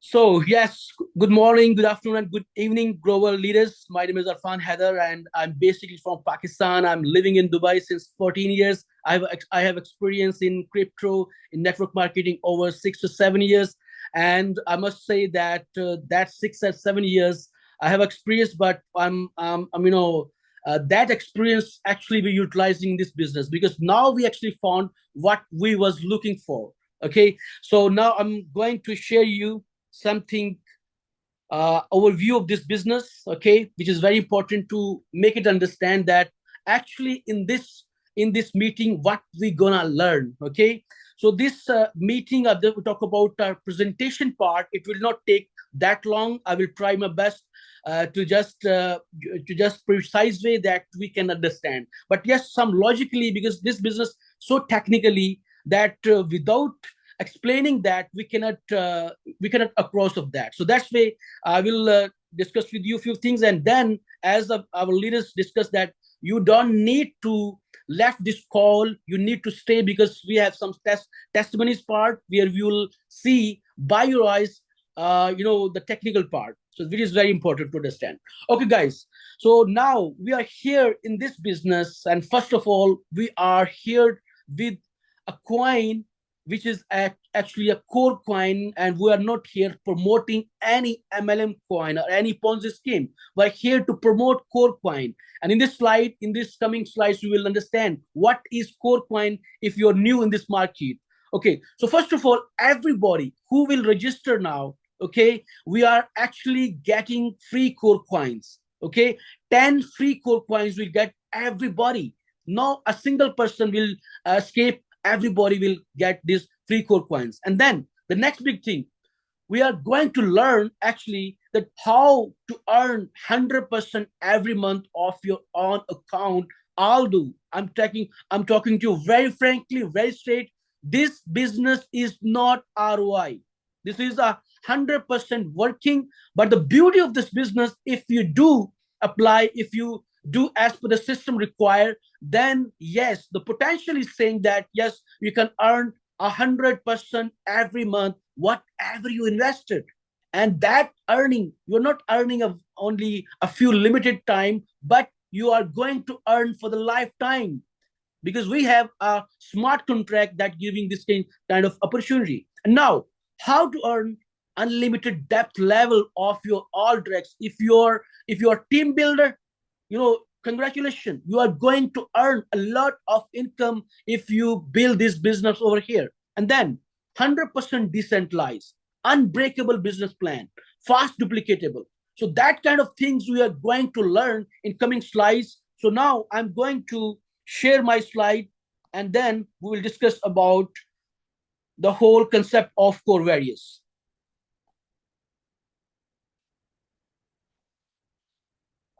So, yes, good morning, good afternoon, and good evening, global leaders. My name is Arfan Haider, and I'm basically from Pakistan. I'm living in Dubai since 14 years. I have experience in crypto, in network marketing over 6 to 7 years. And I must say that that 6 or 7 years I have experience, but that experience actually we're utilizing in this business because now we actually found what we was looking for. Okay, so now I'm going to share you something overview of this business, okay, which is very important to make it understand that actually in this meeting what we gonna learn. Okay, so this meeting we talk about our presentation part. It will not take that long. I will try my best to just precise way that we can understand, but yes, some logically, because this business so technically that without explaining that we cannot across of that. So that's way I will discuss with you a few things, and then as our leaders discuss that you don't need to left this call, you need to stay because we have some testimonies part where you will see by your eyes the technical part, so which is very important to understand. Okay guys, so now we are here in this business, and first of all we are here with a coin which is actually a core coin, and we are not here promoting any MLM coin or any Ponzi scheme. We're here to promote core coin. And in this coming slides, you will understand what is core coin if you're new in this market. Okay, so first of all, everybody who will register now, okay, we are actually getting free core coins. Okay, 10 free core coins will get everybody. No, a single person will escape. Everybody will get these free core coins. And then the next big thing, we are going to learn actually that how to earn 100% every month of your own account. I'll do. I'm talking to you very frankly, very straight. This business is not ROI. This is 100% working. But the beauty of this business, if you do apply, if you do as per the system required, then yes, the potential is saying that yes, you can earn 100% every month, whatever you invested. And that earning, you're not earning of only a few limited time, but you are going to earn for the lifetime, because we have a smart contract that giving this kind of opportunity. And now, how to earn unlimited depth level of your all directs? If you're team builder, congratulations, you are going to earn a lot of income if you build this business over here. And then 100% decentralized, unbreakable business plan, fast duplicatable. So that kind of things we are going to learn in coming slides. So now I'm going to share my slide, and then we will discuss about the whole concept of core values.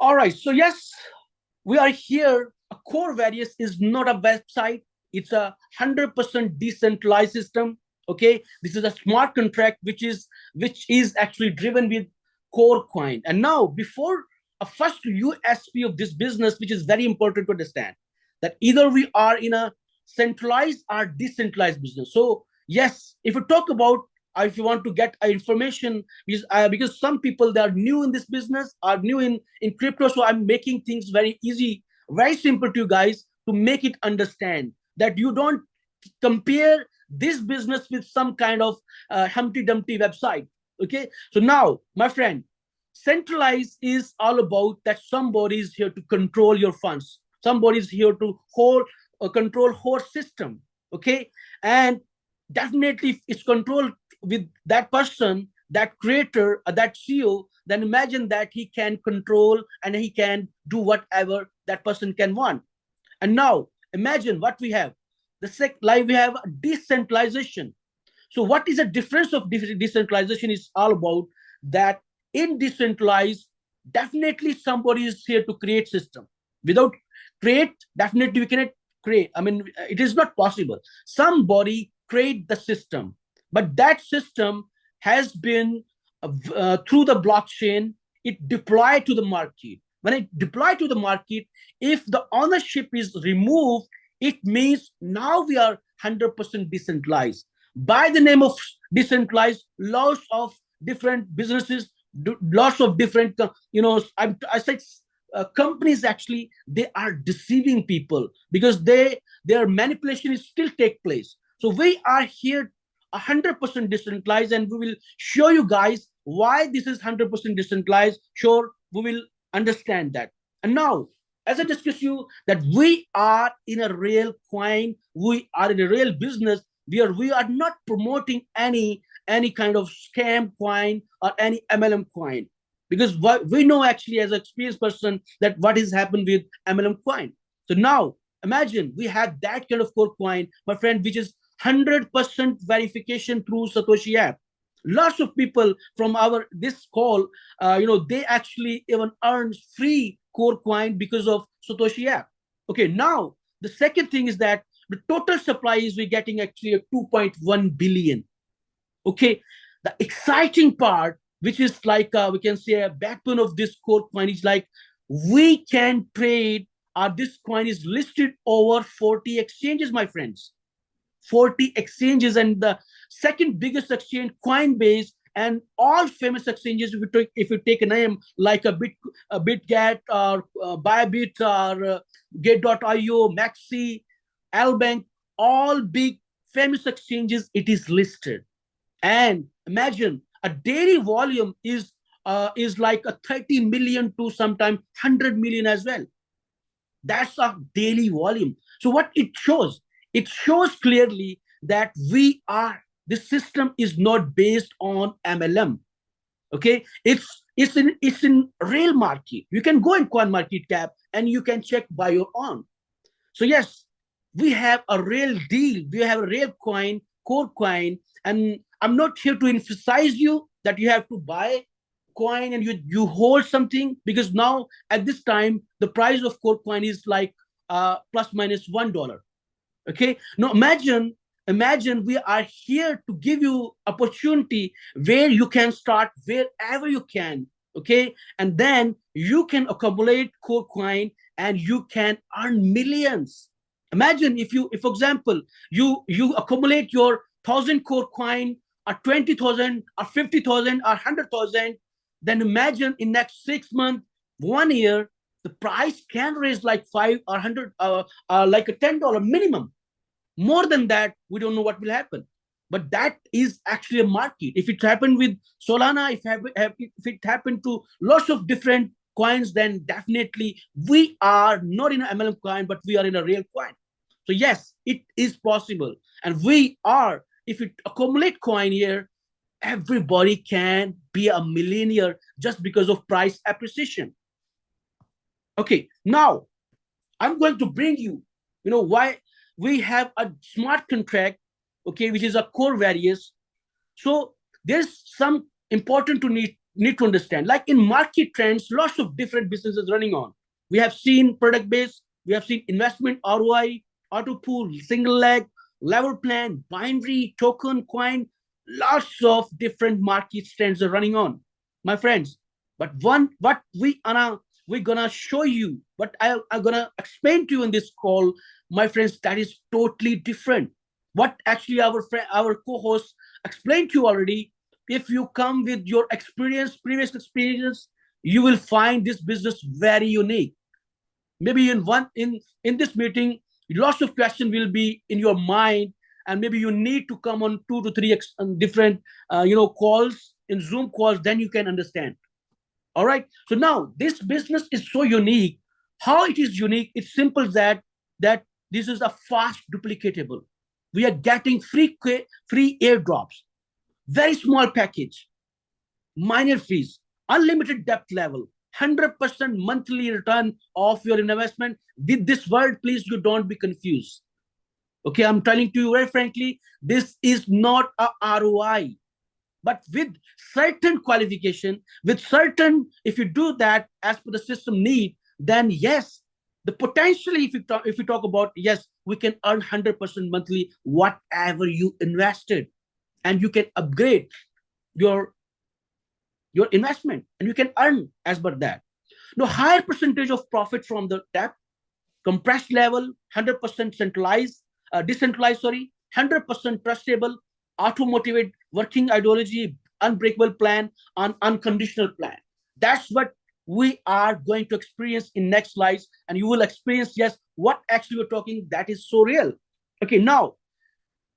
All right, so yes, we are here. A core various is not a website. It's a 100% decentralized system. Okay, this is a smart contract which is actually driven with core coin. And now, before a first USP of this business, which is very important to understand, that either we are in a centralized or decentralized business. So yes, if you talk about if you want to get information, because some people that are new in this business, are new in crypto, so I'm making things very easy, very simple to you guys, to make it understand that you don't compare this business with some kind of Humpty Dumpty website. Okay, so now my friend, centralized is all about that somebody is here to control your funds, somebody is here to hold control whole system. Okay, and definitely if it's controlled with that person, that creator, that CEO, then imagine that he can control and he can do whatever that person can want. And now imagine what we have. Like we have decentralization. So what is the difference of decentralization? Is all about that in decentralized, definitely somebody is here to create system. Without create, definitely we cannot create. I mean, it is not possible. Somebody create the system, but that system has been through the blockchain, it deployed to the market. When it deployed to the market, if the ownership is removed, it means now we are 100% decentralized. By the name of decentralized, loss of different businesses, lots of different, I said, companies actually, they are deceiving people because their manipulation is still take place. So we are here 100% decentralized, and we will show you guys why this is 100% decentralized. Sure, we will understand that. And now, as I discuss you, that we are in a real coin, we are in a real business. We are not promoting any kind of scam coin or any MLM coin, because we know actually as an experienced person that what has happened with MLM coin. So now imagine we have that kind of core coin, my friend, which is 100% verification through Satoshi app. Lots of people from our this call, they actually even earn free core coin because of Satoshi app. Okay, now the second thing is that the total supply is we're getting actually a 2.1 billion. Okay, the exciting part, which is like we can say a backbone of this core coin, is like we can trade. This coin is listed over 40 exchanges, my friends. 40 exchanges, and the second biggest exchange, Coinbase, and all famous exchanges. If you take a name like a BitGet or Bybit or Get.io, Maxi, Albank, all big famous exchanges, it is listed. And imagine a daily volume is like a 30 million to sometime 100 million as well. That's a daily volume. So what it shows? It shows clearly that this system is not based on MLM. Okay, it's in real market. You can go in coin market cap and you can check by your own. So yes, we have a real deal. We have a real coin, core coin, and I'm not here to emphasize you that you have to buy coin and you hold something, because now at this time the price of core coin is like plus minus $1. Okay, now imagine we are here to give you opportunity where you can start wherever you can. Okay, and then you can accumulate core coin and you can earn millions. Imagine if for example you accumulate your 1,000 core coin, or 20,000 or 50,000 or 100,000, then imagine in next 6 months, 1 year, the price can raise like 5 or 100, like a $10 minimum. More than that, we don't know what will happen. But that is actually a market. If it happened with Solana, if it happened to lots of different coins, then definitely we are not in an MLM coin, but we are in a real coin. So yes, it is possible. And we are, if you accumulate coin here, everybody can be a millionaire just because of price appreciation. Okay, now I'm going to bring you, why we have a smart contract, okay, which is a core variance. So there's some important to need to understand. Like in market trends, lots of different businesses running on. We have seen product base, we have seen investment ROI, auto pool, single leg, level plan, binary, token, coin, lots of different market trends are running on, my friends. But what we're gonna show you, what I'm gonna explain to you in this call, my friends, that is totally different. What actually our co-host explained to you already. If you come with your previous experience, you will find this business very unique. Maybe in this meeting, lots of questions will be in your mind, and maybe you need to come on 2 to 3 different calls, in Zoom calls, then you can understand. All right, so now this business is so unique. How it is unique? It's simple that this is a fast duplicatable. We are getting free airdrops, very small package, minor fees, unlimited depth level, 100% monthly return of your investment. With this word, please, you don't be confused. Okay, I'm telling to you very frankly, this is not a ROI, but with certain qualification, with certain, if you do that as per the system need, then yes, the potentially, if you talk about, yes, we can earn 100% monthly whatever you invested, and you can upgrade your investment, and you can earn as per that. No higher percentage of profit from the tap, compressed level, 100% decentralized, sorry, 100% trustable, auto motivated working ideology, unbreakable plan, on unconditional plan. That's what we are going to experience in next slides, and you will experience, yes, what actually we're talking, that is so real. Okay, now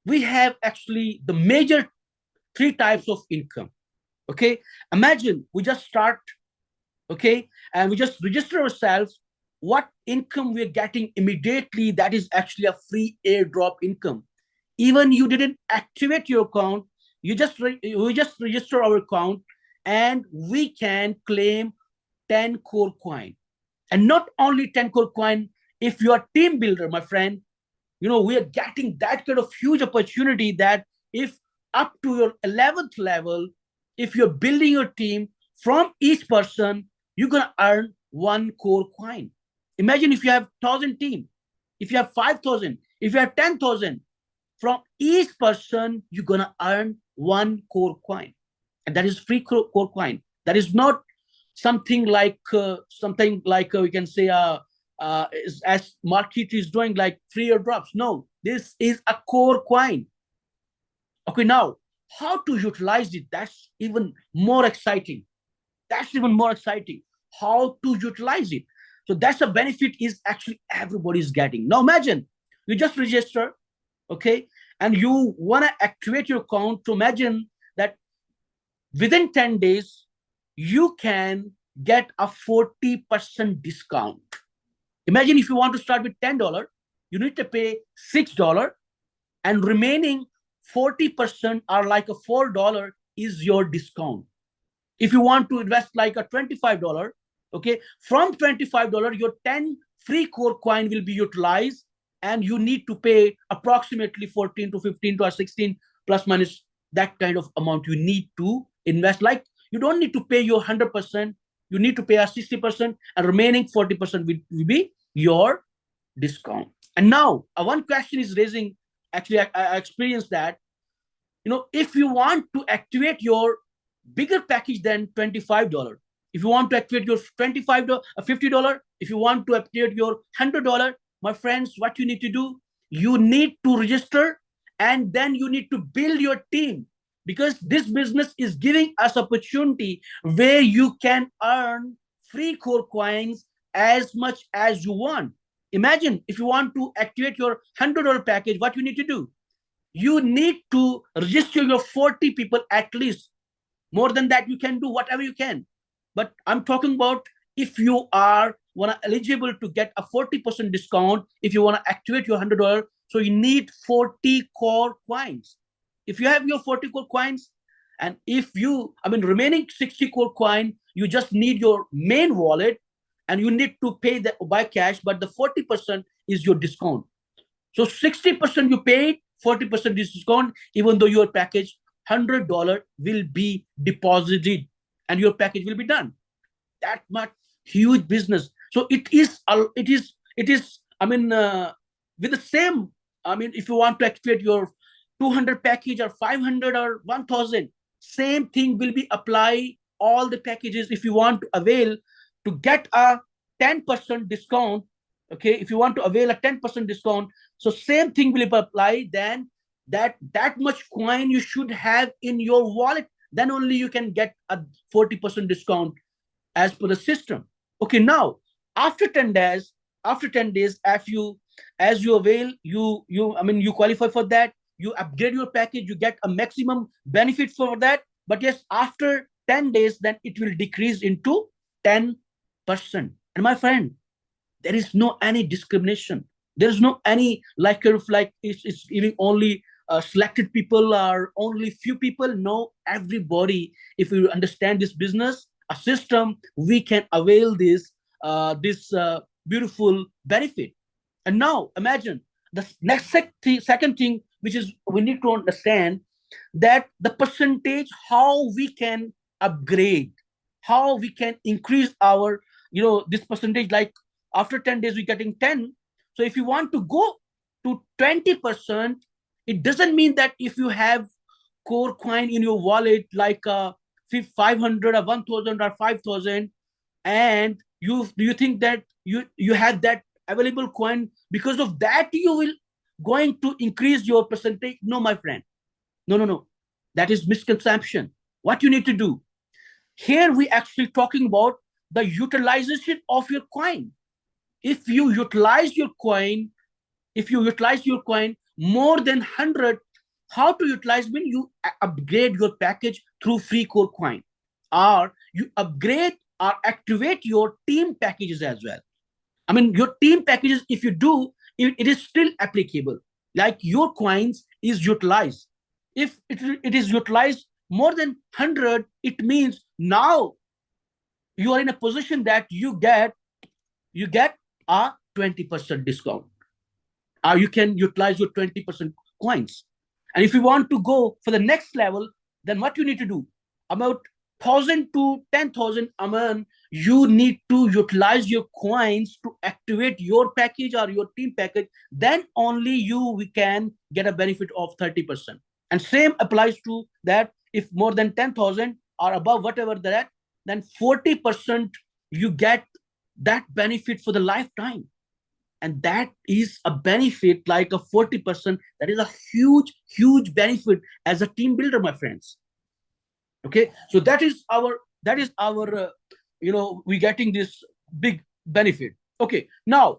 we have actually the major three types of income. Okay, imagine we just start, okay, and we just register ourselves. What income we're getting immediately, that is actually a free airdrop income. Even you didn't activate your account, we just register our account, and we can claim 10 core coin. And not only 10 core coin, if you are team builder, my friend, we are getting that kind of huge opportunity that if up to your 11th level, if you're building your team, from each person, you're going to earn one core coin. Imagine if you have 1,000 team, if you have 5,000, if you have 10,000, from each person, you're going to earn one core coin. And that is free core coin. That is not something like we can say as market is doing, like free airdrops. No, this is a core coin. Okay, now how to utilize it? That's even more exciting. How to utilize it? So that's a benefit is actually everybody's getting. Now imagine you just register, okay, and you want to activate your account. To imagine that within 10 days you can get a 40% discount. Imagine if you want to start with $10, you need to pay $6, and remaining 40% are like a $4 is your discount. If you want to invest like a $25, okay, from $25, your 10 free core coin will be utilized, and you need to pay approximately 14 to 15 to 16 plus minus that kind of amount you need to invest. Like you don't need to pay your 100%, you need to pay a 60%, and remaining 40% will be your discount. And now one question is raising, actually I experienced that, if you want to activate your bigger package than $25, if you want to activate your $25, $50, if you want to activate your $100, my friends, what you need to do, you need to register, and then you need to build your team, because this business is giving us opportunity where you can earn free core coins as much as you want. Imagine if you want to activate your $100 package, what you need to do, you need to register your 40 people at least. More than that, you can do whatever you can. But I'm talking about if you are eligible to get a 40% discount, if you want to activate your $100, so you need 40 core coins. If you have your 40 core coins, and remaining 60 core coin, you just need your main wallet, and you need to pay by cash, but the 40% is your discount. So 60% you paid, 40% discount, even though your package $100 will be deposited and your package will be done. That much huge business. So it is with the same, if you want to activate your 200 package or 500 or 1000, same thing will be applied all the packages. If you want to avail to get a 10% discount, okay, if you want to avail a 10% discount, so same thing will be applied. Then that much coin you should have in your wallet, then only you can get a 40% discount as per the system. Okay, now after 10 days, as you avail, you qualify for that, you upgrade your package, you get a maximum benefit for that. But yes, after 10 days, then it will decrease into 10%. And my friend, there is no any discrimination. There is no any it's giving only selected people or only few people. No, everybody. If we understand this business, a system, we can avail this beautiful benefit. And now imagine the second thing, which is we need to understand that the percentage, how we can upgrade, how we can increase our this percentage. Like after 10 days we're getting 10. So if you want to go to 20%, it doesn't mean that if you have core coin in your wallet like 500 or 1000 or 5000, and you think that you have that available coin, because of that you will going to increase your percentage. No, my friend, no, that is misconception. What you need to do here, we actually talking about the utilization of your coin. If you utilize your coin, if you utilize your coin more than 100, how to utilize? When you upgrade your package through free core coin, or you upgrade or activate your team packages as well. I mean, your team packages, if you do, it is still applicable. Like your coins is utilized. If it is utilized more than 100, it means now you are in a position that you get a 20% discount, or you can utilize your 20% coins. And if you want to go for the next level, then what you need to do, about 1,000 to 10,000 a month, you need to utilize your coins to activate your package or your team package. Then only we can get a benefit of 30%. And same applies to that. If more than 10,000 or above, whatever that, then 40% you get that benefit for the lifetime. And that is a benefit, like a 40%. That is a huge benefit as a team builder, my friends. Okay, so that is our we getting this big benefit. Okay, now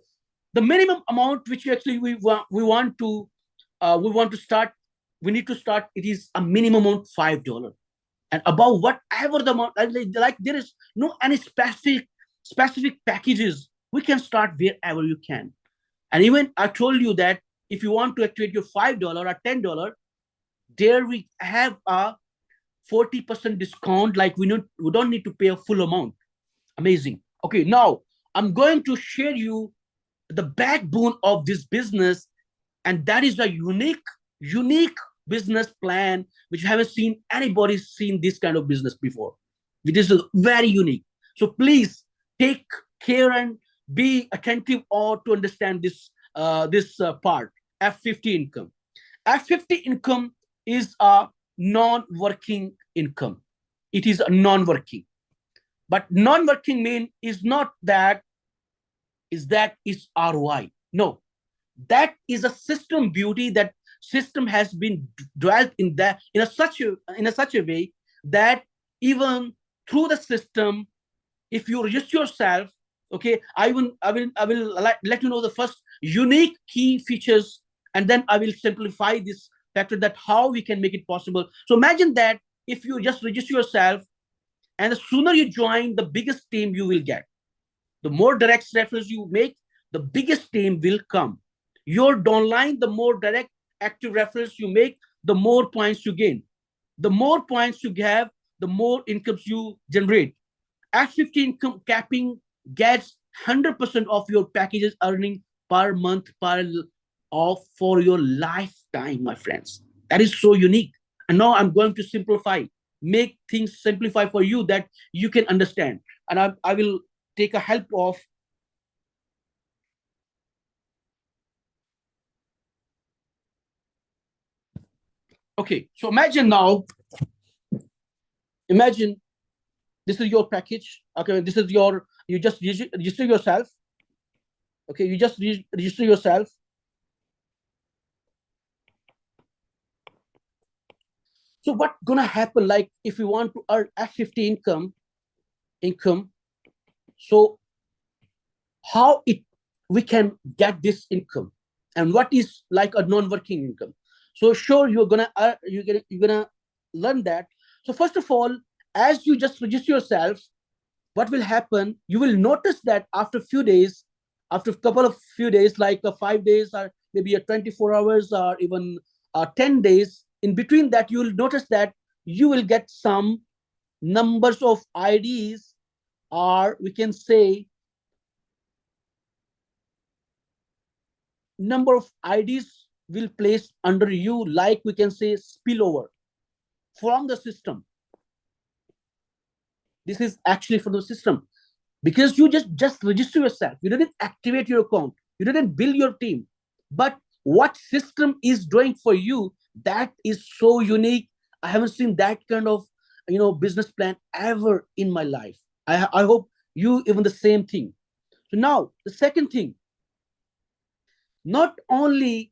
the minimum amount which actually we want to start, we need to start, it is a minimum amount $5. And above whatever the amount, like there is no any specific packages. We can start wherever you can. And even I told you that if you want to activate your $5 or $10, there we have a 40% discount. Like we don't need to pay a full amount. Amazing. Okay, now I'm going to share you the backbone of this business, and that is a unique business plan which I haven't seen anybody seen this kind of business before. This is very unique. So please take care and be attentive or to understand this part. F50 income. F50 income is a non-working income. It is a non-working. But non-working mean is not that is ROI. No, that is a system beauty. That system has been dwelt in that in a such a way that even through the system, if you register yourself, okay, I will let you know the first unique key features, and then I will simplify this factor that how we can make it possible. So imagine that if you just register yourself, and the sooner you join, the biggest team you will get. The more direct referrals you make, the biggest team will come. Your downline, the more direct active referrals you make, the more points you gain. The more points you have, the more incomes you generate. F50 income capping gets 100% of your packages earning per month for your lifetime, my friends. That is so unique. And now I'm going to simplify, make things simplify for you that you can understand. And I will take a help of. Okay, so imagine this is your package. Okay, this is your, you just register yourself. Okay, you just register yourself. So what gonna happen, like if you want to earn F50 income, so how we can get this income, and what is like a non-working income? So sure, you're gonna learn that. So first of all, as you just register yourself, what will happen, you will notice that after few days, after a couple of few days, like 5 days or maybe a 24 hours or even 10 days, in between that you will notice that you will get some numbers of IDs, or we can say number of IDs will place under you, like we can say spillover from the system. This is actually from the system, because you just register yourself. You didn't activate your account. You didn't build your team. But what system is doing for you, that is so unique. I haven't seen that kind of business plan ever in my life. I hope you even the same thing. So now the second thing, not only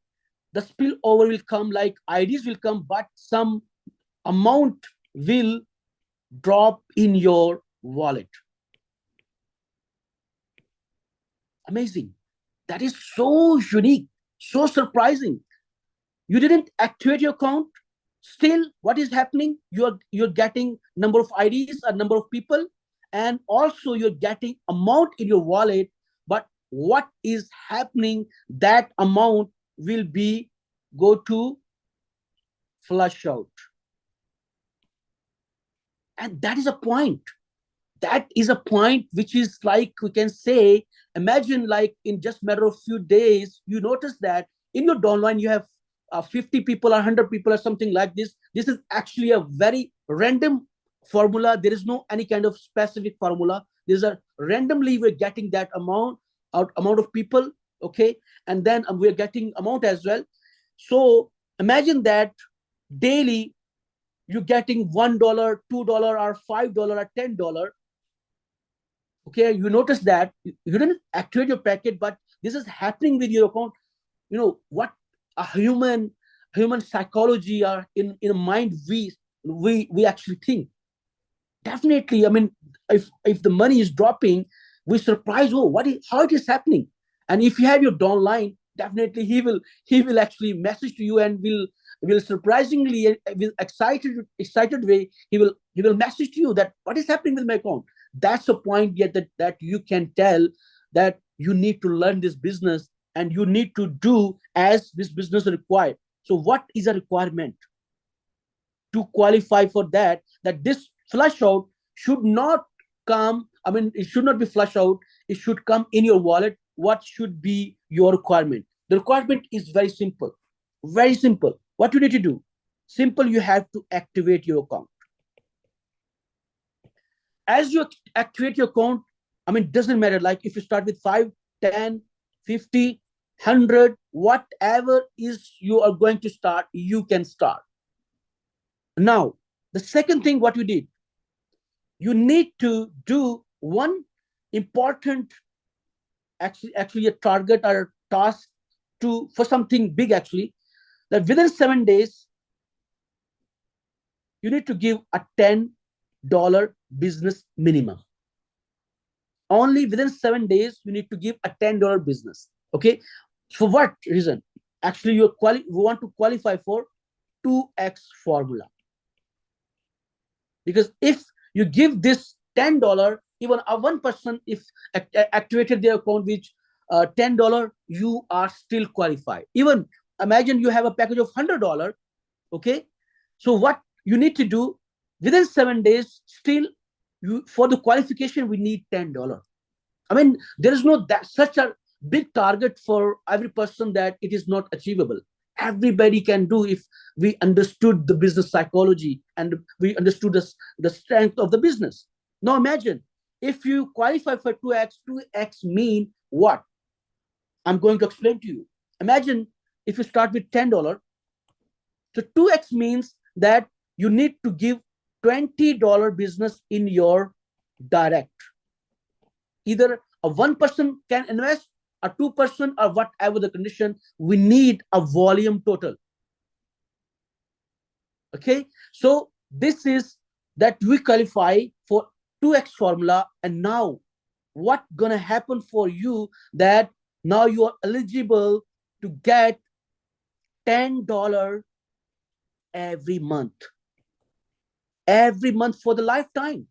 the spillover will come, like IDs will come, but some amount will drop in your wallet. Amazing. That is so unique, so surprising. You didn't activate your account. Still, what is happening? You're getting number of IDs, a number of people, and also you're getting amount in your wallet. But what is happening? That amount will be go to flush out, and that is a point. That is a point which is like we can say, imagine like in just matter of few days, you notice that in your downline you have 50 people or 100 people or something like this. This is actually a very random formula. There is no any kind of specific formula. There's a randomly we're getting that amount of people, okay, and then we're getting amount as well. So imagine that daily you're getting $1, $2, or $5 or $10. Okay, you notice that you didn't activate your packet, but this is happening with your account. You know what a human psychology or in a mind we actually think. Definitely, I mean, if the money is dropping, we surprise, oh, what is how it is happening. And if you have your downline, definitely he will actually message to you and will surprisingly with excited way he will message to you that what is happening with my account. That's a point yet that you can tell that you need to learn this business and you need to do as this business required. So what is a requirement to qualify for that? That this flush out should not come, I mean, it should not be flush out, it should come in your wallet. What should be your requirement? The requirement is very simple. Very simple. What you need to do? Simple, you have to activate your account. As you activate your account, I mean, it doesn't matter. Like if you start with 5, 10, 50, 100, whatever is you are going to start, you can start. Now, the second thing what you did, you need to do one important, actually a target or task to for something big actually, that within 7 days, you need to give a $10 business minimum. Only within 7 days, you need to give a $10 business. Okay. For what reason? Actually, you want to qualify for 2x formula. Because if you give this $10, even a one person, if activated their account with $10, you are still qualified. Even imagine you have a package of $100. Okay. So what you need to do within 7 days, still you for the qualification, we need $10. I mean, there is no that such a big target for every person that it is not achievable. Everybody can do if we understood the business psychology and we understood the strength of the business. Now imagine if you qualify for 2x mean what? I'm going to explain to you. Imagine if you start with $10. So 2x means that you need to give $20 business in your direct. Either a one person can invest, a 2%, or whatever the condition, we need a volume total. Okay, so this is that we qualify for 2x formula. And now what gonna happen for you, that now you are eligible to get $10 every month for the lifetime.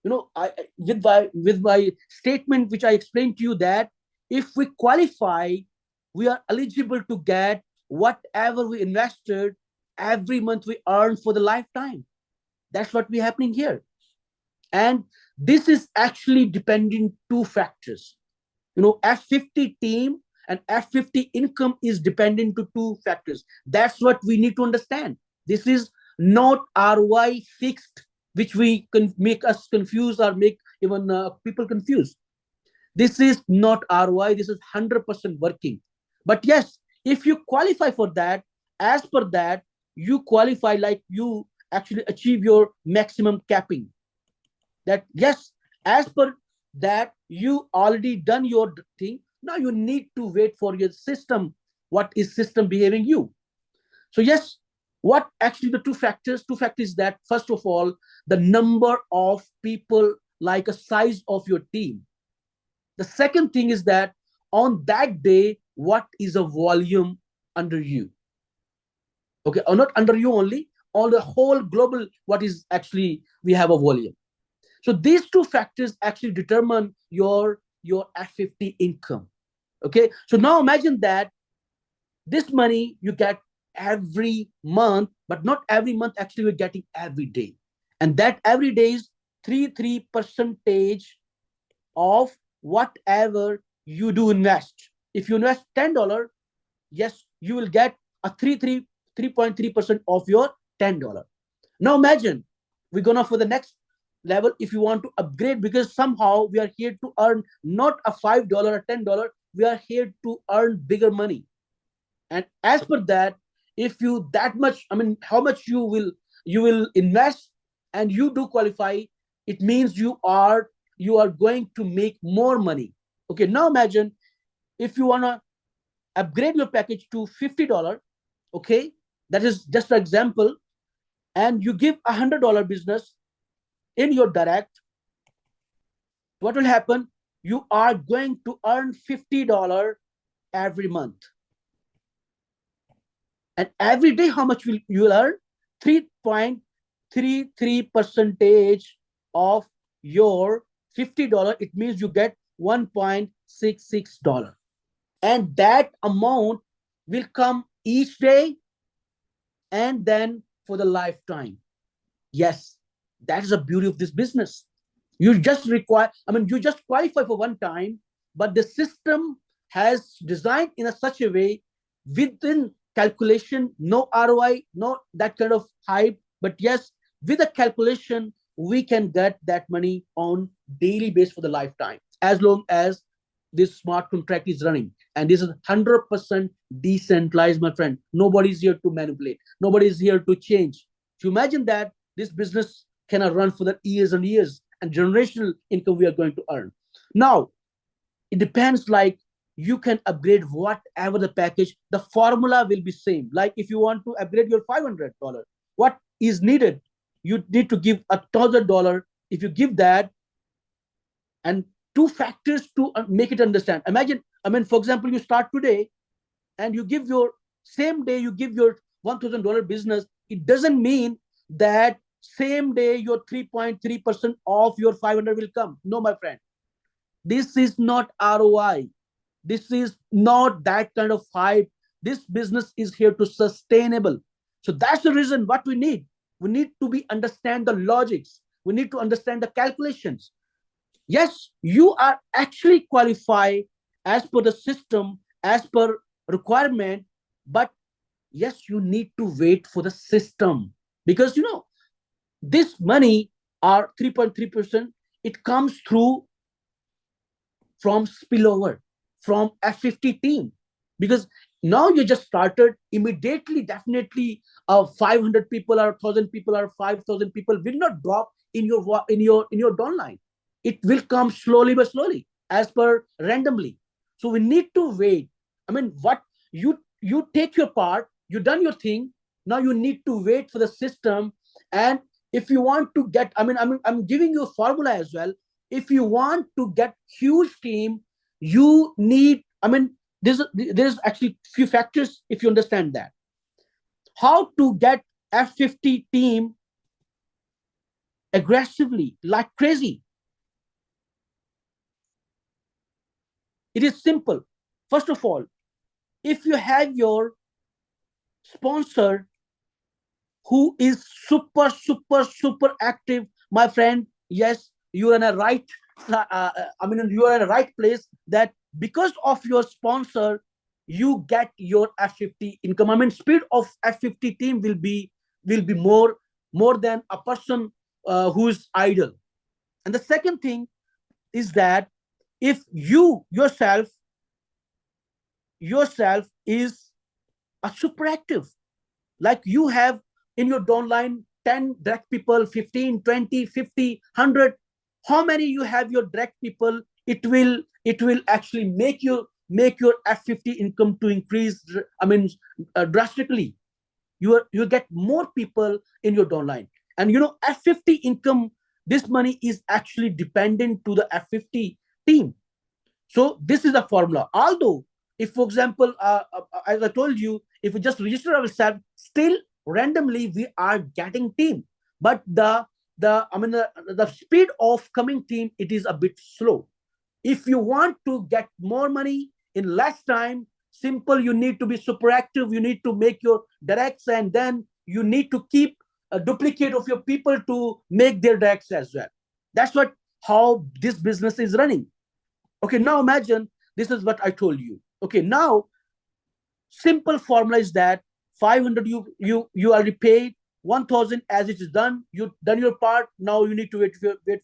You know, I with my statement which I explained to you, that if we qualify, we are eligible to get whatever we invested every month we earn for the lifetime. That's what we happening here. And this is actually depending two factors. You know, F50 team and F50 income is dependent to two factors. That's what we need to understand. This is not ROI fixed, which we can make us confused or make even people confused. This is not ROI. This is 100% working. But yes, if you qualify for that, as per that, you qualify, like you actually achieve your maximum capping. That yes, as per that, you already done your thing. Now you need to wait for your system. What is system behaving you? So yes, What actually the two factors is that, first of all, the number of people, like a size of your team. The second thing is that on that day, what is a volume under you? Okay, or not under you only, on the whole global, what is actually we have a volume. So these two factors actually determine your F50 income. Okay, so now imagine that this money you get every month, but not every month, actually we're getting every day. And that every day is 3 percentage of whatever you do invest. If you invest $10, yes, you will get a 3.3% of your $10. Now imagine we're gonna for the next level. If you want to upgrade, because somehow we are here to earn not a $5 or $10, we are here to earn bigger money. And as per that, if you that much, I mean, how much you will invest and you do qualify, it means you are going to make more money. Okay, now imagine if you want to upgrade your package to $50. Okay, that is just an example. And you give $100 business in your direct, what will happen? You are going to earn $50 every month. And every day, how much will you earn? 3.33 percentage of your $50. It means you get $1.66. And that amount will come each day and then for the lifetime. Yes, that is the beauty of this business. You just require, I mean, you just qualify for one time, but the system has designed in a such a way, within calculation, no ROI, no that kind of hype, but yes, with a calculation, we can get that money on daily basis for the lifetime, as long as this smart contract is running. And this is 100% decentralized, my friend. Nobody is here to manipulate. Nobody is here to change. So imagine that this business cannot run for the years and years, and generational income we are going to earn. Now, it depends, like you can upgrade whatever the package, the formula will be same. Like if you want to upgrade your $500, what is needed? You need to give $1,000. If you give that, and two factors to make it understand. Imagine, I mean, for example, you start today and you give your same day, you give your $1,000 business. It doesn't mean that same day your 3.3% of your 500 will come. No, my friend, this is not ROI. This is not that kind of hype. This business is here to sustainable. So that's the reason what we need. We need to be understand the logics. We need to understand the calculations. Yes, you are actually qualified as per the system, as per requirement, but yes, you need to wait for the system, because this money are 3.3%. It comes through from spillover from F50 team, because now you just started immediately. Definitely, 500 people or 1,000 people or 5,000 people will not drop in your downline. It will come slowly but slowly, as per randomly. So we need to wait. I mean, what you take your part, you done your thing. Now you need to wait for the system. And if you want to get, I'm giving you a formula as well. If you want to get huge team, you need, there's actually few factors. If you understand that, how to get F50 team aggressively like crazy, it is simple. First of all, if you have your sponsor who is super active, my friend, yes, you are in a right, you are in a right place. That because of your sponsor, you get your F50 income. I mean, speed of F50 team will be more than a person who is idle. And the second thing is that if you yourself is a super active, like you have in your downline 10 direct people, 15, 20, 50, 100, how many you have your direct people, it will actually make your F50 income to increase, drastically. you get more people in your downline. And F50 income, this money is actually dependent to the F50 team. So this is the formula. Although, if for example, as I told you, if we just register ourselves, still randomly we are getting team, but the speed of coming team, it is a bit slow. If you want to get more money in less time, simple, you need to be super active, you need to make your directs, and then you need to keep a duplicate of your people to make their directs as well. That's what how this business is running. Okay, now imagine this is what I told you. Okay, now simple formula is that 500 you are repaid, 1000 as it is done, you done your part. Now you need to wait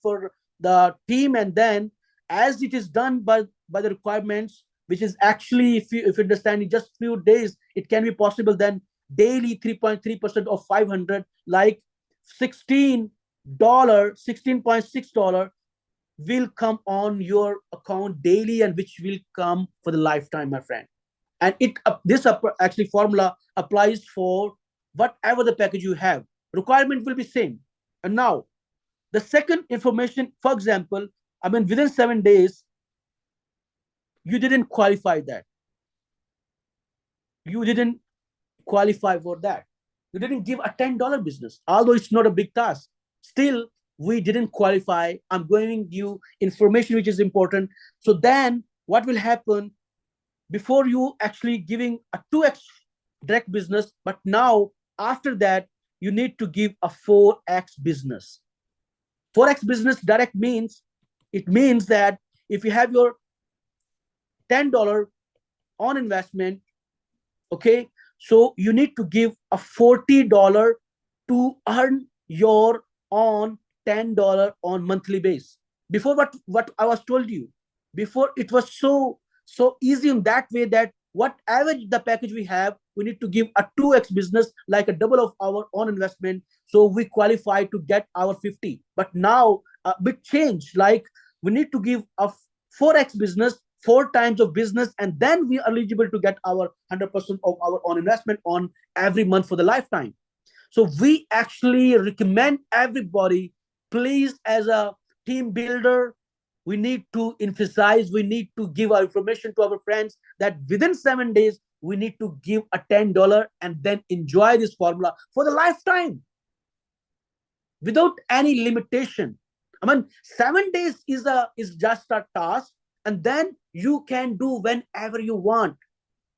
for the team, and then as it is done by the requirements, which is actually, if you understand, in just few days it can be possible, then daily 3.3% of 500, like $16.6 will come on your account daily, and which will come for the lifetime, my friend. And actually formula applies for whatever the package you have. Requirement will be same. And now the second information, for example, within 7 days you didn't qualify that, you didn't qualify for that, you didn't give a $10 business, although it's not a big task, still we didn't qualify. I'm giving you information which is important. So then what will happen, before you actually giving a 2x direct business, but now after that you need to give a 4x business. 4x business direct means, it means that if you have your $10 on investment, okay, so you need to give a $40 to earn your on $10 on monthly base. Before, what I was told you before, it was so easy in that way, that whatever the package we have, we need to give a 2x business, like a double of our own investment, so we qualify to get our 50. But now a bit change, like we need to give a 4x business, 4 times of business, and then we are eligible to get our 100% of our own investment on every month for the lifetime. So we actually recommend everybody, please, as a team builder, we need to emphasize, we need to give our information to our friends that within 7 days we need to give a $10 and then enjoy this formula for the lifetime without any limitation. 7 days is just a task, and then you can do whenever you want.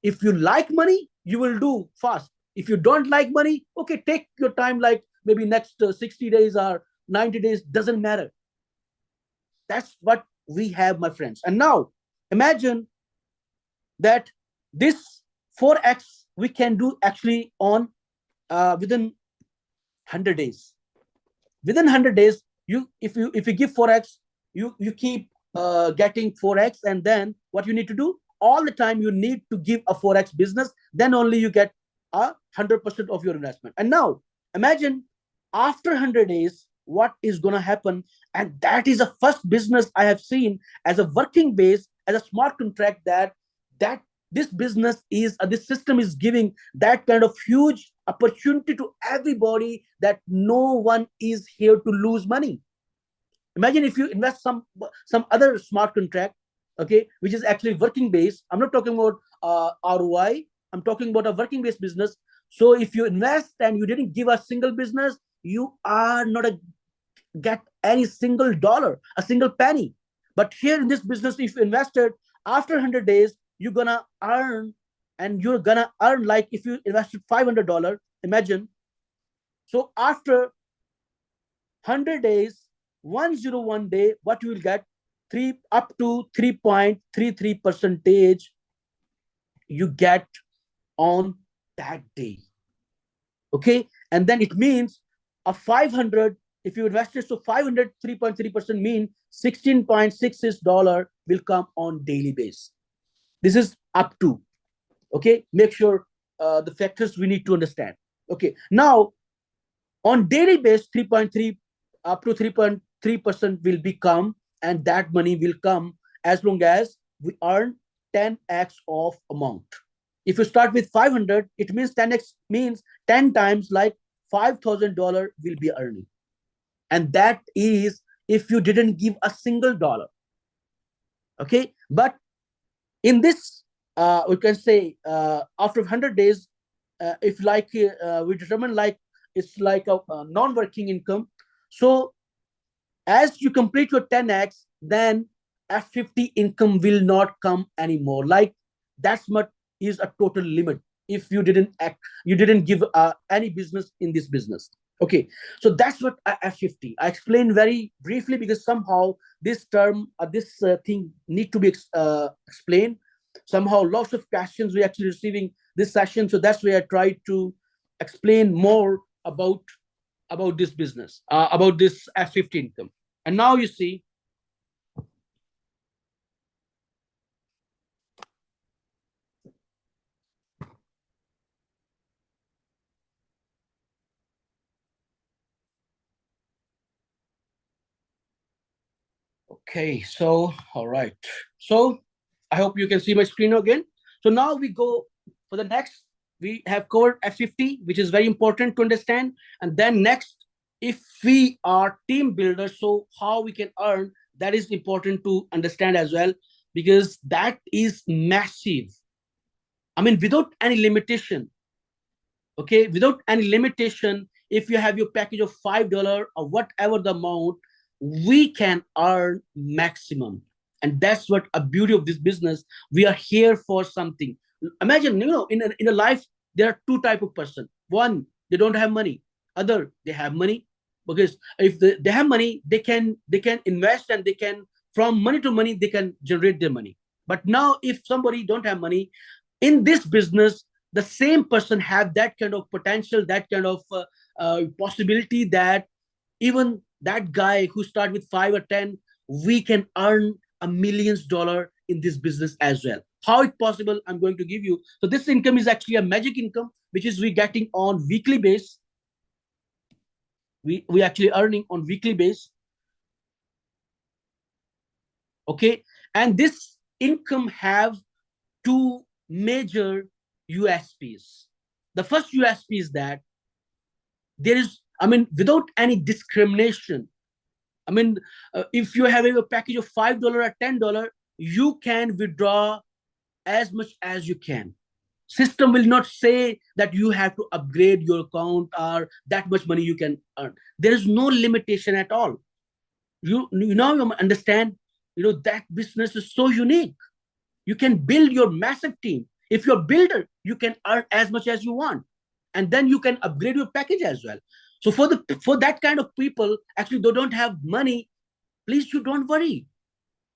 If you like money, you will do fast. If you don't like money, okay, take your time, like maybe next 60 days or 90 days, doesn't matter. That's what we have, my friends. And now imagine that this 4x we can do actually on within 100 days. Within 100 days, if you give 4x, you keep getting 4x, and then what you need to do, all the time you need to give a 4x business, then only you get 100% of your investment. And now imagine after 100 days what is going to happen. And that is the first business I have seen as a working base, as a smart contract, that this business is this system is giving that kind of huge opportunity to everybody, that no one is here to lose money. Imagine if you invest some other smart contract, okay, which is actually working base. I'm not talking about ROI. I'm talking about a working based business. So if you invest and you didn't give a single business, you are not a get any single dollar, a single penny. But here in this business, if you invested, after 100 days, you're gonna earn, and you're gonna earn, like if you invested $500, imagine. So after 100 days, 101 day, what you will get, up to 3.33 percentage you get on that day. Okay, and then it means a 500, if you invested, so 500, 3.3% mean $16.66 will come on daily base. This is up to. Okay, make sure the factors we need to understand. Okay, now on daily base, 3.3 up to 3.3% will become, and that money will come as long as we earn 10x of amount. If you start with 500, it means 10x means 10 times, like $5,000 will be earning. And that is if you didn't give a single dollar. Okay. But in this, we can say, after 100 days, if like we determine like it's like a non-working income. So as you complete your 10x, then F50 income will not come anymore. Like that's what is a total limit. If you didn't act, you didn't give any business in this business. Okay, so that's what F50. I explained very briefly because somehow this term, this thing need to be explained. Somehow lots of questions we actually receiving this session, so that's why I tried to explain more about this business, about this F50 income. And now you see, okay, so, all right. So I hope you can see my screen again. So now we go for the next. We have covered F50, which is very important to understand. And then next, if we are team builders, so how we can earn, that is important to understand as well, because that is massive. I mean, without any limitation, okay, without any limitation, if you have your package of $5 or whatever the amount, we can earn maximum. And that's what a beauty of this business. We are here for something. Imagine, in a life there are two type of person. One, they don't have money. Other, they have money. Because if they have money, they can invest, and they can, from money to money, they can generate their money. But now if somebody don't have money in this business, the same person have that kind of potential, that kind of possibility, that even that guy who start with 5 or 10, we can earn a $millions in this business as well. How it possible, I'm going to give you. So this income is actually a magic income, which is we getting on weekly base. We actually earning on weekly base. Okay. And this income have two major USPs. The first USP is that there is, I mean, without any discrimination, I mean, if you have a package of $5 or $10, you can withdraw as much as you can. System will not say that you have to upgrade your account or that much money you can earn. There is no limitation at all. You now you understand, that business is so unique. You can build your massive team. If you're a builder, you can earn as much as you want, and then you can upgrade your package as well. So for that kind of people, actually they don't have money. Please, you don't worry.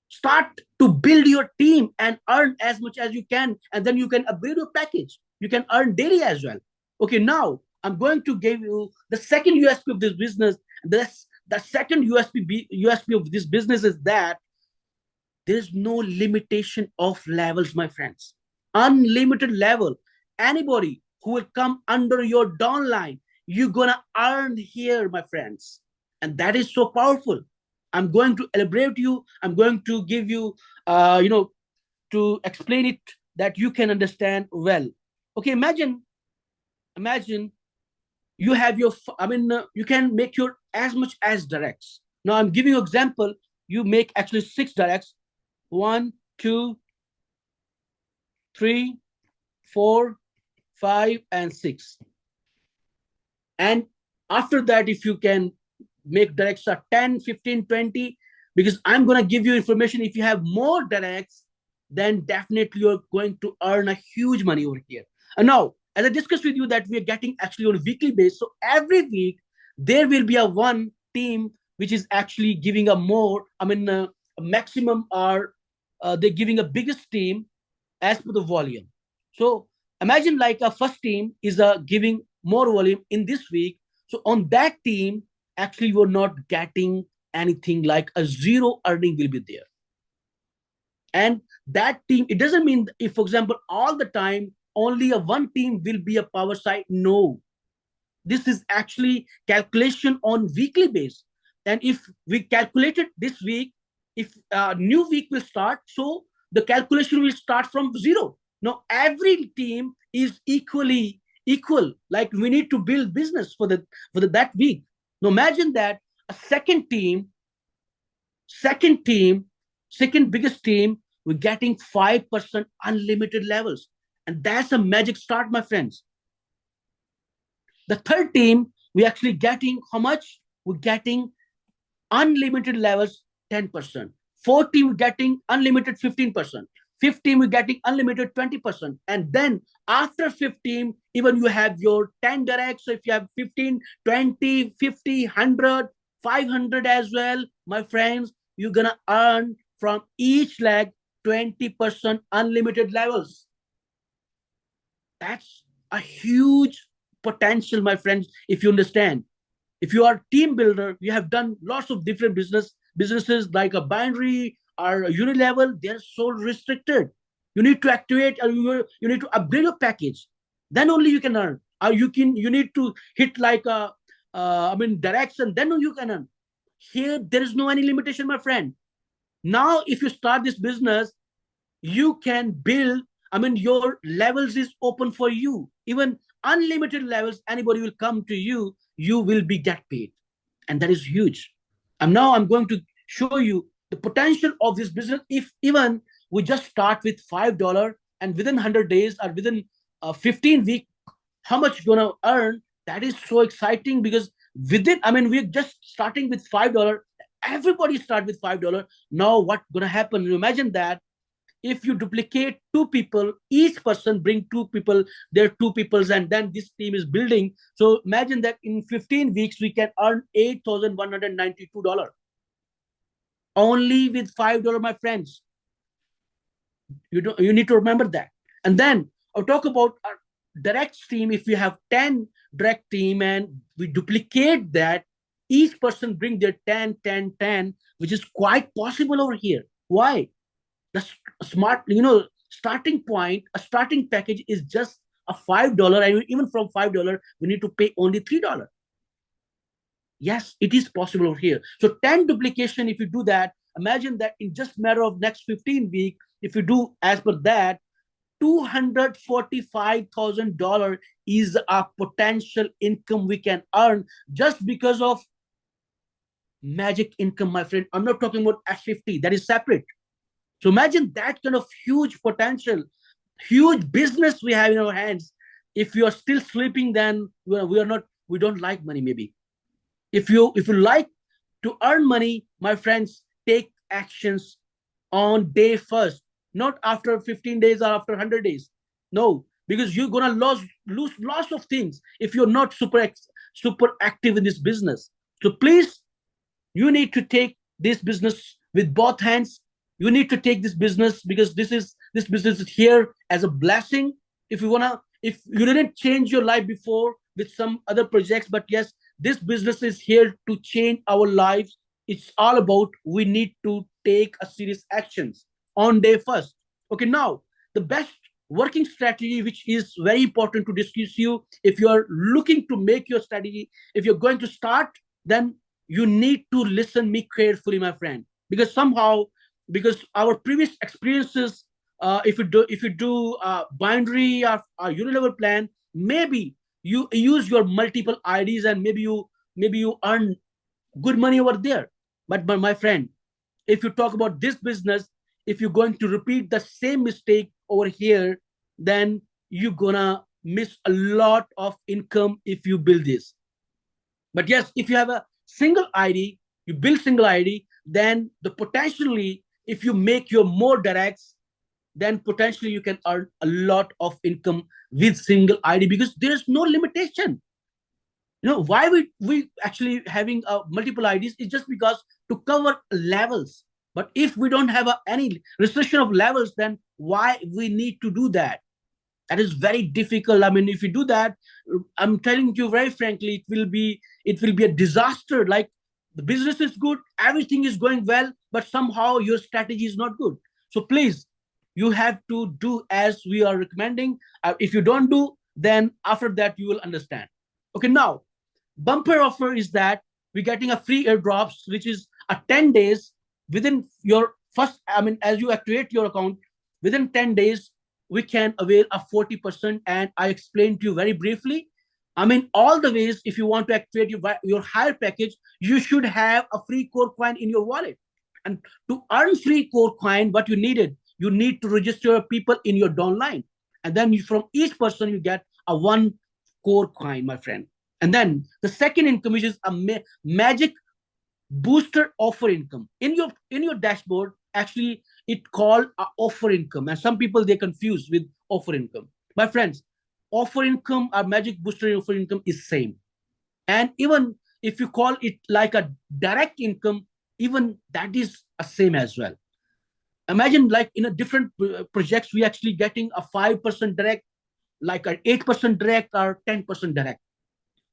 Start to build your team and earn as much as you can, and then you can upgrade your package. You can earn daily as well. Okay, now I'm going to give you the second USP of this business. The second USP of this business is that there is no limitation of levels, my friends. Unlimited level. Anybody who will come under your downline, you're gonna earn here, my friends. And that is so powerful. I'm going to elaborate you. I'm going to give you, to explain it that you can understand well. Okay, imagine you have your, you can make your as much as directs. Now I'm giving you example. You make actually 6 directs. 1, 2, 3, 4, 5, and 6. And after that, if you can make directs are 10, 15, 20, because I'm going to give you information. If you have more directs, then definitely you're going to earn a huge money over here. And now, as I discussed with you, that we are getting actually on a weekly basis. So every week, there will be a one team which is actually giving a more, a maximum, or they're giving a biggest team as per the volume. So imagine like a first team is giving more volume in this week. So on that team, actually you're not getting anything, like a zero earning will be there. And that team, it doesn't mean if, for example, all the time only a one team will be a power side. No, this is actually calculation on weekly base. And if we calculate it this week, if a new week will start, so the calculation will start from zero. Now every team is equal. Like we need to build business for that week. Now imagine that a second team, second biggest team, we're getting 5% unlimited levels. And that's a magic start, my friends. The third team, we're actually getting how much? We're getting unlimited levels 10%. Fourth team, we're getting unlimited 15%. Fifth team, we're getting unlimited 20%. And then after 15, even you have your 10 directs. So if you have 15, 20, 50, 100, 500 as well, my friends, you're going to earn from each leg 20% unlimited levels. That's a huge potential, my friends, if you understand. If you are a team builder, you have done lots of different businesses like a binary or a unilevel, they're so restricted. You need to activate or you need to upgrade your package. Then only you can earn. Or you need to hit like a direction, then you can earn. Here, there is no any limitation, my friend. Now, if you start this business, you can build, your levels is open for you. Even unlimited levels, anybody will come to you, you will be get paid. And that is huge. And now I'm going to show you the potential of this business. If even we just start with $5 and within 100 days or within 15 weeks, how much you're going to earn, that is so exciting. Because we're just starting with $5. Everybody start with $5. Now what's going to happen? You imagine that if you duplicate two people, each person bring two people, there are two peoples, and then this team is building. So imagine that in 15 weeks, we can earn $8,192 only with $5, my friends. You need to remember that. And then I'll talk about our direct team. If we have 10 direct team and we duplicate that, each person bring their 10, 10, 10, which is quite possible over here. Why? The smart, starting point, a starting package is just a $5. And even from $5, we need to pay only $3. Yes, it is possible over here. So 10 duplication, if you do that, imagine that in just matter of next 15 weeks, if you do as per that, $245,000 is a potential income we can earn just because of magic income, my friend. I'm not talking about S50, that is separate. So imagine that kind of huge potential, huge business we have in our hands. If you are still sleeping, then we don't like money maybe. If you like to earn money, my friends, take actions on day first, not after 15 days or after 100 days. No, because you're going to lose lots of things if you're not super active in this business. So please, you need to take this business with both hands. You need to take this business because this business is here as a blessing. If you didn't change your life before with some other projects, but yes, this business is here to change our lives. It's all about we need to take a serious actions on day first. Okay, now the best working strategy, which is very important to discuss you, if you are looking to make your strategy, if you're going to start, then you need to listen me carefully, my friend, because our previous experiences, if you do binary or unilever plan, maybe you use your multiple IDs and maybe you earn good money over there. But my friend, if you talk about this business, if you're going to repeat the same mistake over here, then you're gonna miss a lot of income if you build this. But yes, if you have a single ID, you build single ID, then the potentially, if you make your more directs, then potentially you can earn a lot of income with single ID because there is no limitation. Why we actually having multiple IDs is just because to cover levels. But if we don't have any restriction of levels, then why we need to do that? That is very difficult. If you do that, I'm telling you very frankly, it will be a disaster. Like the business is good, everything is going well, but somehow your strategy is not good. So please, you have to do as we are recommending. If you don't do, then after that you will understand. Okay, now bumper offer is that we're getting a free airdrops, which is a 10 days within your first, as you activate your account, within 10 days, we can avail a 40%. And I explained to you very briefly. I mean, all the ways, if you want to activate your higher package, you should have a free core coin in your wallet. And to earn free core coin, what you need to register people in your downline. And then from each person, you get a one core coin, my friend. And then the second income, which is a magic booster offer income in your dashboard. Actually, it called offer income, and some people they confuse with offer income. My friends, offer income or magic booster offer income is same. And even if you call it like a direct income, even that is a same as well. Imagine like in a different projects, we actually getting a 5% direct, like an 8% direct or 10% direct.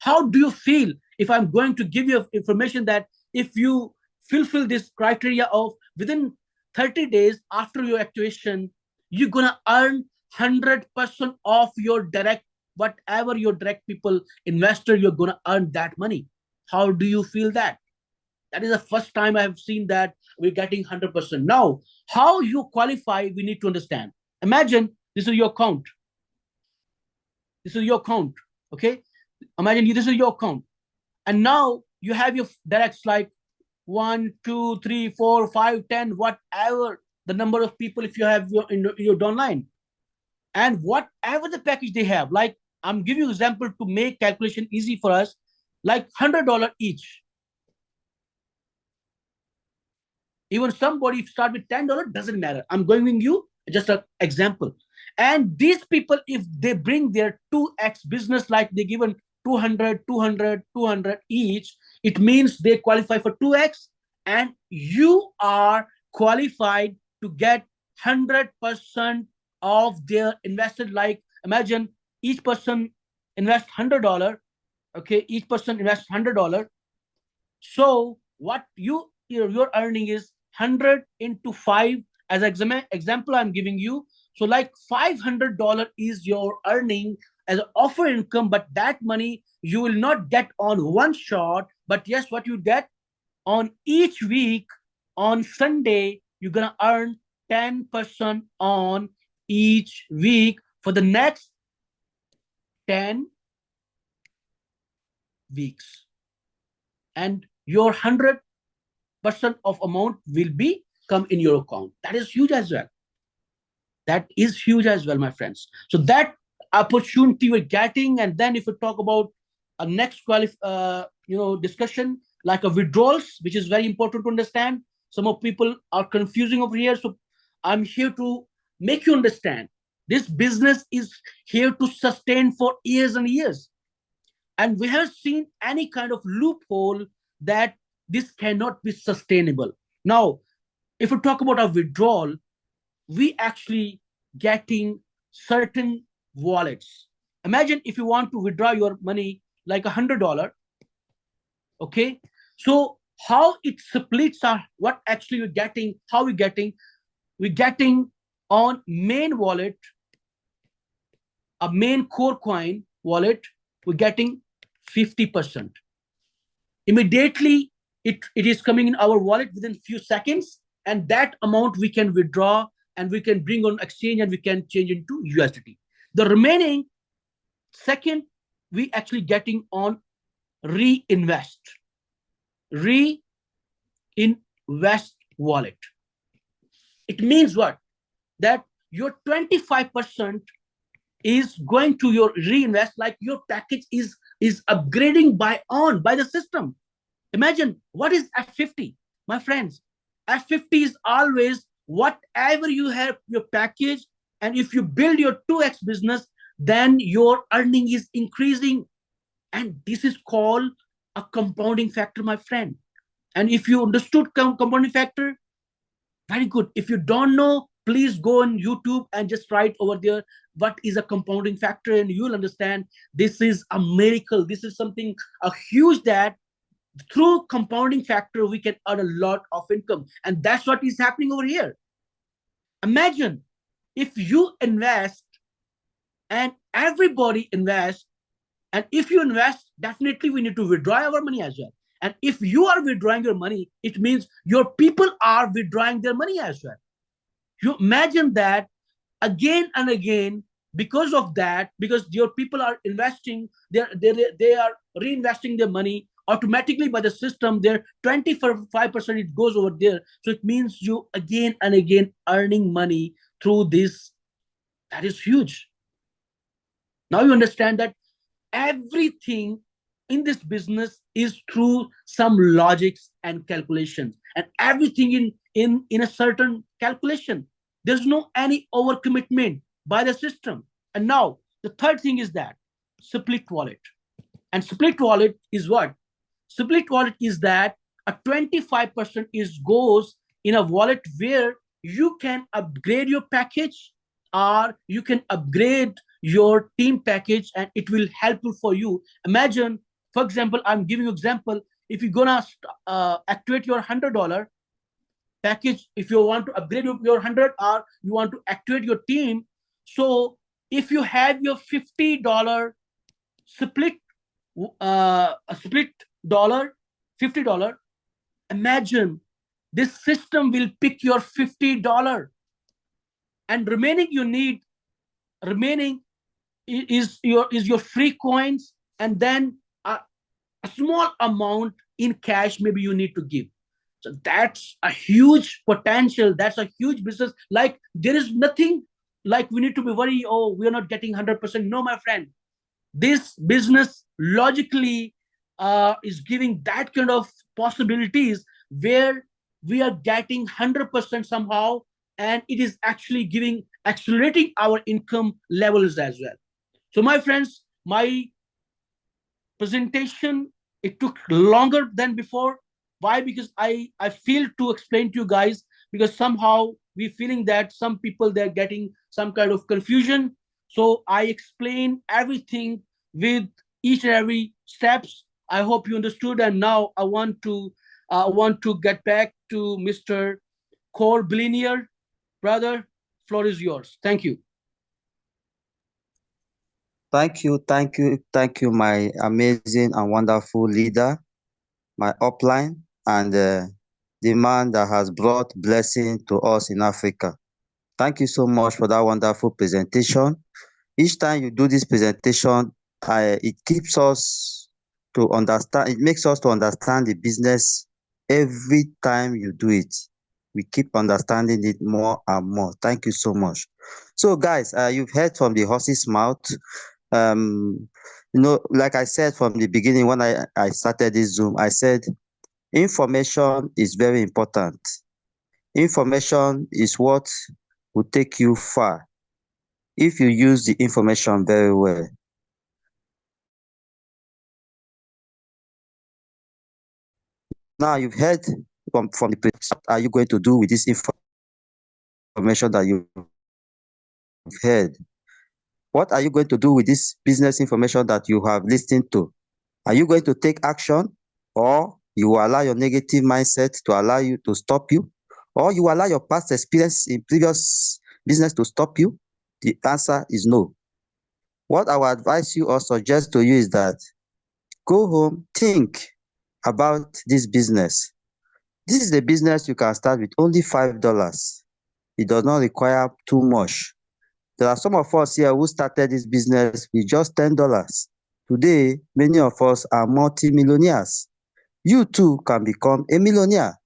How do you feel if I'm going to give you information that if you fulfill this criteria of within 30 days after your activation, you're going to earn 100% of your direct, whatever your direct people, investor, you're going to earn that money. How do you feel that? That is the first time I have seen that we're getting 100%. Now, how you qualify, we need to understand. Imagine this is your account. This is your account. Okay. Imagine this is your account. And now you have your directs like 1, 2, 3, 4, 5, 10, whatever the number of people if you have in your downline. And whatever the package they have, like I'm giving you example to make calculation easy for us, like $100 each. Even somebody start with $10, doesn't matter. I'm giving you just an example. And these people, if they bring their 2x business, like they given 200, 200, 200 each, it means they qualify for 2x, and you are qualified to get 100% of their invested. Like imagine each person invest $100. Okay, each person invests $100. So what you're earning is 100 into 5 as example I'm giving you. So like $500 is your earning as an offer income, but that money you will not get on one shot. But yes, what you get on each week, on Sunday, you're gonna earn 10% on each week for the next 10 weeks. And your 100% of amount will be come in your account. That is huge as well. That is huge as well, my friends. So that opportunity we're getting. And then if we talk about a next discussion, like a withdrawals, which is very important to understand. Some of people are confusing over here. So I'm here to make you understand. This business is here to sustain for years and years. And we have seen any kind of loophole that this cannot be sustainable. Now, if we talk about a withdrawal, we actually getting certain wallets. Imagine if you want to withdraw your money like $100. Okay, so how it splits are what actually you're getting, how we're getting on main wallet, a main core coin wallet, we're getting 50%. Immediately it is coming in our wallet within few seconds, and that amount we can withdraw and we can bring on exchange and we can change into USDT. The remaining second, we actually getting on reinvest wallet. It means what? That your 25% is going to your reinvest, like your package is upgrading by the system. Imagine what is F50, my friends. F50 is always whatever you have your package, and if you build your 2x business, then your earning is increasing. And this is called a compounding factor, my friend. And if you understood compounding factor, very good. If you don't know, please go on YouTube and just write over there what is a compounding factor, and you'll understand this is a miracle. This is something a huge that through compounding factor we can earn a lot of income, and that's what is happening over here. Imagine if you invest and everybody invests, and if you invest, definitely we need to withdraw our money as well. And if you are withdrawing your money, it means your people are withdrawing their money as well. You imagine that again and again. Because of that, because your people are investing, they are reinvesting their money automatically by the system, their 25% it goes over there. So it means you again and again earning money through this. That is huge. Now you understand that everything in this business is through some logics and calculations, and everything in a certain calculation. There's no any overcommitment by the system. And now the third thing is that split wallet. And split wallet is what? Split wallet is that a 25% is goes in a wallet where you can upgrade your package, or you can upgrade your team package, and it will helpful for you. Imagine, for example, I'm giving you example. If you're gonna activate your $100 package, if you want to upgrade your 100, or you want to activate your team, so if you have your $50 split, a split dollar, $50, imagine this system will pick your $50, and remaining you need, remaining is your free coins, and then a small amount in cash maybe you need to give. So that's a huge potential, that's a huge business. Like there is nothing like we need to be worried, oh, we are not getting 100%. No, my friend, this business logically is giving that kind of possibilities where we are getting 100% somehow, and it is actually giving, accelerating our income levels as well. So my friends, my presentation, it took longer than before. Why? Because I feel to explain to you guys, because somehow we feeling that some people they're getting some kind of confusion. So I explain everything with each and every steps. I hope you understood. And now I want to get back to Mr. Core Billionaire. Brother, floor is yours. Thank you. Thank you, my amazing and wonderful leader, my upline, and the man that has brought blessing to us in Africa. Thank you so much for that wonderful presentation. Each time you do this presentation, it keeps us to understand, it makes us to understand the business every time you do it. We keep understanding it more and more. Thank you so much. So, guys, you've heard from the horse's mouth. Um, like I said from the beginning when I started this Zoom, I said information is very important. Information is what will take you far if you use the information very well. Now you've heard from the what are you going to do with this information that you've heard? What are you going to do with this business information that you have listened to? Are you going to take action, or you will allow your negative mindset to allow you to stop you, or you allow your past experience in previous business to stop you? The answer is no. What I will advise you or suggest to you is that go home, think about this business. This is a business you can start with only $5. It does not require too much. There are some of us here who started this business with just $10. Today, many of us are multi-millionaires. You too can become a millionaire.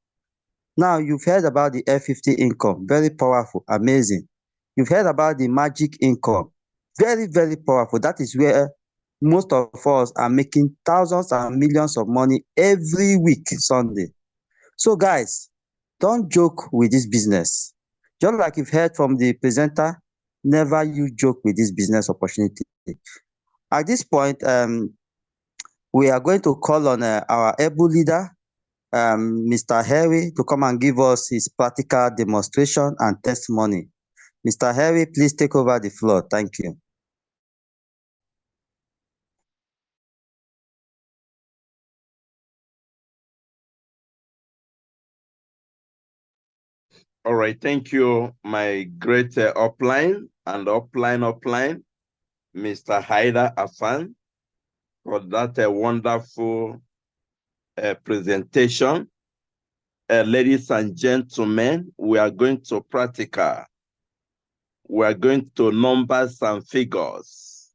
Now, you've heard about the F50 income, very powerful, amazing. You've heard about the magic income, very, very powerful. That is where most of us are making thousands and millions of money every week, Sunday. So, guys, don't joke with this business. Just like you've heard from the presenter, never you joke with this business opportunity. At this point, we are going to call on our able leader, Mr. Harry, to come and give us his practical demonstration and testimony. Mr. Harry, please take over the floor. Thank you. All right, thank you, my great upline, Mr. Haida Hassan, for that wonderful presentation. Ladies and gentlemen, we are going to practical. we're going to numbers and figures.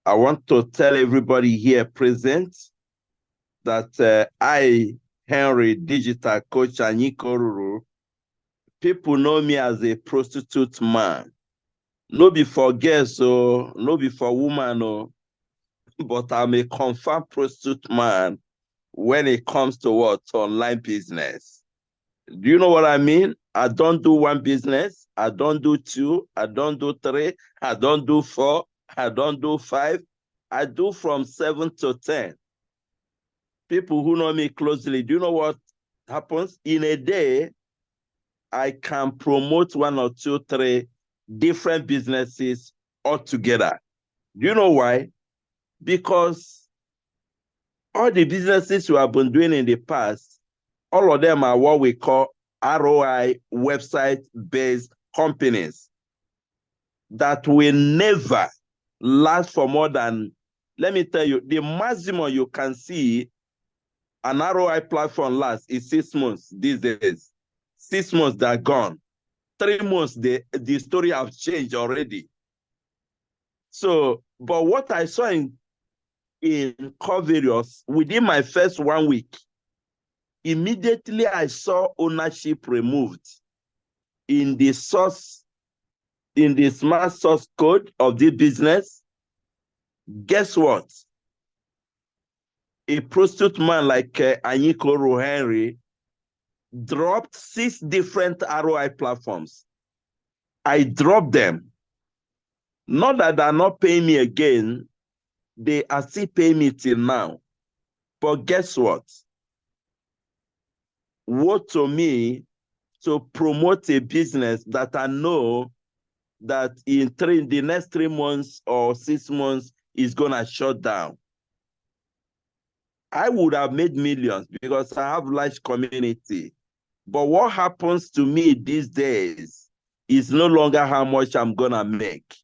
I want to tell everybody here present that I, Henry, digital coach Anyikoruru, people know me as a prostitute man. No be for girls, so no be for woman, no, but I'm a confirmed prostitute man when it comes to what? Online business. Do you know what I mean? I don't do one business. I don't do two. I don't do three. I don't do four. I don't do five. I do from 7 to 10. People who know me closely, do you know what happens? In a day, I can promote 1 or 2, 3 different businesses altogether. Do you know why? Because all the businesses we have been doing in the past, all of them are what we call ROI website-based companies that will never last for more than, let me tell you, the maximum you can see an ROI platform lasts is 6 months these days. 6 months, they're gone. 3 months, the story have changed already. So, but what I saw in Covarious, within my first 1 week, immediately I saw ownership removed in the source, in the smart source code of the business. Guess what? A prostitute man like Anyikoro Henry dropped 6 different ROI platforms. I dropped them. Not that they're not paying me again, they are still paying me till now. But guess what? What to me to promote a business that I know that in the next 3 months or 6 months is gonna shut down. I would have made millions because I have large community. But what happens to me these days is no longer how much I'm gonna make.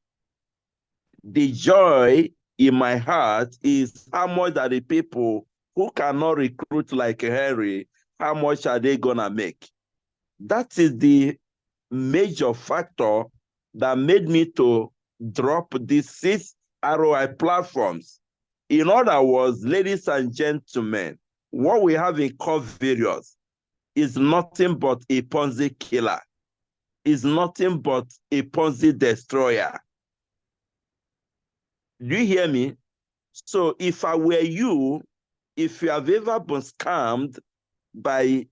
The joy in my heart is how much are the people who cannot recruit like Harry, how much are they gonna make? That is the major factor that made me to drop these 6 ROI platforms. In other words, ladies and gentlemen, what we have in Covarious is nothing but a Ponzi killer, is nothing but a Ponzi destroyer. Do you hear me? So if I were you, if you have ever been scammed by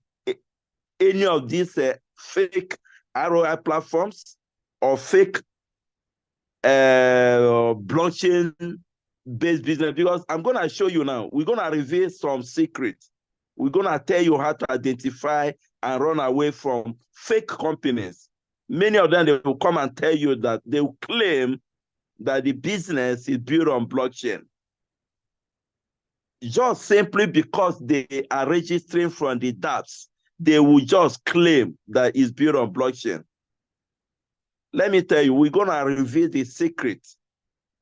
any of these fake ROI platforms or fake blockchain-based business, because I'm going to show you now, we're going to reveal some secrets. We're going to tell you how to identify and run away from fake companies. Many of them, they will come and tell you that they will claim that the business is built on blockchain. Just simply because they are registering from the dApps, they will just claim that it's built on blockchain. Let me tell you, we're going to reveal the secret.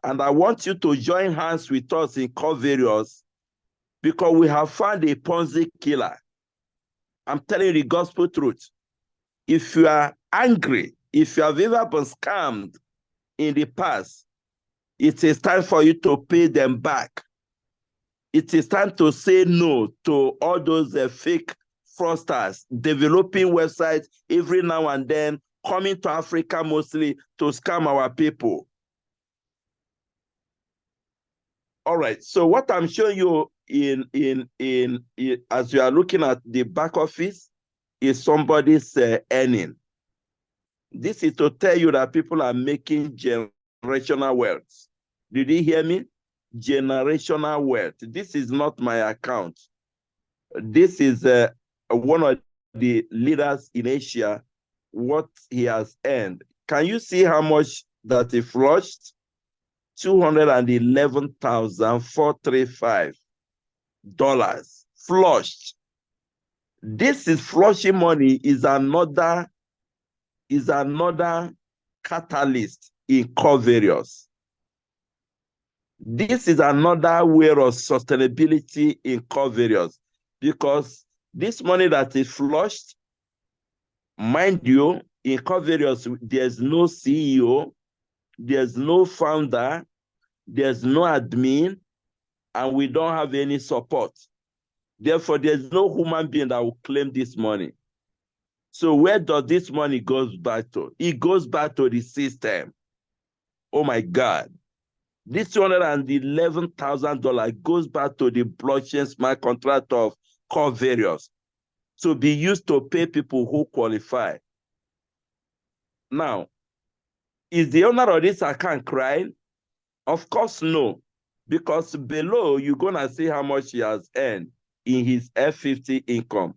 And I want you to join hands with us in Covarious because we have found a Ponzi killer. I'm telling you the gospel truth. If you are angry, if you have ever been scammed in the past, it is time for you to pay them back. It is time to say no to all those fake fraudsters developing websites every now and then, coming to Africa mostly to scam our people. All right, so what I'm showing you in as you are looking at the back office is somebody's earning. This is to tell you that people are making generational wealth. Did you hear me? Generational wealth. This is not my account. This is one of the leaders in Asia, what he has earned. Can you see how much that he flushed? $211,435 flushed. This is flushing money is another catalyst in Covarious. This is another way of sustainability in Covarious because this money that is flushed, mind you, In Covarious, there's no CEO, there's no founder, there's no admin, and we don't have any support. Therefore, there's no human being that will claim this money. So where does this money goes back to? It goes back to the system. Oh my God. This $211,000 goes back to the blockchain smart contract of Covarious to be used to pay people who qualify. Now, is the owner of this account crying? Of course, no. Because below, you're going to see how much he has earned in his F50 income.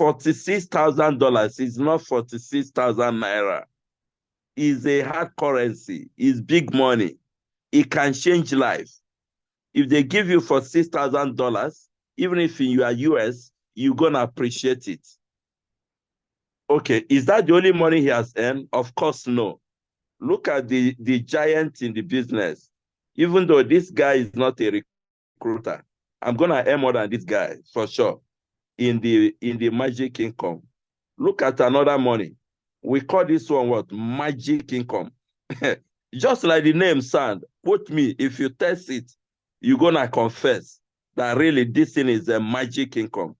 $46,000 is not 46,000 naira. It's a hard currency. It's big money. It can change life. If they give you for $6,000, even if you are US, you're going to appreciate it. Okay, is that the only money he has earned? Of course, no. Look at the giant in the business. Even though this guy is not a recruiter, I'm going to earn more than this guy, for sure, in the magic income. Look at another money. We call this one what? Magic income. Just like the name sound, quote me, if you test it, you're going to confess that really this thing is a magic income.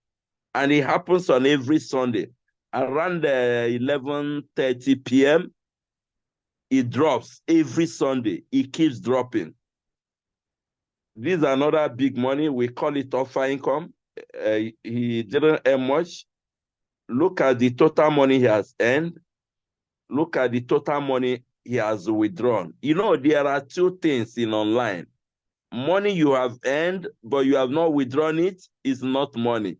And it happens on every Sunday. Around 11:30 p.m., it drops every Sunday. It keeps dropping. This is another big money. We call it offer income. He didn't earn much. Look at the total money he has earned. Look at the total money he has withdrawn. You know, there are two things in online. Money you have earned, but you have not withdrawn it is not money.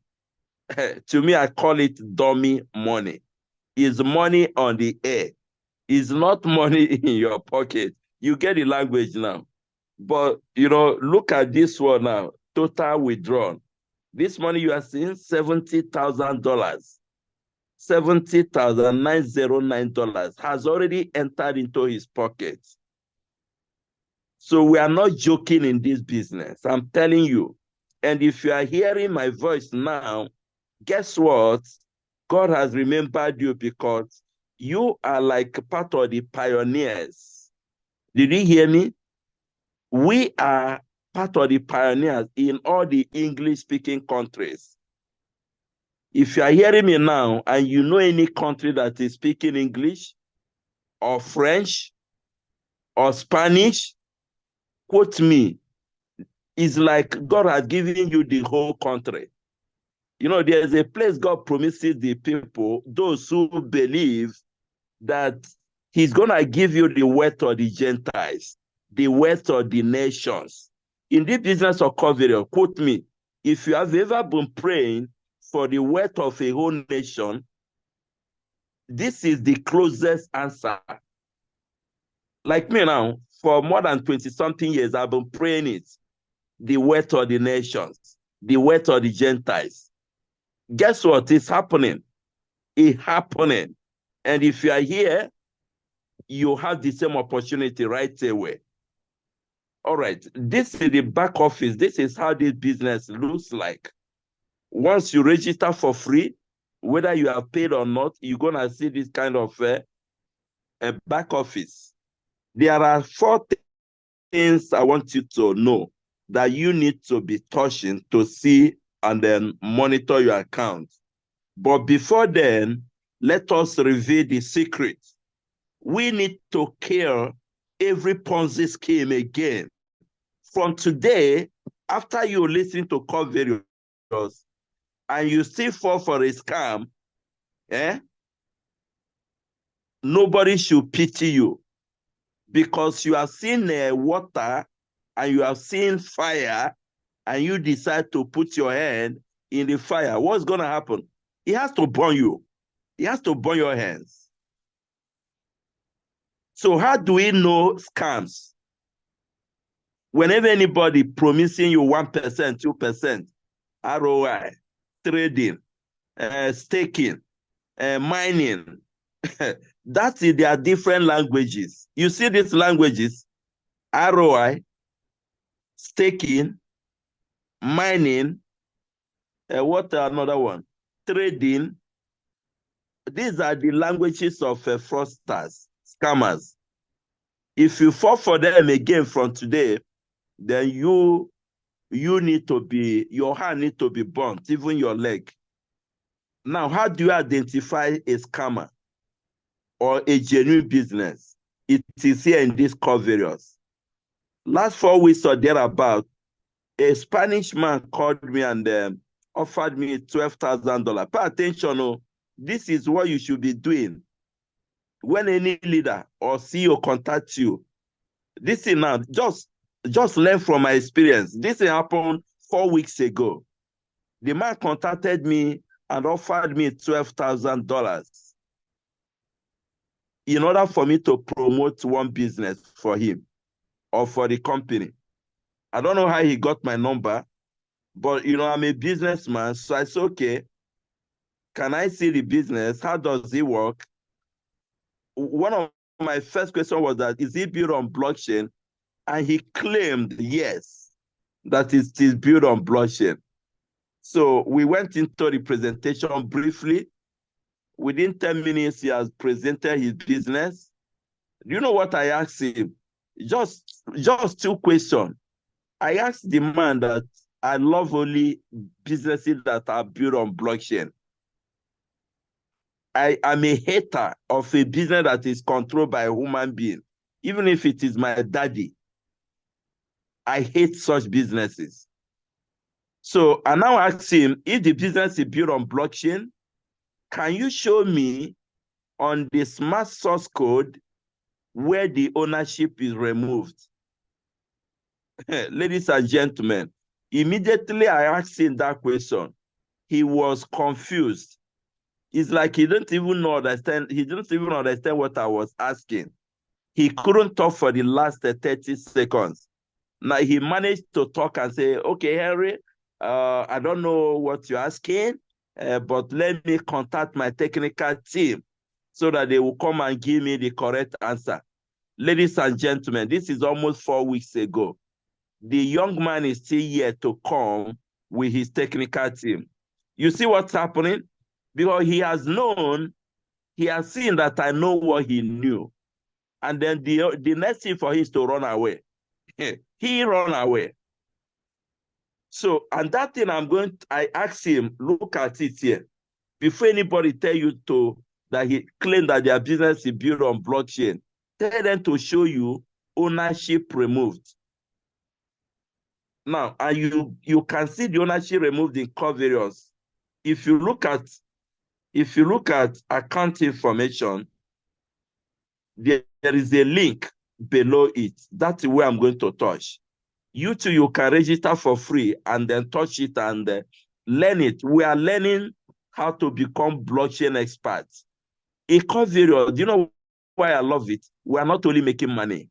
To me, I call it dummy money. It's money on the air. It's not money in your pocket. You get the language now. But, you know, look at this one now. Total withdrawn. This money you are seeing, $70,000. $70,909 has already entered into his pocket. So we are not joking in this business. I'm telling you. And if you are hearing my voice now, guess what? God has remembered you because you are like part of the pioneers. Did you hear me? We are part of the pioneers in all the English-speaking countries. If you are hearing me now and you know any country that is speaking English or French or Spanish, quote me. It's like God has given you the whole country. You know, there's a place God promises the people, those who believe that he's going to give you the wealth of the Gentiles, the wealth of the nations. In this business of coverage, quote me, if you have ever been praying for the wealth of a whole nation, this is the closest answer. Like me now, for more than 20-something years, I've been praying it. The wealth of the nations, the wealth of the Gentiles. Guess what? It's happening. It's happening. And if you are here, you have the same opportunity right away. All right, this is the back office. This is how this business looks like. Once you register for free, whether you are paid or not, you're going to see this kind of a back office. There are 4 things I want you to know that you need to be touching to see and then monitor your account. But before then, let us reveal the secret. We need to kill every Ponzi scheme again. From today, after you listen to call videos and you still fall for a scam, nobody should pity you because you have seen water and you have seen fire and you decide to put your hand in the fire. What's going to happen? It has to burn you. It has to burn your hands. So how do we know scams? Whenever anybody promising you 1%, 2%, ROI, trading, staking, mining, that's it. There are different languages. You see these languages, ROI, staking, mining, what another one? Trading, these are the languages of fraudsters, scammers. If you fall for them again from today, then you need to be, your hand need to be burnt, even your leg. Now, how do you identify a scammer or a genuine business? It is here in these covariates. Last 4 weeks or thereabout, a Spanish man called me and offered me $12,000. Pay attention, oh, this is what you should be doing. When any leader or CEO contacts you, this thing now, just learn from my experience. This thing happened 4 weeks ago. The man contacted me and offered me $12,000 in order for me to promote one business for him or for the company. I don't know how he got my number, but I'm a businessman, so I said, okay, can I see the business? How does it work? One of my first questions was that, is it built on blockchain? And he claimed, yes, that it is built on blockchain. So we went into the presentation briefly. Within 10 minutes, he has presented his business. Do you know what I asked him? Just 2 questions. I asked the man that I love only businesses that are built on blockchain. I am a hater of a business that is controlled by a human being, even if it is my daddy. I hate such businesses. So I now asked him, if the business is built on blockchain, can you show me on the smart source code where the ownership is removed? Ladies and gentlemen, immediately I asked him that question. He was confused. It's like he didn't even understand what I was asking. He couldn't talk for the last 30 seconds. Now he managed to talk and say, okay, Henry, I don't know what you're asking, but let me contact my technical team so that they will come and give me the correct answer. Ladies and gentlemen, this is almost 4 weeks ago. The young man is still yet to come with his technical team. You see what's happening? Because he has seen that I know what he knew. And then the next thing for him is to run away. He ran away. So, and that thing I asked him, look at it here. Before anybody tell you that he claimed that their business is built on blockchain, tell them to show you ownership removed. Now, and you can see the ownership removed in covariates. If you look at account information, there is a link below it. That's where I'm going to touch. You too, you can register for free and then touch it and learn it. We are learning how to become blockchain experts. A covariate, do you know why I love it? We are not only making money.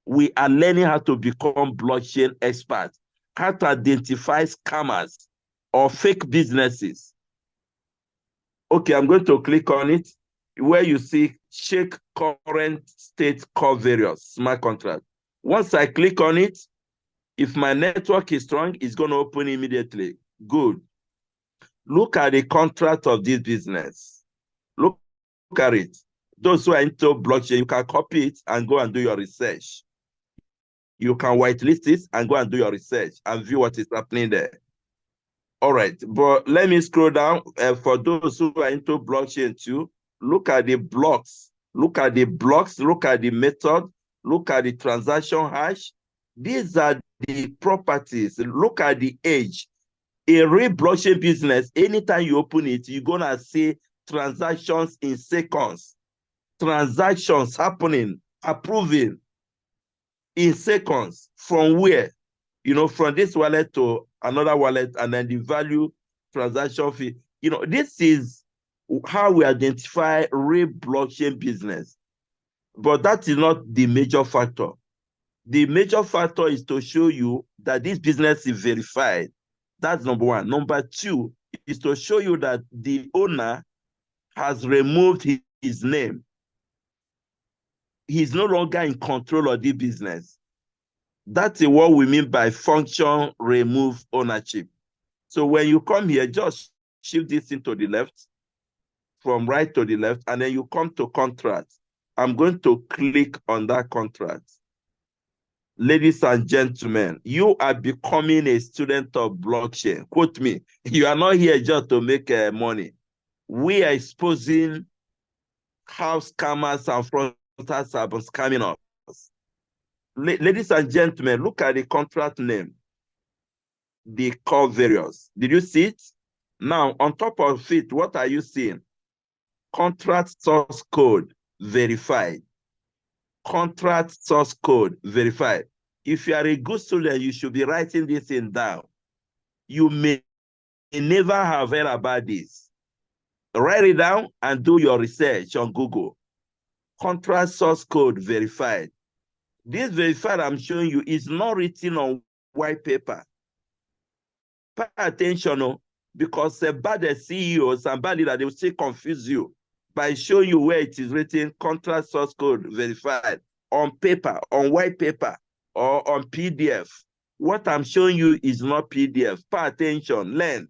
We are learning how to become blockchain experts, how to identify scammers or fake businesses. Okay, I'm going to click on it where you see check current state covariates, smart contract. Once I click on it, if my network is strong, it's going to open immediately. Good. Look at the contract of this business. Look at it. Those who are into blockchain, you can copy it and go and do your research. You can whitelist it and go and do your research and view what is happening there. All right, but let me scroll down. For those who are into blockchain too, look at the blocks. Look at the blocks. Look at the method. Look at the transaction hash. These are the properties. Look at the age. A real blockchain business, anytime you open it, you're going to see transactions in seconds. Transactions happening, approving in seconds. From where? From this wallet to another wallet, and then the value transaction fee. This is how we identify real blockchain business. But that is not the major factor. The major factor is to show you that this business is verified. That's number one. Number two is to show you that the owner has removed his name. He's no longer in control of the business. That's what we mean by function remove ownership. So when you come here, just shift this into the left. from right to the left, and then you come to contract. I'm going to click on that contract. Ladies and gentlemen, you are becoming a student of blockchain. Quote me, you are not here just to make money. We are exposing how scammers and fraudsters have been scamming us. Ladies and gentlemen, look at the contract name, the core various. Did you see it? Now, on top of it, what are you seeing? Contract source code verified. Contract source code verified. If you are a good student, you should be writing this in down. You may never have heard about this. Write it down and do your research on Google. Contract source code verified. This verified I'm showing you is not written on white paper. Pay attention, because bad CEOs and bad leaders, they will still confuse you by showing you where it is written, contract source code verified, on paper, on white paper, or on PDF. What I'm showing you is not PDF. Pay attention, learn.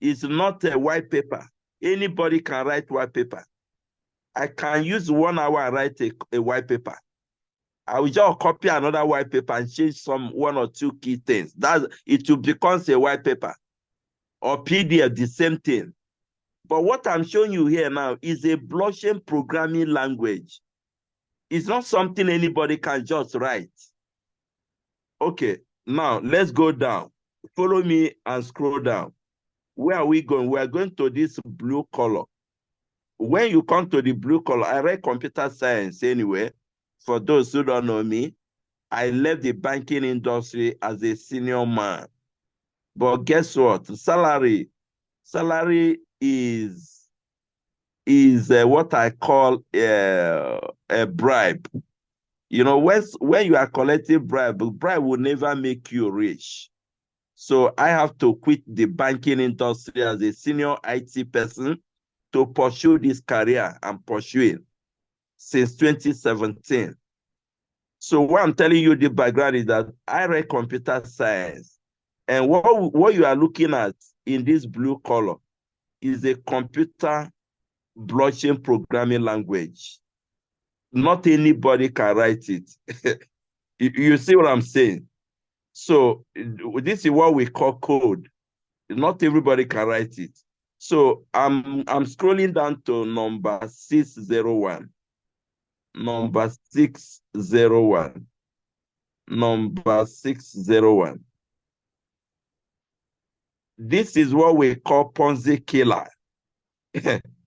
It's not a white paper. Anybody can write white paper. I can use 1 hour and write a white paper. I will just copy another white paper and change one or two key things. It will become a white paper or PDF, the same thing. But what I'm showing you here now is a blockchain programming language. It's not something anybody can just write. Okay, now let's go down. Follow me and scroll down. Where are we going? We are going to this blue color. When you come to the blue color, I read computer science anyway. For those who don't know me, I left the banking industry as a senior man. But guess what? Salary is what I call a bribe. You know, when you are collecting bribe will never make you rich. So I have to quit the banking industry as a senior IT person to pursue this career I'm pursuing since 2017. So what I'm telling you, the background is that I read computer science. And what you are looking at in this blue color is a computer blockchain programming language. Not anybody can write it. You see what I'm saying? So this is what we call code. Not everybody can write it. So I'm scrolling down to number 601. Number 601. Number 601. This is what we call Ponzi killer.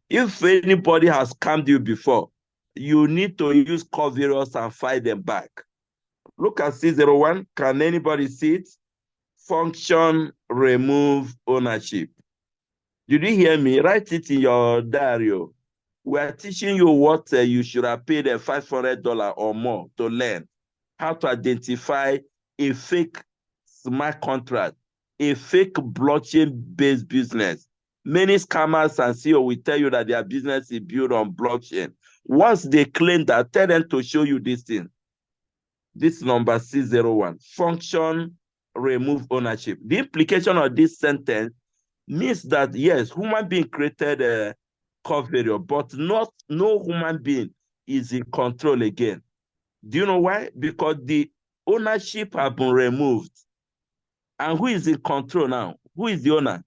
If anybody has scammed you before, you need to use covariance and fight them back. Look at 601. Can anybody see it? Function remove ownership. Did you hear me? Write it in your diary. We are teaching you what you should have paid $500 or more to learn how to identify a fake smart contract, a fake blockchain-based business. Many scammers and CEO will tell you that their business is built on blockchain. Once they claim that, tell them to show you this thing. This number 601, function remove ownership. The implication of this sentence means that, yes, human being created a core variable, but no human being is in control again. Do you know why? Because the ownership has been removed. And who is in control now? Who is the owner?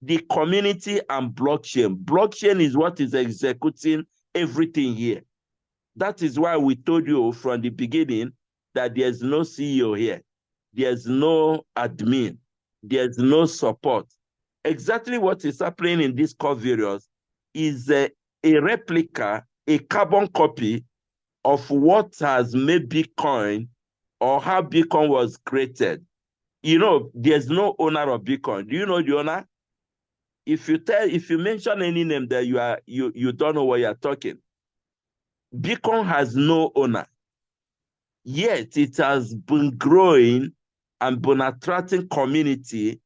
The community and blockchain. Blockchain is what is executing everything here. That is why we told you from the beginning that there's no CEO here. There's no admin. There's no support. Exactly what is happening in this core various is a replica, a carbon copy of what has made Bitcoin or how Bitcoin was created. You know, there's no owner of Bitcoin. Do you know the owner? If you mention any name that you don't know what you're talking. Bitcoin has no owner. Yet it has been growing and been attracting community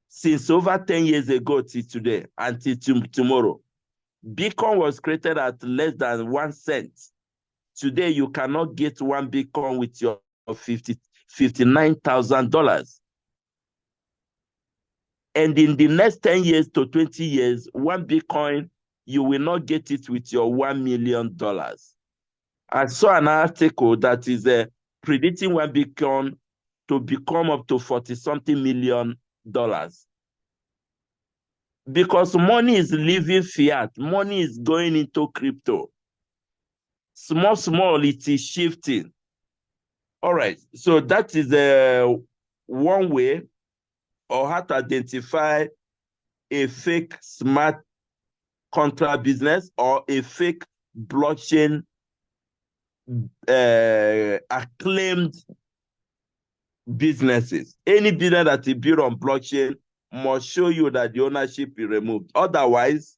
since over 10 years ago to today, until tomorrow. Bitcoin was created at less than 1 cent. Today, you cannot get 1 Bitcoin with your $59,000. And in the next 10 years to 20 years, 1 Bitcoin you will not get it with your $1 million. I saw an article that is predicting one Bitcoin to become up to 40-something million dollars. Because money is leaving fiat, money is going into crypto. Small, it is shifting. All right, so that is one way or how to identify a fake smart contract business or a fake blockchain acclaimed businesses. Any business that is built on blockchain must show you that the ownership is removed. Otherwise,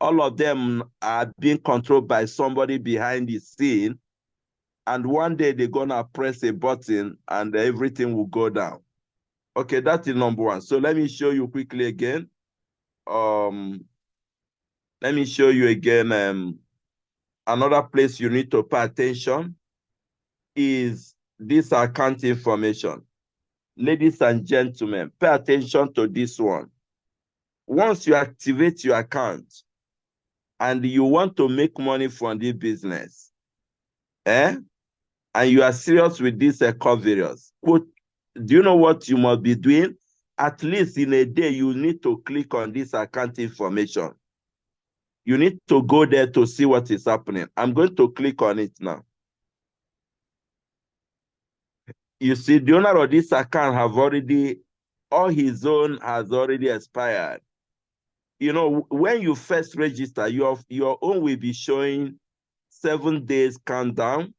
all of them are being controlled by somebody behind the scene. And one day they're gonna press a button and everything will go down. Okay, that is number one. So let me show you quickly again. Let me show you again. Another place you need to pay attention is this account information. Ladies and gentlemen, pay attention to this one. Once you activate your account and you want to make money from this business, and you are serious with this covariance, do you know what you must be doing? At least in a day, you need to click on this account information. You need to go there to see what is happening. I'm going to click on it now. You see, the owner of this account have already, all his own has already expired. You know, when you first register, your own will be showing 7 days countdown.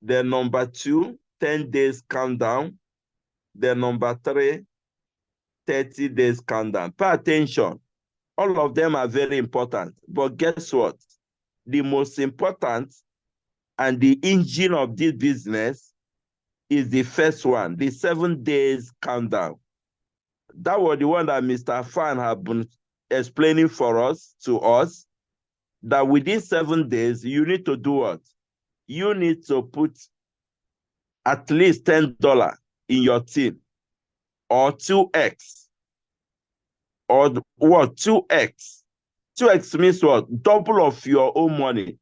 Then number 2, 10 days countdown. Then number 3, 30 days countdown. Pay attention. All of them are very important. But guess what? The most important and the engine of this business is the first one, the 7 days countdown. That was the one that Mr. Fan had been explaining to us, that within 7 days, you need to do what? You need to put at least $10 in your team, or 2x, or what? 2x. 2x means what? Double of your own money.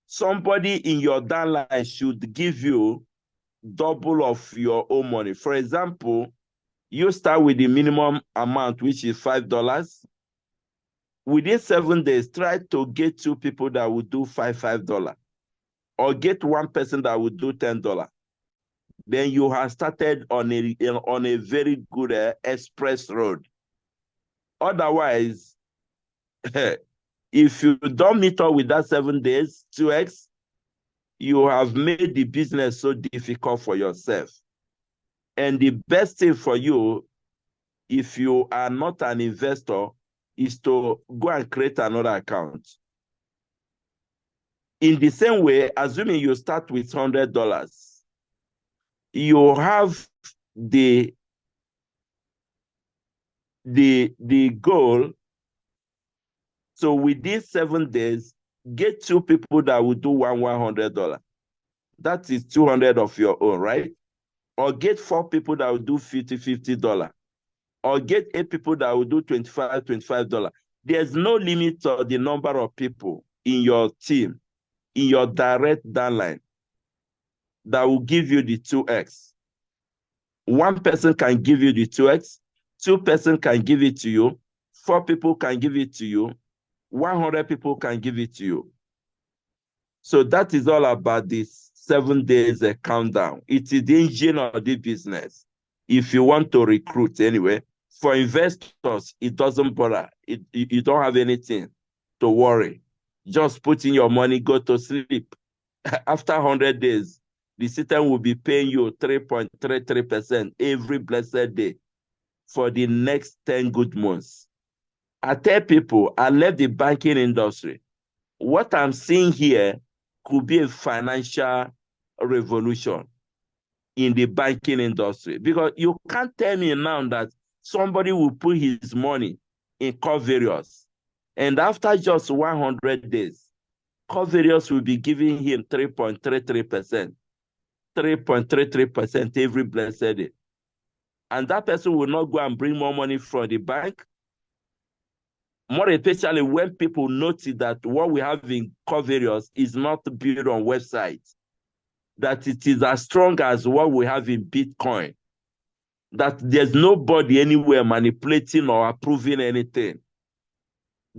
Somebody in your downline should give you double of your own money. For example, you start with the minimum amount, which is $5. Within 7 days, try to get 2 people that will do $5, or get 1 person that will do $10. Then you have started on a very good express road. Otherwise, if you don't meet up with that 7 days, 2x, you have made the business so difficult for yourself. And the best thing for you, if you are not an investor, is to go and create another account. In the same way, assuming you start with $100, you have the goal. So within 7 days, get 2 people that will do $100. That is 200 of your own, right? Or get 4 people that will do $50. Or get 8 people that will do $25. There's no limit to the number of people in your team, in your direct downline, that will give you the 2x. 1 person can give you the 2x, 2 person can give it to you, 4 people can give it to you, 100 people can give it to you. So that is all about this 7 days countdown. It is the engine of the business. If you want to recruit anyway, for investors, it doesn't bother. You don't have anything to worry. Just put in your money, go to sleep. After 100 days, the system will be paying you 3.33% every blessed day for the next 10 good months. I tell people, I left the banking industry. What I'm seeing here could be a financial revolution in the banking industry, because you can't tell me now that somebody will put his money in covariance, and after just 100 days, covariance will be giving him 3.33%, 3.33% every blessed day. And that person will not go and bring more money from the bank. More especially when people notice that what we have in Covarious is not built on websites, that it is as strong as what we have in Bitcoin, that there's nobody anywhere manipulating or approving anything.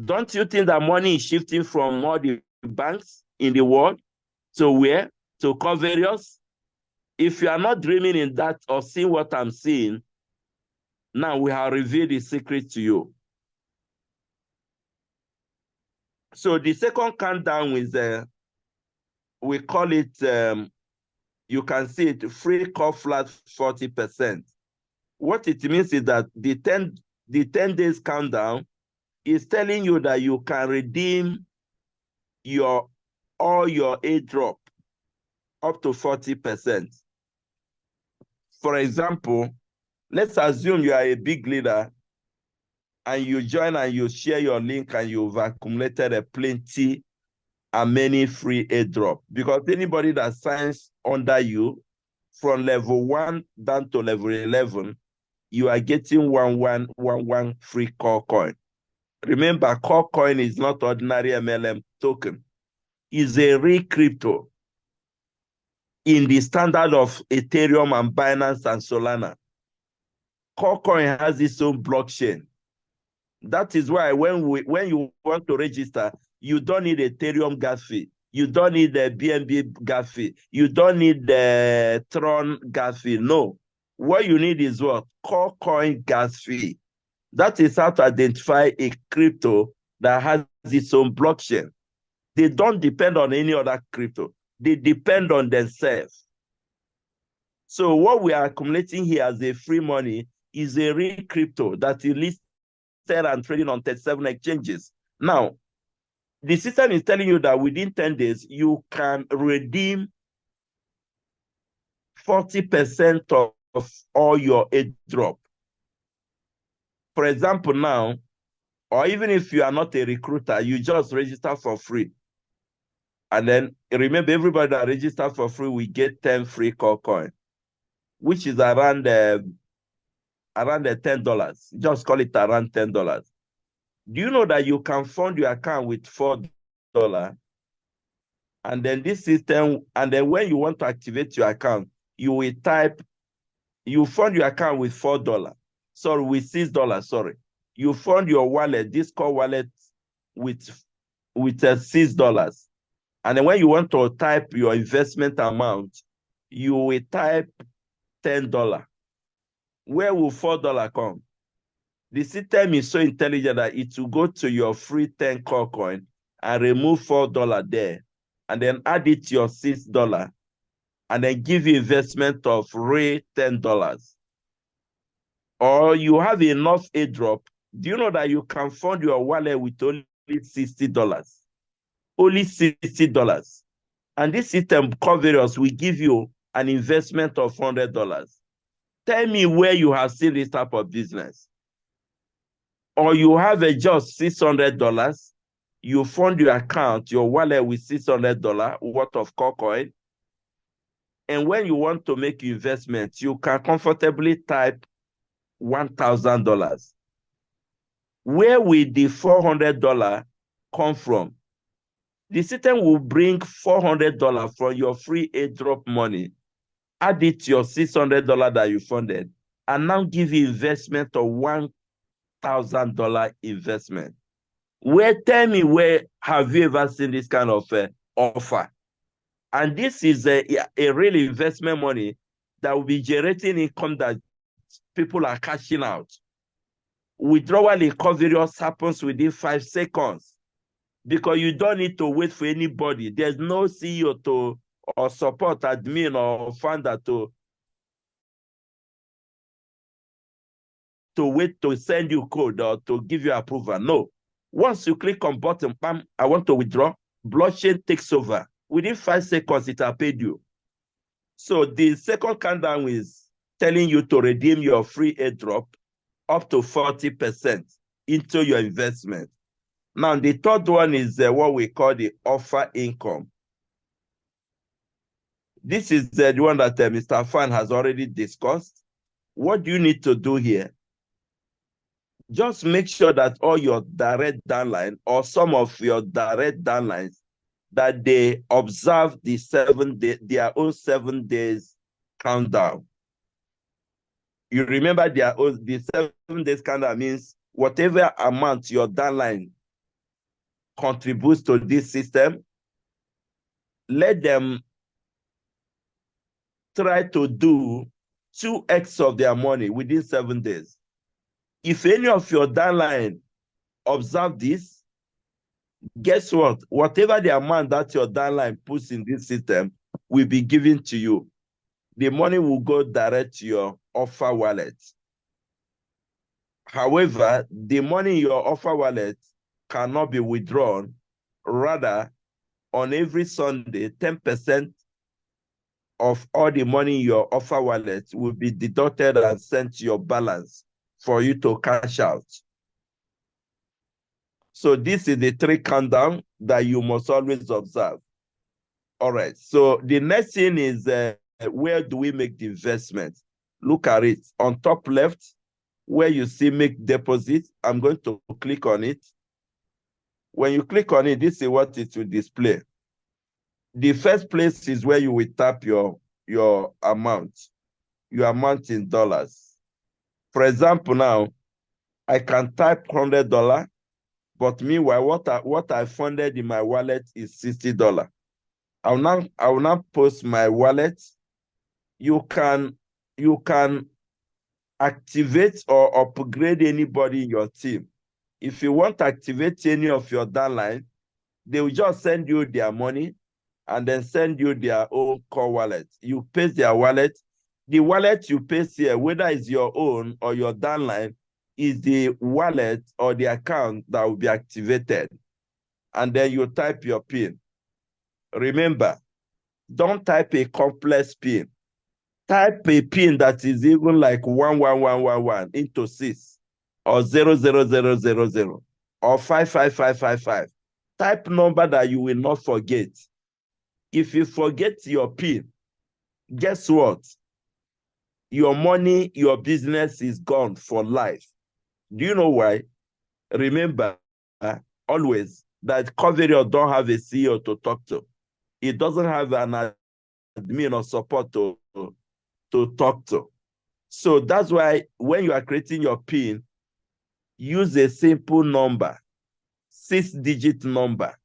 Don't you think that money is shifting from all the banks in the world to where? To Covarious? If you are not dreaming in that or seeing what I'm seeing, now we have revealed the secret to you. So the second countdown is, we call it, you can see it, free call flat 40%. What it means is that the 10 days countdown is telling you that you can redeem all your airdrop up to 40%. For example, let's assume you are a big leader and you join and you share your link and you've accumulated a plenty and many free airdrop. Because anybody that signs under you from level 1 down to level 11, you are getting 1111 free core coin. Remember, core coin is not ordinary MLM token. It's a real crypto in the standard of Ethereum and Binance and Solana. Core coin has its own blockchain. That is why when you want to register, you don't need Ethereum gas fee. You don't need the BNB gas fee. You don't need the Tron gas fee. No. What you need is what? Core coin gas fee. That is how to identify a crypto that has its own blockchain. They don't depend on any other crypto. They depend on themselves. So what we are accumulating here as a free money is a real crypto that is listed and trading on 37 exchanges. Now, the system is telling you that within 10 days, you can redeem 40% of all your airdrop. For example, now, or even if you are not a recruiter, you just register for free. And then remember, everybody that registers for free, we get 10 free core coin, which is around the $10. Just call it around $10. Do you know that you can fund your account with $4? And then this system, and then when you want to activate your account, you will type, you fund your account with $4. Sorry, with $6, sorry. You fund your wallet, this core wallet with $6. And then when you want to type your investment amount, you will type $10. Where will $4 come? The system is so intelligent that it will go to your free 10 core coin and remove $4 there, and then add it to your $6, and then give you investment of real $10. Or you have enough airdrop. Do you know that you can fund your wallet with only $60? Only $60. And this system, Covarious, will give you an investment of $100. Tell me where you have seen this type of business. Or you have just $600, you fund your account, your wallet with $600 worth of core coin. And when you want to make investments, you can comfortably type $1,000. Where will the $400 come from? The system will bring $400 from your free airdrop money, add it to your $600 that you funded, and now give you investment of $1,000 investment. Tell me, where have you ever seen this kind of offer? And this is a real investment money that will be generating income that people are cashing out. Withdrawal in Covarious happens within 5 seconds because you don't need to wait for anybody. There's no CEO or support admin or founder to wait to send you code or to give you approval. No. Once you click on button, bam, I want to withdraw, blockchain takes over. Within 5 seconds, it has paid you. So the second countdown is telling you to redeem your free airdrop up to 40% into your investment. Now, the third one is what we call the offer income. This is the one that Mr. Fan has already discussed. What do you need to do here? just make sure that all your direct downline or some of your direct downlines, that they observe the 7 day, their own 7 days countdown. You remember the 7 days countdown means whatever amount your downline contributes to this system, let them try to do 2x of their money within 7 days. If any of your downline observe this, guess what? Whatever the amount that your downline puts in this system will be given to you. The money will go direct to your offer wallet. However, the money in your offer wallet cannot be withdrawn. Rather, on every Sunday, 10% of all the money in your offer wallet will be deducted and sent to your balance for you to cash out. So this is the 3 countdown that you must always observe. All right, so the next thing is where do we make the investment? Look at it. On top left, where you see make deposit, I'm going to click on it. When you click on it, this is what it will display. The first place is where you will tap your amount in dollars. For example, now, I can type $100, but meanwhile, what I funded in my wallet is $60. I will now post my wallet. You can activate or upgrade anybody in your team. If you want to activate any of your downline, they will just send you their money and then send you their own core wallet. You paste their wallet. The wallet you paste here, whether it's your own or your downline, is the wallet or the account that will be activated. And then you type your PIN. Remember, don't type a complex PIN. Type a PIN that is even like 11111 into 6 or 00000 or 55555. Type number that you will not forget. If you forget your PIN, guess what? Your money, your business is gone for life. Do you know why? Remember, always, that Coverio don't have a CEO to talk to. It doesn't have an admin or support to talk to. So that's why when you are creating your PIN, use a simple number, 6-digit number.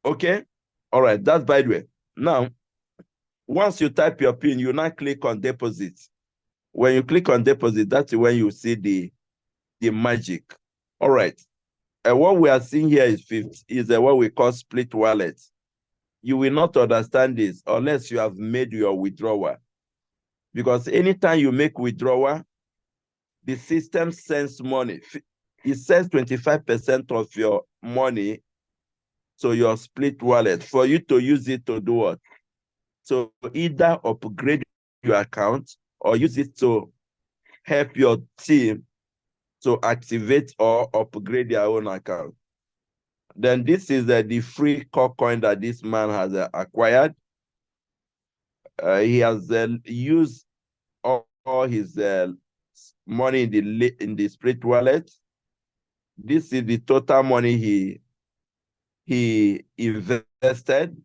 Okay? All right, that's by the way. Now, once you type your PIN, you now click on deposit. When you click on deposit, that's when you see the magic. All right. And what we are seeing here is what we call split wallet. You will not understand this unless you have made your withdrawal. Because anytime you make withdrawal, the system sends money. It sends 25% of your money to your split wallet for you to use it to do what? So either upgrade your account or use it to help your team to activate or upgrade their own account. Then this is the free core coin that this man has acquired. He has used all his money in the split wallet. This is the total money he invested.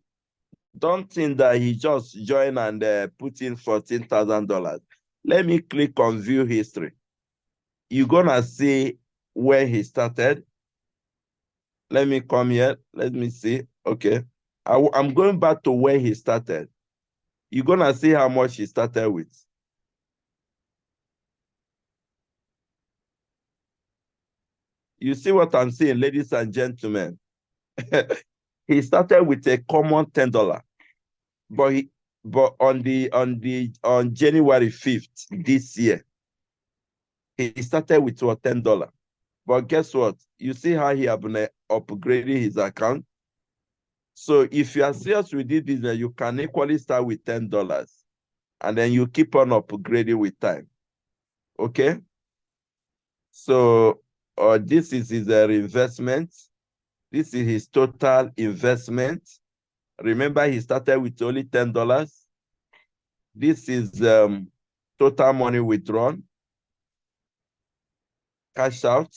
Don't think that he just joined and put in $14,000. Let me click on view history. You're gonna see where he started. Let me come here. Let me see. Okay. I'm going back to where he started. You're gonna see how much he started with. You see what I'm saying, ladies and gentlemen? He started with a common $10, but on January 5th this year, he started with $10. But guess what? You see how he has been upgrading his account. So if you are serious with this business, you can equally start with $10, and then you keep on upgrading with time. Okay. So this is his investment. This is his total investment. Remember, he started with only $10. This is total money withdrawn. cash out.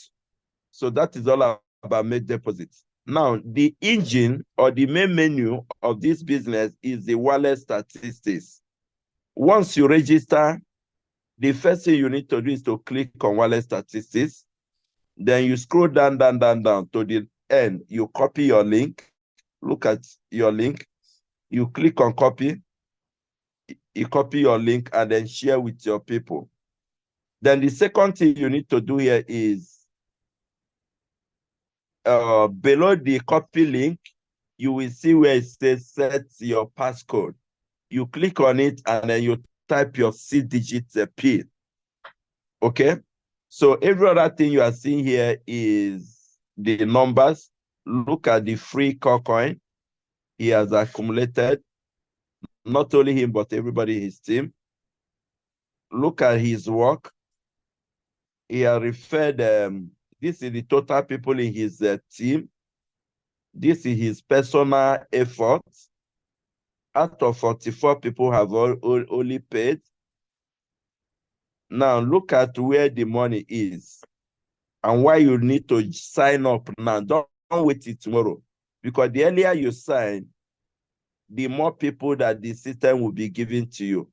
So that is all about make deposits. Now, the engine or the main menu of this business is the wallet statistics. Once you register, the first thing you need to do is to click on wallet statistics. Then you scroll down to the end. You copy your link. Look at your link. You click on copy. You copy your link and then share with your people. Then the second thing you need to do here is below the copy link, you will see where it says set your passcode. You click on it and then you type your 6-digit PIN. Okay? So every other thing you are seeing here is the numbers. Look at the free core coin he has accumulated. Not only him, but everybody in his team. Look at his work. He has referred, this is the total people in his team. This is his personal effort. Out of 44 people have only paid. Now look at where the money is and why you need to sign up now. Don't wait till tomorrow, because the earlier you sign, the more people that the system will be giving to you.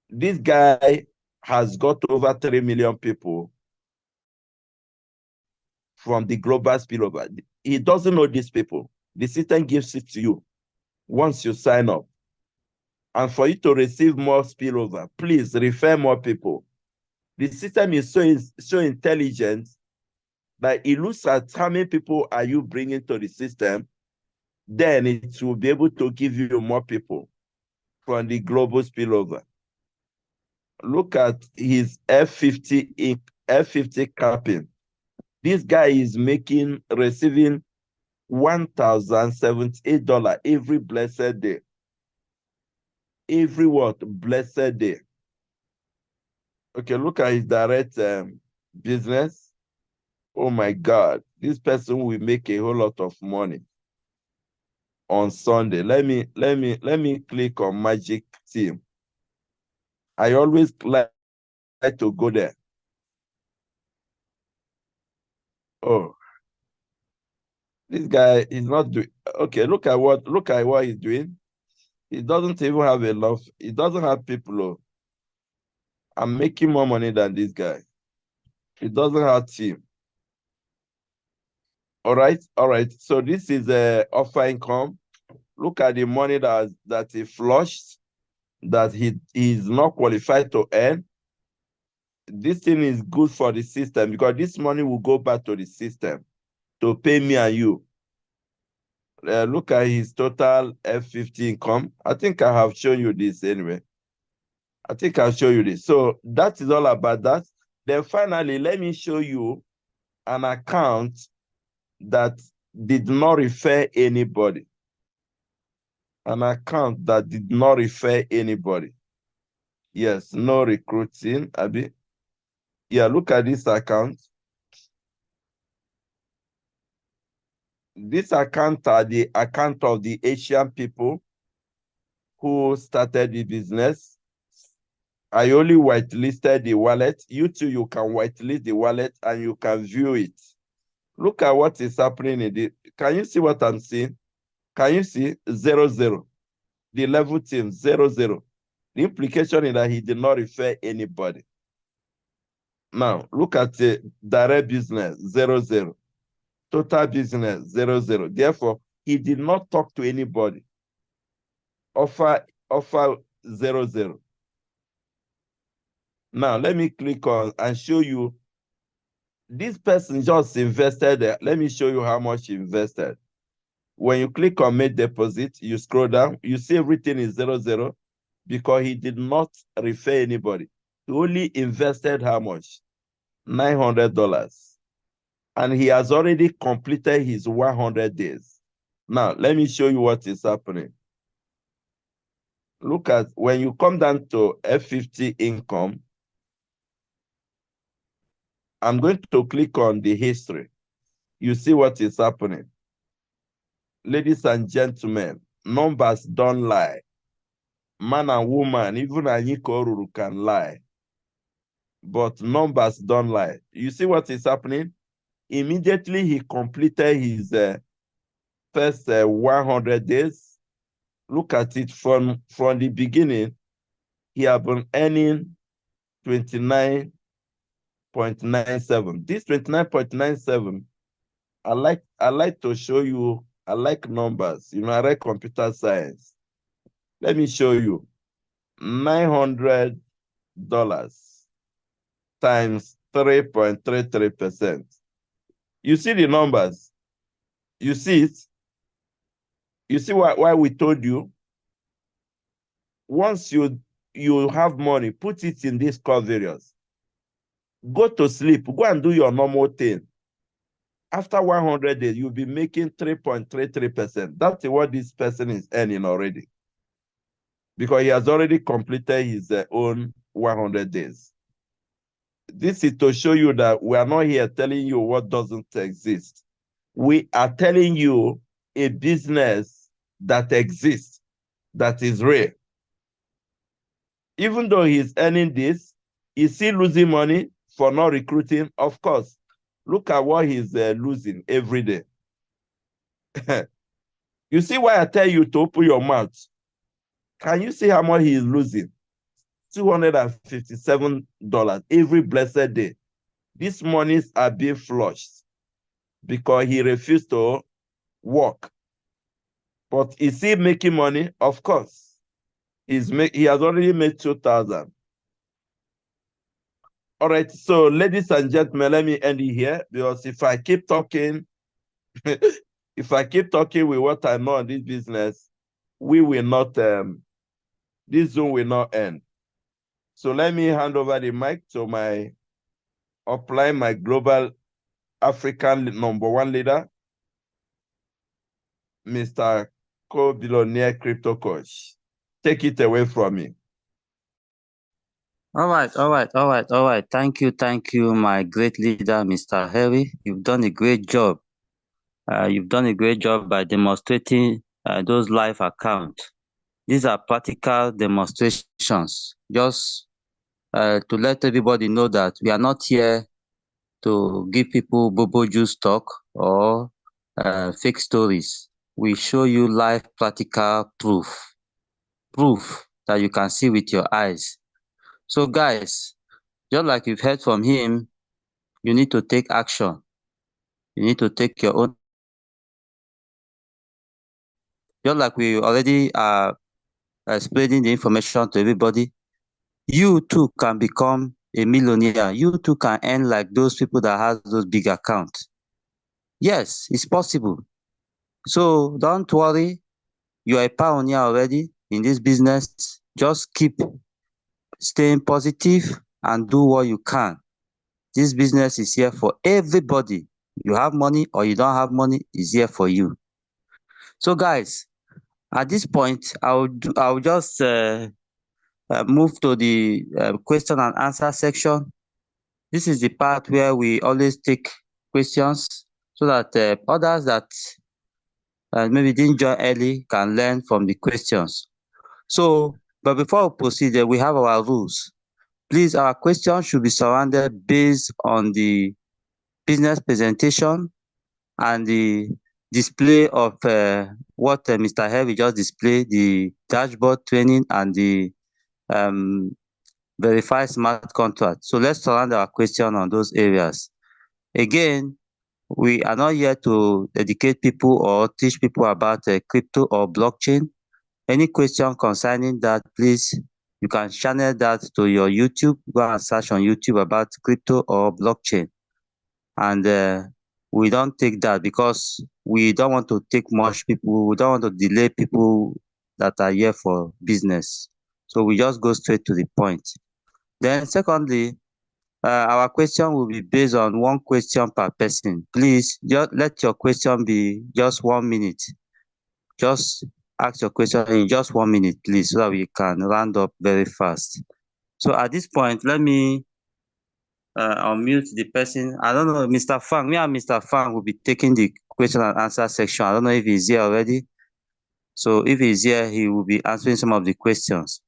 This guy has got over 3 million people from the global spillover. He doesn't know these people. The system gives it to you once you sign up. And for you to receive more spillover, please refer more people. The system is so intelligent that it looks at how many people are you bringing to the system, then it will be able to give you more people from the global spillover. Look at his F50 capping. This guy is receiving $1,078 every blessed day. Every what? Blessed day. Okay, look at his direct business. Oh my God, this person will make a whole lot of money on Sunday. Let me click on Magic Team. I always like to go there. Oh, this guy is not doing okay. Look at what he's doing. He doesn't even have enough. He doesn't have people. Oh. I'm making more money than this guy. He doesn't have team. All right. So this is offer income. Look at the money that he flushed, that he is not qualified to earn. This thing is good for the system because this money will go back to the system to pay me and you. Look at his total F50 income. I think I have shown you this anyway. I think I'll show you this. So that is all about that. Then finally, let me show you an account that did not refer anybody. An account that did not refer anybody. Yes, no recruiting, Abi. Yeah, look at this account. This account are the account of the Asian people who started the business. I only whitelisted the wallet. You too, you can whitelist the wallet and you can view it. Look at what is happening in it. Can you see what I'm seeing? Can you see 0-0? The level team 0-0. The implication is that he did not refer anybody. Now, look at the direct business 0-0. Total business 0-0. Therefore, he did not talk to anybody. Offer 0-0. Now, let me click on and show you. This person just invested there. Let me show you how much he invested. When you click on make deposit, you scroll down, you see everything is 0-0 because he did not refer anybody. He only invested how much? $900. And he has already completed his 100 days. Now, let me show you what is happening. Look at when you come down to F50 income, I'm going to click on the history. You see what is happening. Ladies and gentlemen, numbers don't lie. Man and woman, even Anyikoruru can lie. but numbers don't lie. You see what is happening? Immediately he completed his first 100 days. Look at it from the beginning. He have been earning 29.97. This 29.97, I like to show you. I like numbers. You know, I like computer science. Let me show you. $900 times 3.33%. You see the numbers? You see it? You see why we told you? Once you have money, put it in these covariates. Go to sleep. Go and do your normal thing. After 100 days, you'll be making 3.33%. That's what this person is earning already, because he has already completed his own 100 days. This is to show you that we are not here telling you what doesn't exist. We are telling you a business that exists, that is real. Even though he's earning this, is he losing money for not recruiting? Of course. Look at what he's losing every day. You see why I tell you to open your mouth? Can you see how much he is losing? $257 every blessed day. These monies are being flushed because he refused to work. But is he making money? Of course. He has already made 2,000. All right, so ladies and gentlemen, let me end it here, because if I keep talking, if I keep talking with what I know in this business, we will not, this Zoom will not end. So let me hand over the mic to my upline, my global African #1 leader, Mr. Co-Billionaire Crypto Coach. Take it away from me. All right. Thank you, my great leader, Mr. Harry. You've done a great job. You've done a great job by demonstrating those live accounts. These are practical demonstrations, just to let everybody know that we are not here to give people bobo juice talk or fake stories. We show you live practical proof that you can see with your eyes. So guys, just like you've heard from him, you need to take action. You need to take your own. Just like we already are spreading the information to everybody, you too can become a millionaire. You too can earn like those people that have those big accounts. Yes, it's possible. So don't worry. You are a pioneer already in this business. Just keep staying positive and do what you can. This business is here for everybody. You have money or you don't have money, it's here for you. So guys, at this point, I'll just move to the question and answer section. This is the part where we always take questions so that others that maybe didn't join early can learn from the questions. So, but before we proceed, we have our rules. Please, our questions should be surrounded based on the business presentation and the display of what Mr. Harry just displayed, the dashboard training and the verified smart contract. So let's surround our question on those areas. Again, we are not here to educate people or teach people about crypto or blockchain. Any question concerning that, please, you can channel that to your YouTube. Go and search on YouTube about crypto or blockchain. And we don't take that because we don't want to take much people. We don't want to delay people that are here for business. So we just go straight to the point. Then secondly, our question will be based on one question per person. Please just let your question be just 1 minute. Just ask your question in just 1 minute, please, so that we can round up very fast. So at this point, let me unmute the person. I don't know, Mr. Fang. Me and Mr. Fang will be taking the question and answer section. I don't know if he's here already. So if he's here, he will be answering some of the questions.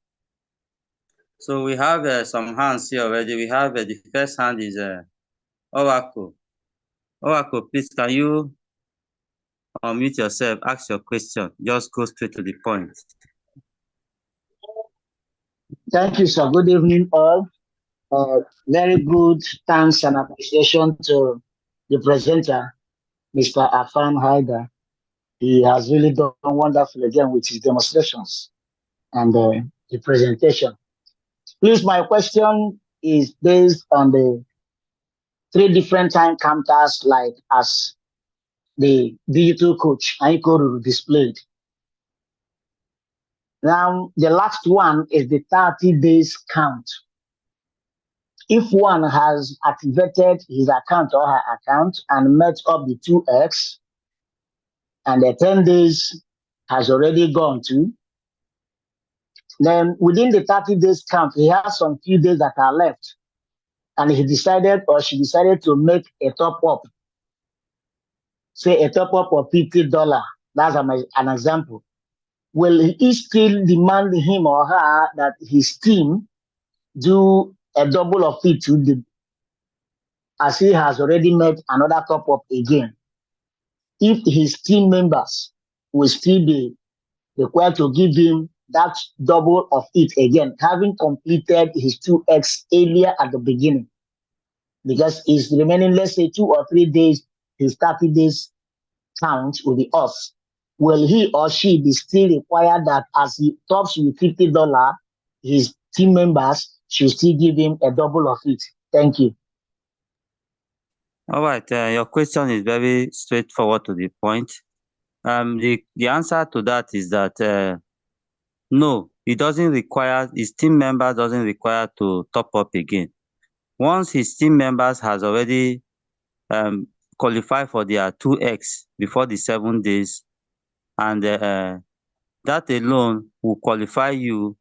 So we have some hands here already. We have the first hand is Oracle. Oracle, please, can you unmute yourself, ask your question. Just go straight to the point. Thank you, sir. Good evening, all. Very good thanks and appreciation to the presenter, Mr. Afan Haider. He has really done wonderful again with his demonstrations and the presentation. Please, my question is based on the 3 different time counters, like as the digital coach Aiko displayed. Now, the last one is the 30 days count. If one has activated his account or her account and met up the 2x, and the 10 days has already gone to, then within the 30 days count, he has some few days that are left. And he decided or she decided to make a top up, say a top up of $50. That's an example. Will he still demand him or her that his team do a double of it to the, as he has already made another top up again? If his team members will still be required to give him that double of it again, having completed his 2x earlier at the beginning, because it's remaining, let's say, 2 or 3 days, his 30 days count will be off. Will he or she be still required that as he tops with $50, his team members should still give him a double of it? Thank you. All right, your question is very straightforward to the point. The answer to that is that no, it doesn't require, his team member doesn't require to top up again. Once his team members has already qualified for their 2x before the 7 days, and that alone will qualify you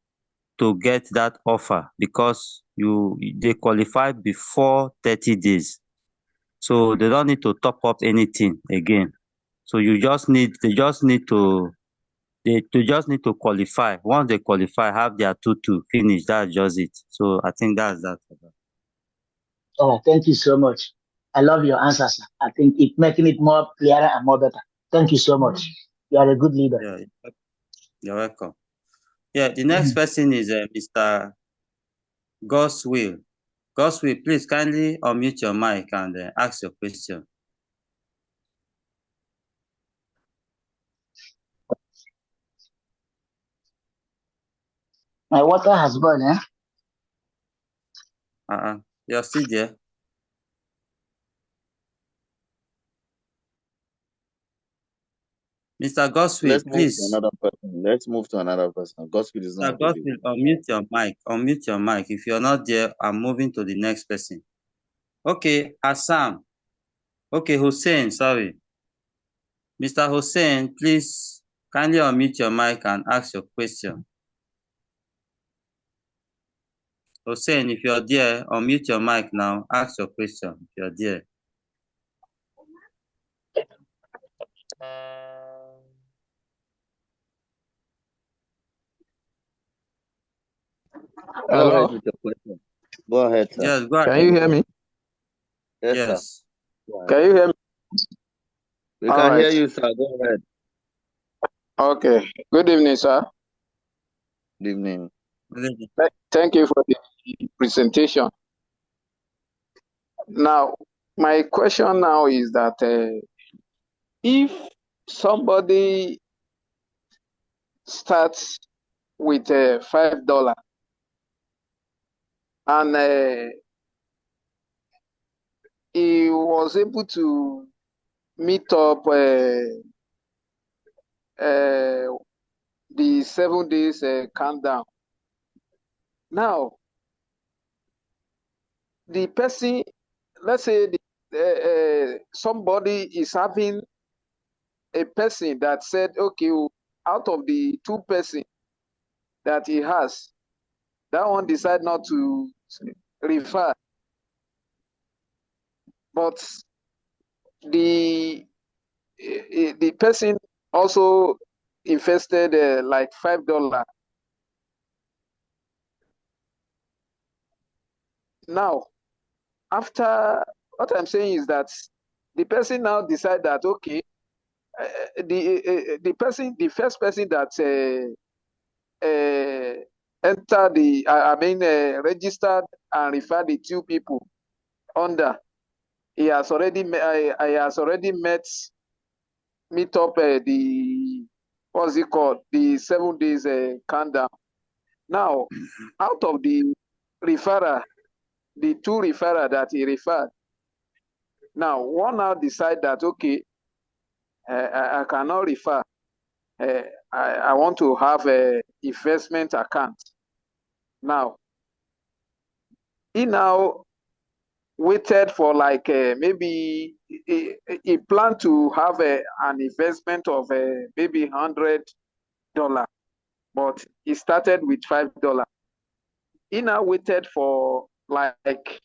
to get that offer because they qualify before 30 days. So they don't need to top up anything again. So they just need to qualify. Once they qualify, have their 2-2 finish. That's just it. So I think that's that. Oh, thank you so much. I love your answers. I think it's making it more clearer and more better. Thank you so much. You are a good leader. Yeah, you're welcome. Yeah, the next person is Mr. Goswill. Goswill, please kindly unmute your mic and ask your question. My water has gone, eh? You're still there. Mr. Goswill, please. Let's move to another person. Goswill is not. Mr. Goswill, unmute your mic. Unmute your mic. If you're not there, I'm moving to the next person. Okay, Assam. Okay, Hussein, sorry. Mr. Hussein, please kindly unmute your mic and ask your question. Hussein, if you're there, unmute your mic now. Ask your question if you're there. Go ahead with your question. Go ahead, sir. Yes, go ahead. Can you hear me? Yes, Sir. Can you hear me? We can hear you, sir. Go ahead. Okay. Good evening, sir. Good evening. Thank you for the presentation. Now, my question now is that if somebody starts with $5 and he was able to meet up the 7 days countdown. Now, the person, let's say somebody is having a person that said, okay, out of the 2 persons that he has, that one decide not to refer. But the person also invested like $5. Now, after, what I'm saying is that the person now decide that, okay, the first person that enter the, registered and referred the two people under, he has already meet up the, what's it called, the 7 days countdown. Now, out of the referrer, the 2 referrer that he referred, now one now decide that, okay, I cannot refer. I want to have a investment account. Now, he now waited for like maybe he planned to have an investment of maybe $100, but he started with $5. He now waited for like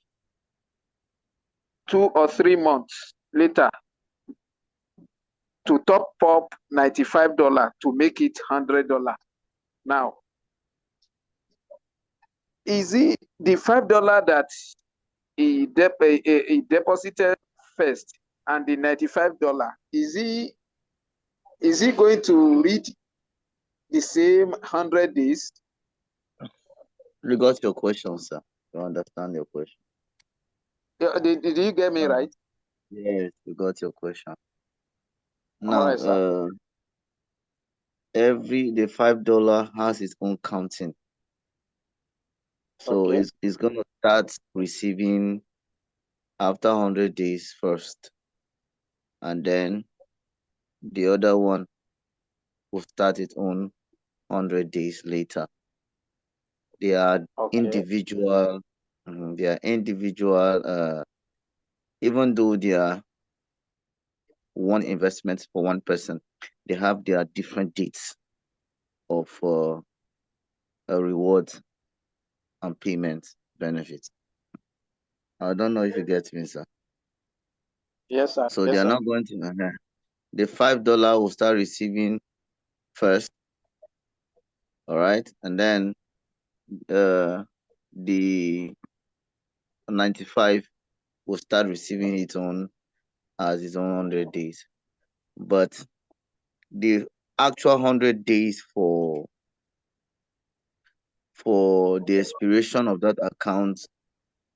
2 or 3 months later to top up $95 to make it $100. Now, is it the $5 that he deposited first and the $95? Is he going to read the same 100 days? You got your question, sir. You understand your question. Did you get me right? Yes, you got your question. Now, right, sir. the $5 has its own counting. So Okay. it's gonna start receiving after 100 days first, and then the other one will start its own 100 days later. They are individual. They are individual. Even though they are one investment for one person, they have their different dates of reward and payment benefits. I don't know if you get me, sir. Yes, sir. So yes, they are sir. not going to. The $5 will start receiving first, all right, and then the 95 will start receiving its own as its own 100 days. But the actual 100 days for the expiration of that account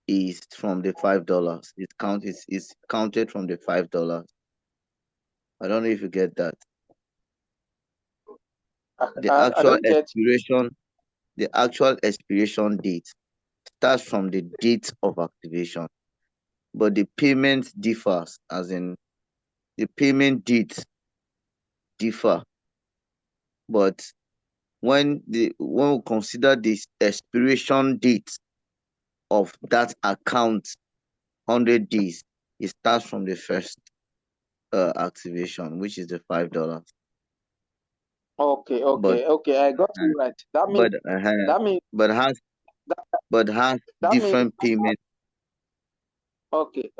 is from the $5. It's counted from the $5. I don't know if you get that. The actual expiration date starts from the date of activation, but the payment differs, as in the payment dates differ. But when we consider this expiration date of that account, 100 days, it starts from the first activation, which is the $5. Okay, I got you right. That means but has different payment. Okay.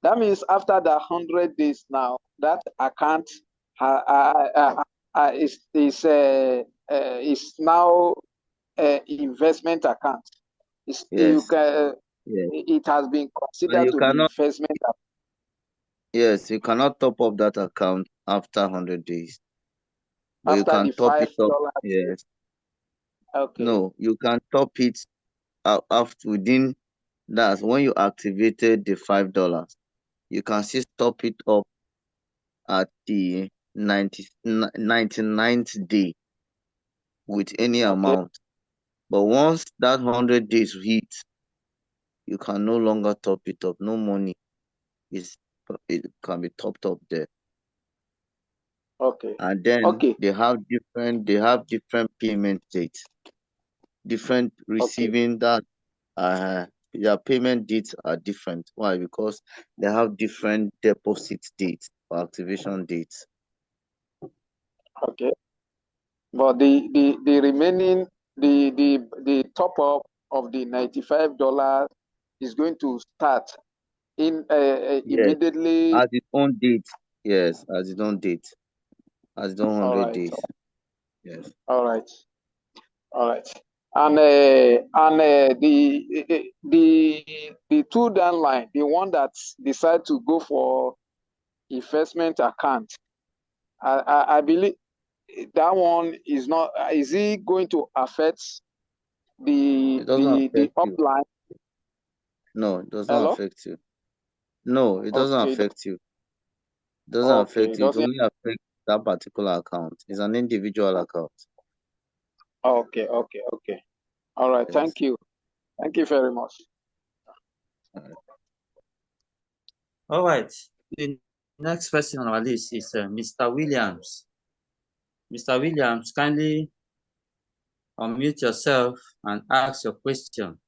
That means after the 100 days now, that account is now investment account. It has been considered to be investment account. Yes, you cannot top up that account after 100 days. But after you can the top it up. $5. Yes. Okay. No, you can top it after within that. When you activated the $5, you can still top it up at the 99th day with any amount. But once that 100 days hit, you can no longer top it up. No money it can be topped up there. Okay. And then they have different payment dates, different receiving that their payment dates are different. Why? Because they have different deposit dates or activation dates. Okay. But the remaining the top up of the $95 is going to start immediately as its own date. Yes, as its own date. As its own 100 days. Yes. All right. and the two down line, the one that decide to go for investment account, I believe that one is not. Is it going to affect the upline? No, it does not Hello? affect you. No, it doesn't Okay. affect you. It doesn't Okay. affect you. It only affects that particular account. It's an individual account. Okay. Okay. Okay. All right. Yes. Thank you. Thank you very much. All right. The next person on our list is Mr. Williams. Mr. Williams, kindly unmute yourself and ask your question.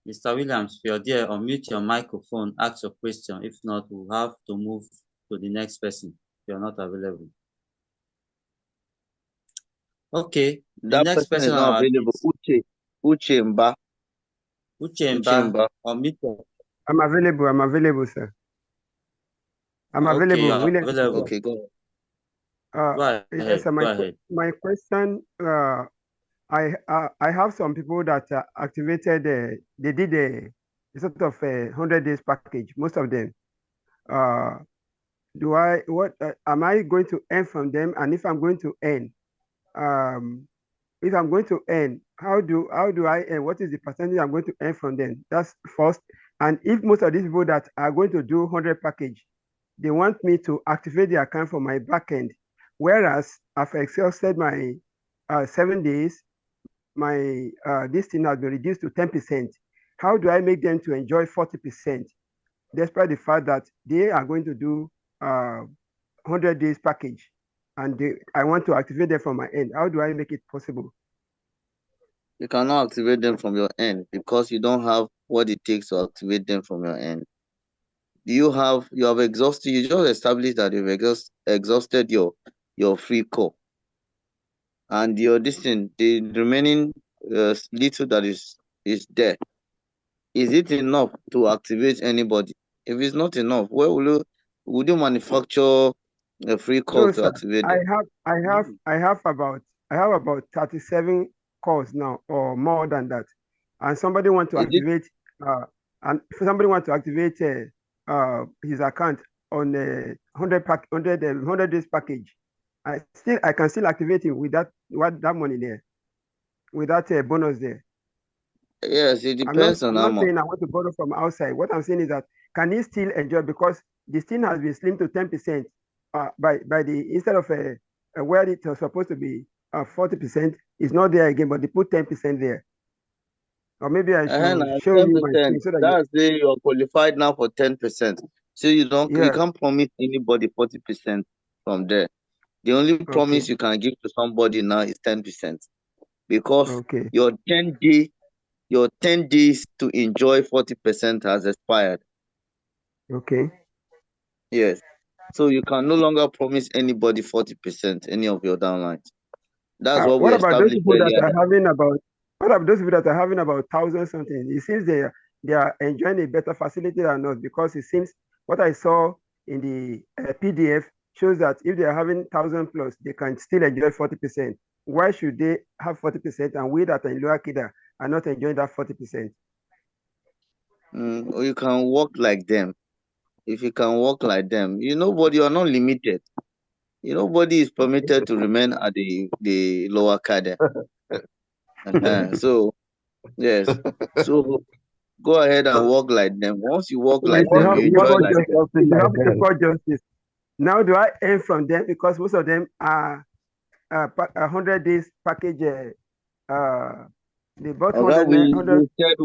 Mr. Williams, if you're there, unmute your microphone, ask your question. If not, we'll have to move to the next person if you're not available. Okay, the next person is not available. Uchemba. Uchemba, unmute your... I'm available, sir. I'm available. Okay, William. available. Okay, go ahead. Yes, sir, my question, I have some people that activated, they did a sort of a 100 days package, most of them. Am I going to earn from them? And if I'm going to earn, how do I earn? What is the percentage I'm going to earn from them? That's first. And if most of these people that are going to do 100 package, they want me to activate the account for my backend, whereas I've exhausted my 7 days, my this thing has been reduced to 10%. How do I make them to enjoy 40%, despite the fact that they are going to do 100 days package, and I want to activate them from my end? How do I make it possible? You cannot activate them from your end because you don't have what it takes to activate them from your end. You have exhausted, you just established that you've exhausted your free call. And your distance, the remaining little that is there, is it enough to activate anybody? If it's not enough, where would you manufacture a free call to activate them? I have about 37 calls now, or more than that. And somebody want to activate his account on a 100 days package. I can still activate him with that money there, with that bonus there. Yes, it depends on how much. I'm not saying I want to borrow from outside. What I'm saying is that can he still enjoy, because this thing has been slimmed to 10% by the, instead of where it was supposed to be 40%, is not there again, but they put 10% there. Or maybe I should show you my screen so that that's you're qualified now for 10%. So you can't promise anybody 40% from there. The only promise you can give to somebody now is 10%, because your 10 days to enjoy 40% has expired. Okay. Yes. So you can no longer promise anybody 40%, any of your downlines. That's what we established earlier. What about those people that are having about 1,000 something? It seems they are enjoying a better facility than us, because it seems what I saw in the PDF shows that if they are having 1,000 plus, they can still enjoy 40%. Why should they have 40% and we that are in Lower Kida are not enjoying that 40%? Or you can work like them. If you can work like them, you are not limited. Nobody is permitted to remain at the lower cadre. So, yes. So, go ahead and work like them. Once you work like them, you enjoy like them. You have to call justice. Now, do I earn from them? Because most of them are 100 days package. They bought 100. We said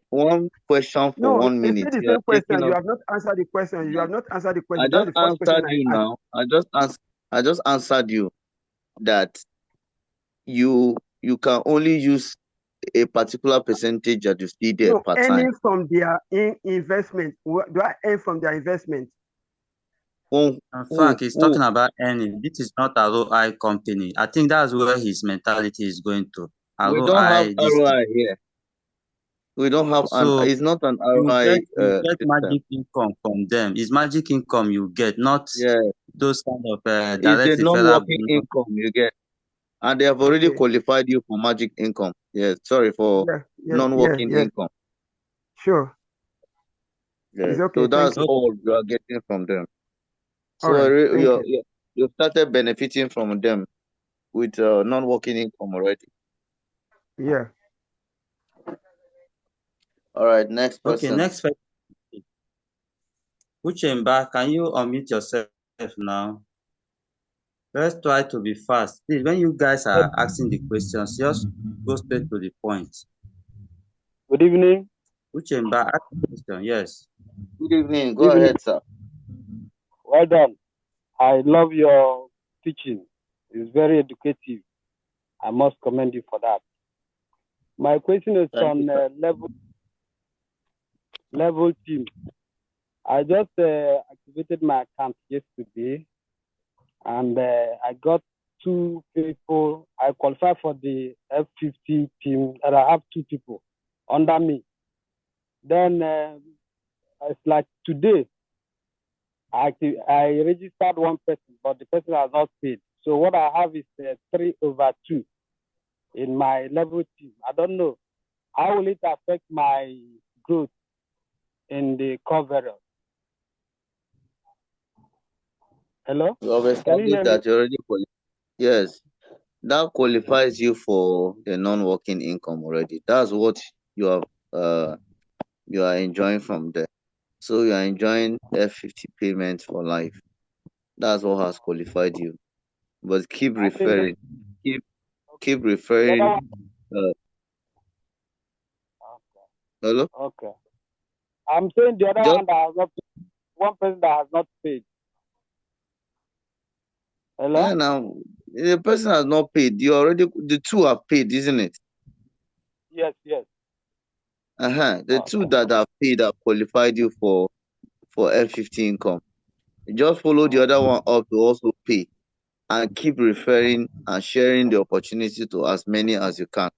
one question for 1 minute. No, it's the same question. You have not answered the question. You have not answered the question. I just answered you now. I just answered you that you can only use a particular percentage that you see there per time. Earning from their investment. Do I earn from their investment? In fact, he's talking about earning. This is not a ROI company. I think that's where his mentality is going to. We don't have ROI here. We don't have it's not an ROI. You get magic income from them. It's magic income you get, not those kind of It's direct a referral non-working bonus. income you get. And they have already Okay. qualified you for magic income. Yes, sorry, for Yeah. non-working income. Sure. Yeah. It's okay. So Thank that's you. all you are getting from them. All So right. Thank you. you started benefiting from them with non-working income already. Yeah. All right, next Okay, person. next question. Uchemba, can you unmute yourself now? Let's try to be fast. Please, when you guys are asking the questions, just go straight to the point. Good evening. Uchemba, ask the question. Yes. Good evening. Go Evening. ahead, sir. Well done. I love your teaching. It's very educative. I must commend you for that. My question is Thank on you, sir. level team. I just activated my account yesterday, and I got 2 people. I qualified for the F50 team, and I have 2 people under me. Then it's like today, I registered 1 person, but the person has not paid. So what I have is 3/2 in my level team. I don't know. How will it affect my growth in the coverage? Hello? You have Can you hear established me? that you already yes. That qualifies you for the non-working income already. That's what you are enjoying from there. So you are enjoying F50 payments for life. That's what has qualified you. But keep I think referring. Keep the other referring. one. Hello? Okay. I'm saying the other Just one that has not paid. 1 person that has not paid. Hello? now the person has not paid. The 2 have paid, isn't it? Yes. The 2 that have paid have qualified you for F50 income. You just follow the other one up to also pay and keep referring and sharing the opportunity to as many as you can.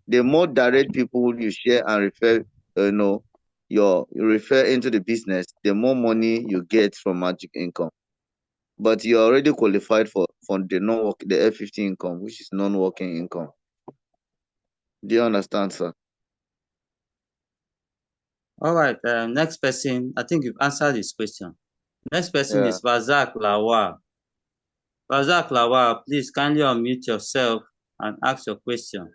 The more direct people you share and refer, you refer into the business, the more money you get from magic income. But you're already qualified for the F50 income, which is non-working income. Do you understand, sir? All right. Next person. I think you've answered this question. Next person Yeah. is Razak Lawal. Razak Lawal, please kindly unmute yourself and ask your question.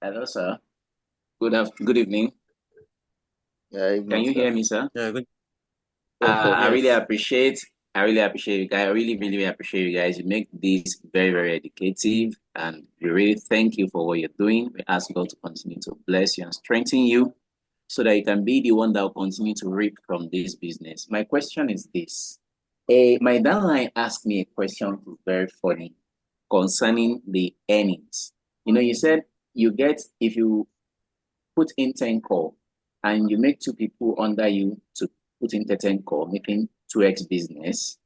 Hello, sir. Good evening. Yeah, Can you hear me, sir? Yeah, good. I really Yes. appreciate you guys. I really appreciate you guys. You make this very educative, and we really thank you for what you're doing. We ask God to continue to bless you and strengthen you so that you can be the one that will continue to reap from this business. My question is this. My downline asked me a question very funny concerning the earnings. You said you get, if you put in 10 call and you make 2 people under you to put in 10 call, making 2x business,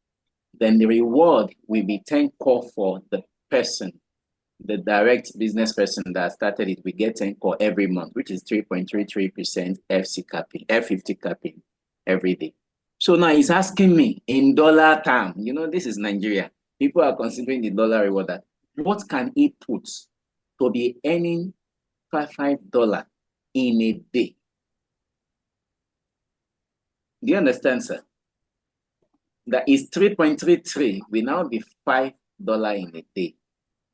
then the reward will be 10 call for the person, the direct business person that started it. We get 10 call every month, which is 3.33% F50 capping every day. So now he's asking me in dollar term, this is Nigeria. People are considering the dollar reward. What can he put to be earning $5 in a day? Do you understand, sir? That is 3.33 will now be $5 in a day.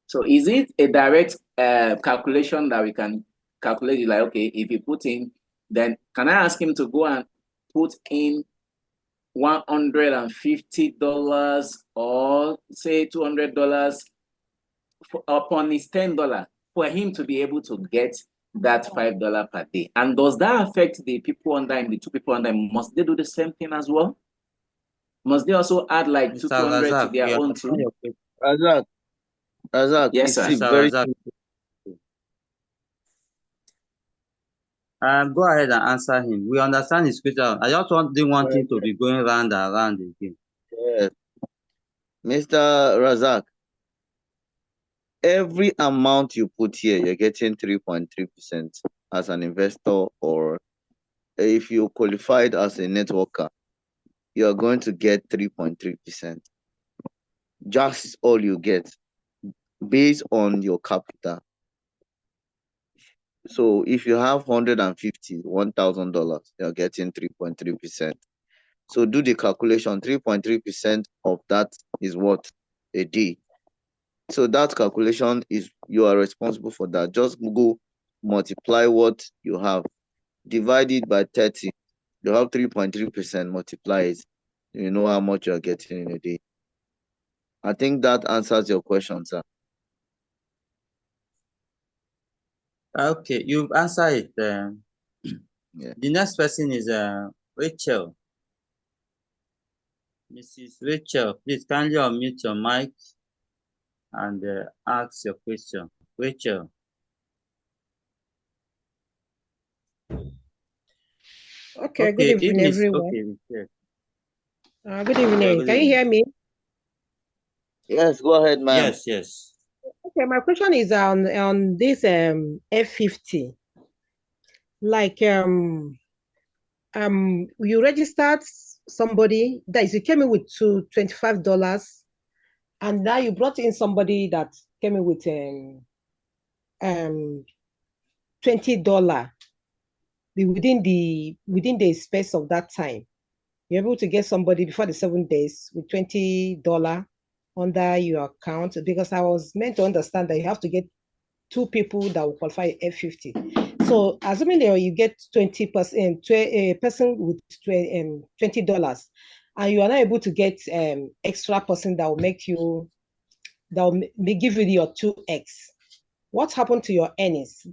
So is it a direct calculation that we can calculate it like, okay, if you put in, then can I ask him to go and put in $150 or say $200 upon his $10 for him to be able to get that $5 per day? And does that affect the people under him, the 2 people under him? Must they do the same thing as well? Must they also add like Mr. 200 to Razak, their we own understand too? your question. Razak, Yes, sir. it's Mr. very Razak. Go ahead and answer him. We understand his question. I just didn't want him to be going round and round again. yes. Mr. Razak, every amount you put here, you're getting 3.3% as an investor, or if you qualified as a networker. you are going to get 3.3%. Just all you get based on your capital. So if you have $1,000, you're getting 3.3%. So do the calculation. 3.3% of that is what? A day. So that calculation is, you are responsible for that. Just go multiply what you have, divide it by 30. You have 3.3%, multiply it. You know how much you're getting in a day. I think that answers your question, sir. Okay, you've answered it. Yeah. The next person is Rachel. Mrs. Rachel, please kindly unmute your mic and ask your question. Rachel. Okay, good evening, everyone. Okay. Good evening. Can you hear me? Yes, go ahead, ma'am. Yes. Okay, my question is on this F50. Like you registered somebody, that is, you came in with $25, and now you brought in somebody that came in with $20 within the space of that time. You're able to get somebody before the 7 days with $20 under your account, because I was meant to understand that you have to get 2 people that will qualify F50. So assuming that you get 20%, a person with $20, and you are not able to get extra person that will give you your 2x, what happened to your earnings?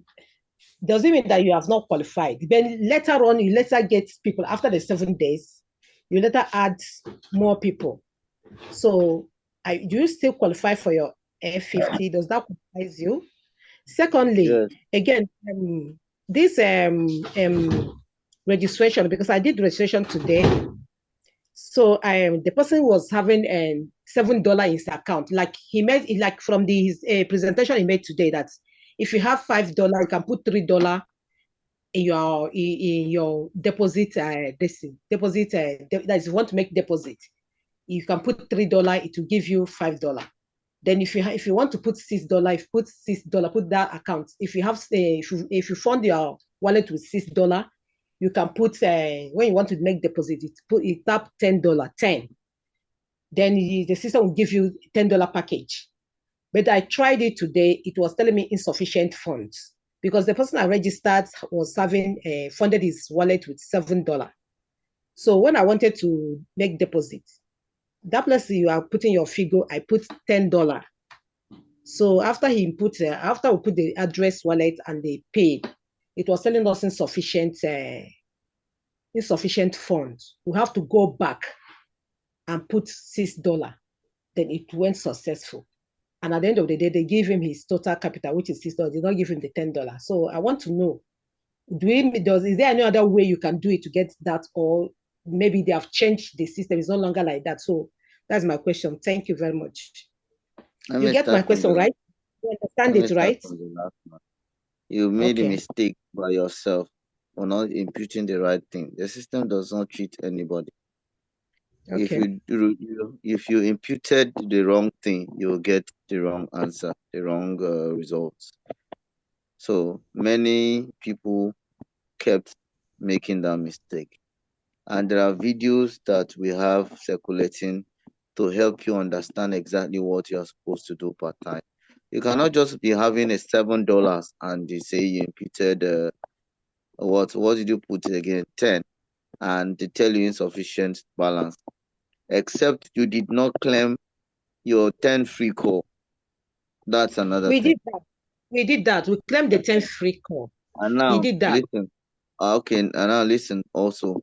Does it mean that you have not qualified? Then later on, you later get people after the 7 days, you later add more people. So do you still qualify for your F50? Does that qualify you? Secondly, yes. Again, this registration, because I did registration today. So the person was having $7 in his account. Like he made it, like from his presentation he made today, that if you have $5, you can put $3 in your deposit. That is, if you want to make deposit, you can put $3. It will give you $5. Then if you want to put $6, if you put $6, put that account. If you have if you fund your wallet with $6, you can put when you want to make deposit, it tap $10, 10. Then the system will give you $10 package. But I tried it today. It was telling me insufficient funds, because the person I registered was having funded his wallet with $7. So when I wanted to make deposit, that place you are putting your figure, I put $10. So after we put the address, wallet, and they paid, it was telling us insufficient funds. We have to go back and put $6. Then it went successful. And at the end of the day, they gave him his total capital, which is $6. They did not give him the $10. So I want to know, is there any other way you can do it to get that, or maybe they have changed the system? It's no longer like that. So that's my question. Thank you very much. You get my question, right? You understand it, right? You made a mistake by yourself for not imputing the right thing. The system does not cheat anybody. Okay. If you imputed the wrong thing, you will get the wrong answer, the wrong results. So many people kept making that mistake. And there are videos that we have circulating to help you understand exactly what you're supposed to do per time. You cannot just be having a $7 and they say you imputed what did you put again? 10, and they tell you insufficient balance. Except you did not claim your 10 free call. That's another thing. We did that. We claimed the 10 free call. And now We did that. listen. Okay, and now listen also.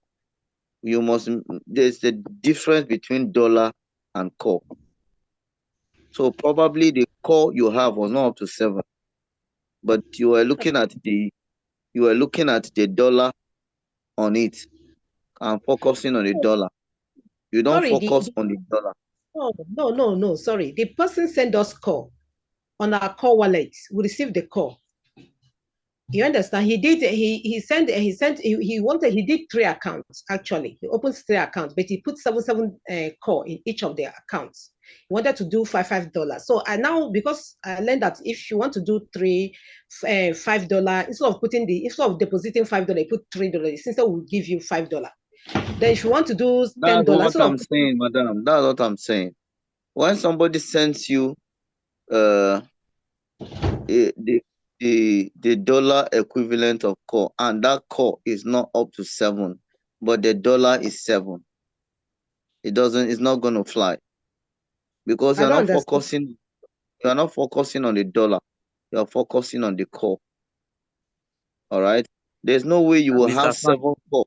There's a difference between dollar and call. So probably the call you have was not up to 7, but you were looking at the dollar on it and focusing on the dollar. You don't focus on the dollar. No. Sorry. The person sent us call on our call wallet. We received the call. You understand? He did. He did 3 accounts actually. He opens 3 accounts, but he put 7 core in each of their accounts. He wanted to do $5. So I now, because I learned that if you want to do $5, instead of depositing $5, you put $3. Since will give you $5. Then if you want to do That's $10, what I'm saying, madam. That's what I'm saying. When somebody sends you the dollar equivalent of core, and that core is not up to 7, but the dollar is 7, it's not going to fly, because I don't understand. you're not focusing on the dollar, you're focusing on the core. All right, there's no way you will have Mr. Fan, 7 core.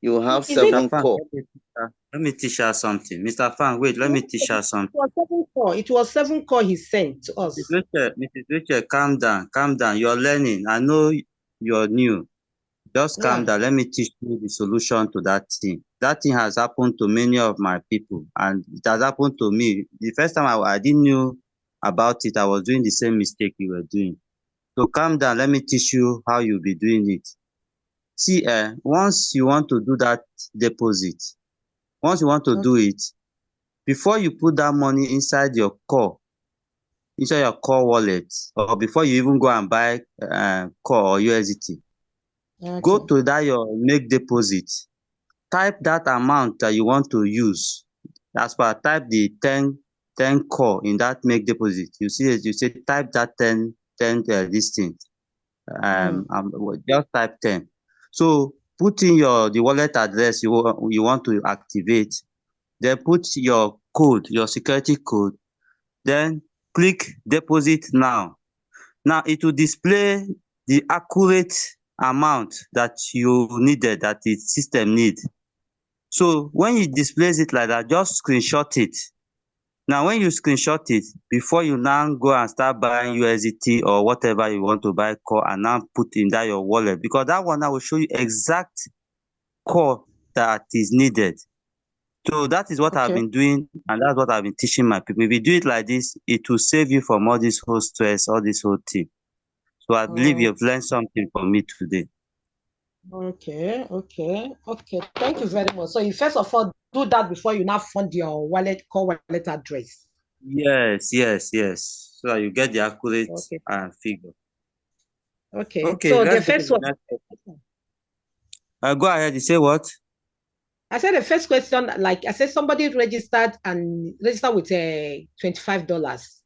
You will have Is it 7 Fan, core. let me teach her something. Mr. Fan, wait, let me teach her something. It was 7 core he sent to us. Mrs. Rachel, calm down. You're learning. I know you're new. Just calm down. Let me teach you the solution to that thing. That thing has happened to many of my people, and it has happened to me. The first time I didn't know about it, I was doing the same mistake you were doing. So calm down. Let me teach you how you'll be doing it. See, once you want to do that deposit, once you want to do it, before you put that money inside your core wallet, or before you even go and buy core or USDT, go to that your make deposit, type that amount that you want to use. As per type the 10 core in that make deposit. You see it, you say type that 10 this thing. Just type 10. So put in the wallet address you want to activate, then put your code, your security code, then click deposit now. Now it will display the accurate amount that you needed, that the system need. So when it displays it like that, just screenshot it. Now when you screenshot it, before you now go and start buying USDT or whatever you want to buy core, and now put in that your wallet, because that one now will show you exact core that is needed. So that is what I've been doing, and that's what I've been teaching my people. If you do it like this, it will save you from all this whole stress, all this whole thing. So I believe you've learned something from me today. Okay. Thank you very much. So you first of all do that before you now fund your core wallet address. Yes. So that you get the accurate figure. Okay. So the first one. Go ahead. You say what? I said the first question, like I said, somebody registered with $25.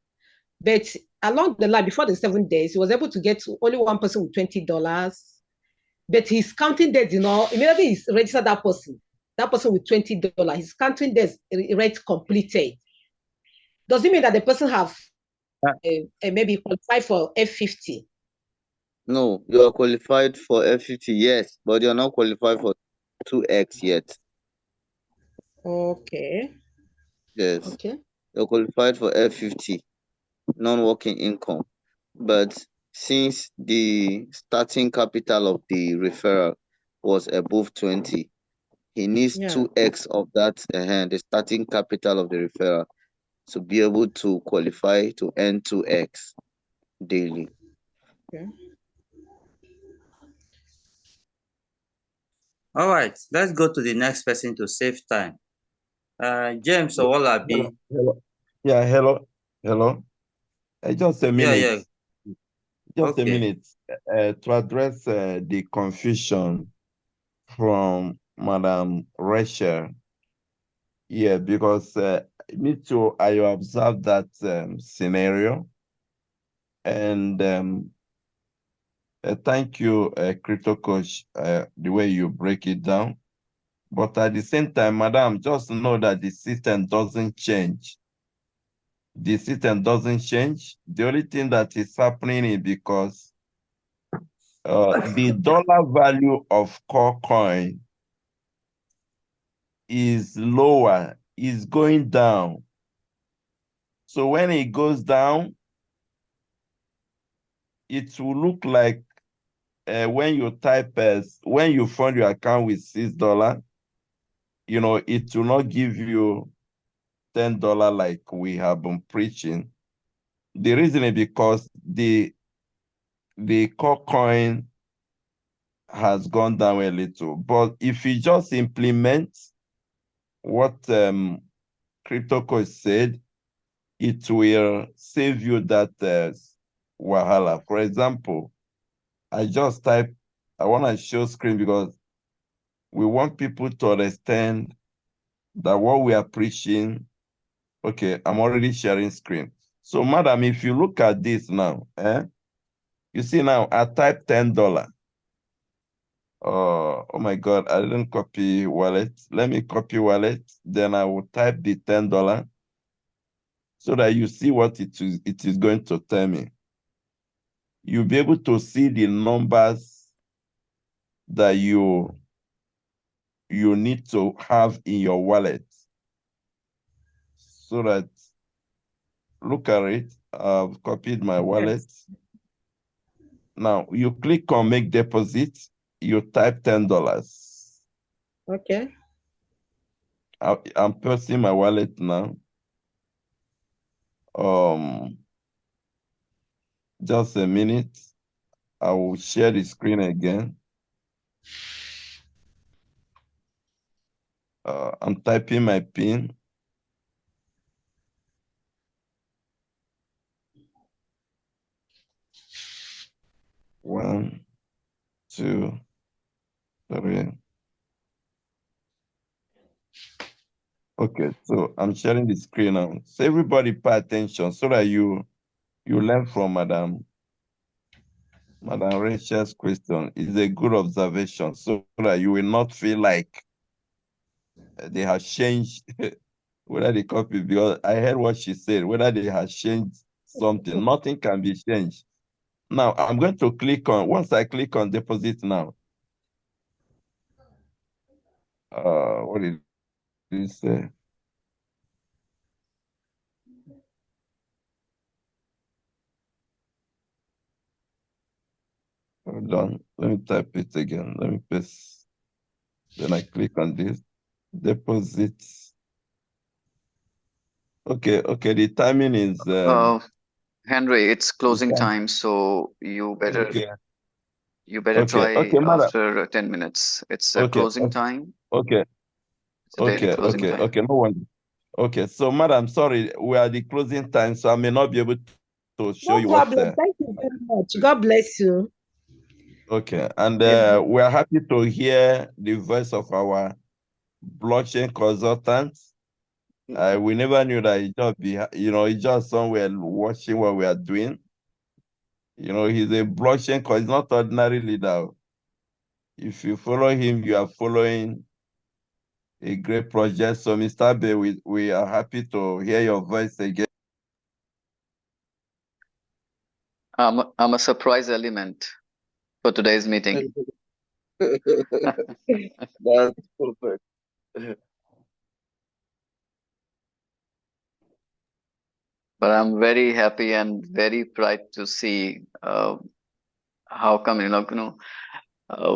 But along the line, before the 7 days, he was able to get only one person with $20. But his counting days, immediately he's registered that person with $20, his counting days rate completed. Does it mean that the person have maybe qualified for F50? No, you are qualified for F50, yes, but you're not qualified for 2x yet. Okay. Yes. Okay. You're qualified for F50, non-working income. But since the starting capital of the referral was above 20, he needs 2x of that, the starting capital of the referral, to be able to qualify to earn 2x daily. Okay. All right, let's go to the next person to save time. James Owolabi. Hello. Yeah, hello. Just a minute. Yeah. Just a minute to address the confusion from Madam Rachel. Yeah, because me too, I observed that scenario. And thank you, Crypto Coach, the way you break it down. But at the same time, Madam, just know that the system doesn't change. The system doesn't change. The only thing that is happening is because the dollar value of core coin is lower, is going down. So when it goes down, it will look like when you when you fund your account with $6, it will not give you $10 like we have been preaching. The reason is because the the core coin has gone down a little. But if you just implement what Crypto Coach said, it will save you that wahala. For example, I just type, I want to show screen because we want people to understand that what we are preaching. Okay, I'm already sharing screen. So, madam, if you look at this now, you see now, I type $10. Oh my God, I didn't copy wallet. Let me copy wallet. Then I will type the $10 so that you see what it is going to tell me. You'll be able to see the numbers that you need to have in your wallet. So that, look at it, I've copied my wallet. Now, you click on make deposit, you type $10. Okay. I'm pressing my wallet now. Just a minute. I will share the screen again. I'm typing my PIN. One, two, three. Okay, so I'm sharing the screen now. So everybody pay attention so that you learn from Madam Rachel's question. It's a good observation so that you will not feel like they have changed whether they copy, because I heard what she said, whether they have changed something. Nothing can be changed. Now, I'm going to click on, once I click on deposit now, what did you say? Hold on, let me type it again. Let me paste. Then I click on this, deposit. Okay, the timing is... Henry, it's closing time, so you better try madam. after 10 minutes. It's a closing time. Okay, It's a daily closing time. no one. Okay, so madam, sorry, we are the closing time, so I may not be able to show you what... No problem. Thank you very much. God bless you. Okay, and we are happy to hear the voice of our blockchain consultant. We never knew that he's just somewhere watching what we are doing. He's a blockchain, he's not ordinary leader. If you follow him, you are following a great project. So, Mr. Abe, we are happy to hear your voice again. I'm a surprise element for today's meeting. That's perfect. But I'm very happy and very proud to see how come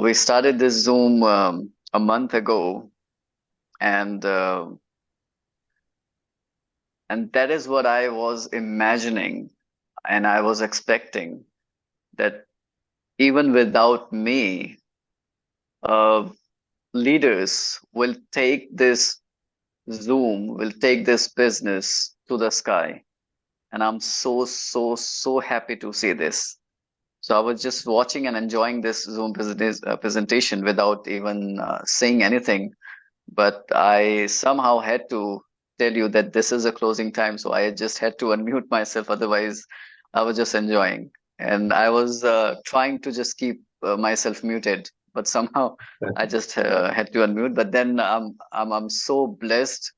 we started this Zoom a month ago, and that is what I was imagining, and I was expecting that even without me, leaders will take this Zoom, will take this business to the sky. And I'm so happy to see this. So I was just watching and enjoying this Zoom presentation without even saying anything. But I somehow had to tell you that this is a closing time. So I just had to unmute myself. Otherwise, I was just enjoying. And I was trying to just keep myself muted. But somehow I just had to unmute. But then I'm so blessed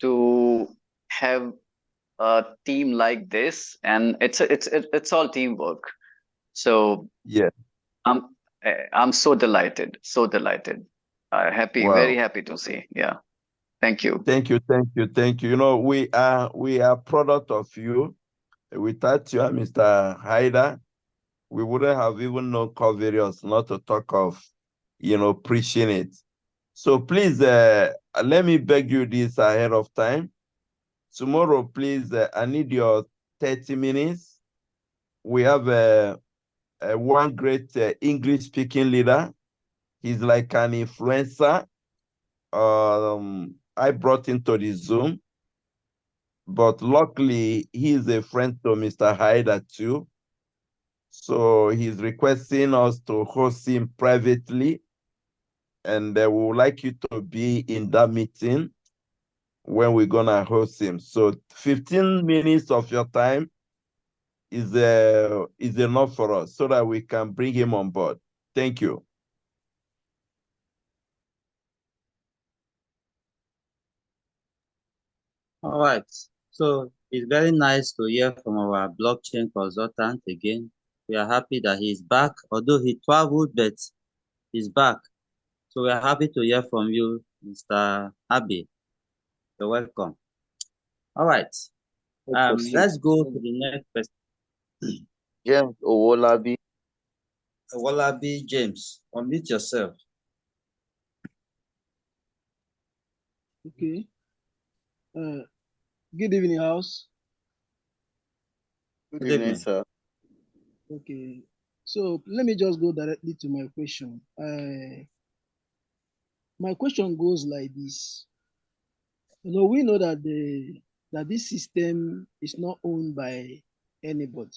to have a team like this, and it's all teamwork. So yeah, I'm so delighted, happy, wow. Very happy to see. Yeah, thank you. Thank you. We are product of you. Without you, Mr. Haida, we wouldn't have even known Covarius, not to talk of preaching it. So please, let me beg you this ahead of time. Tomorrow, please, I need your 30 minutes. We have one great English speaking leader. He's like an influencer. I brought him to the Zoom, but luckily he's a friend to Mr. Haida too. So he's requesting us to host him privately, and we would like you to be in that meeting when we're gonna host him. So 15 minutes of your time is enough for us so that we can bring him on board. Thank you. All right. So it's very nice to hear from our blockchain consultant again. We are happy that he's back, although he traveled, but he's back. So we are happy to hear from you, Mr. Abe. You're welcome. All right. Let's go to the next question. James Owolabi. Owolabi James, unmute yourself. Okay. Good evening, house. Good evening, sir. Okay. So let me just go directly to my question. My question goes like this. We know that that this system is not owned by anybody.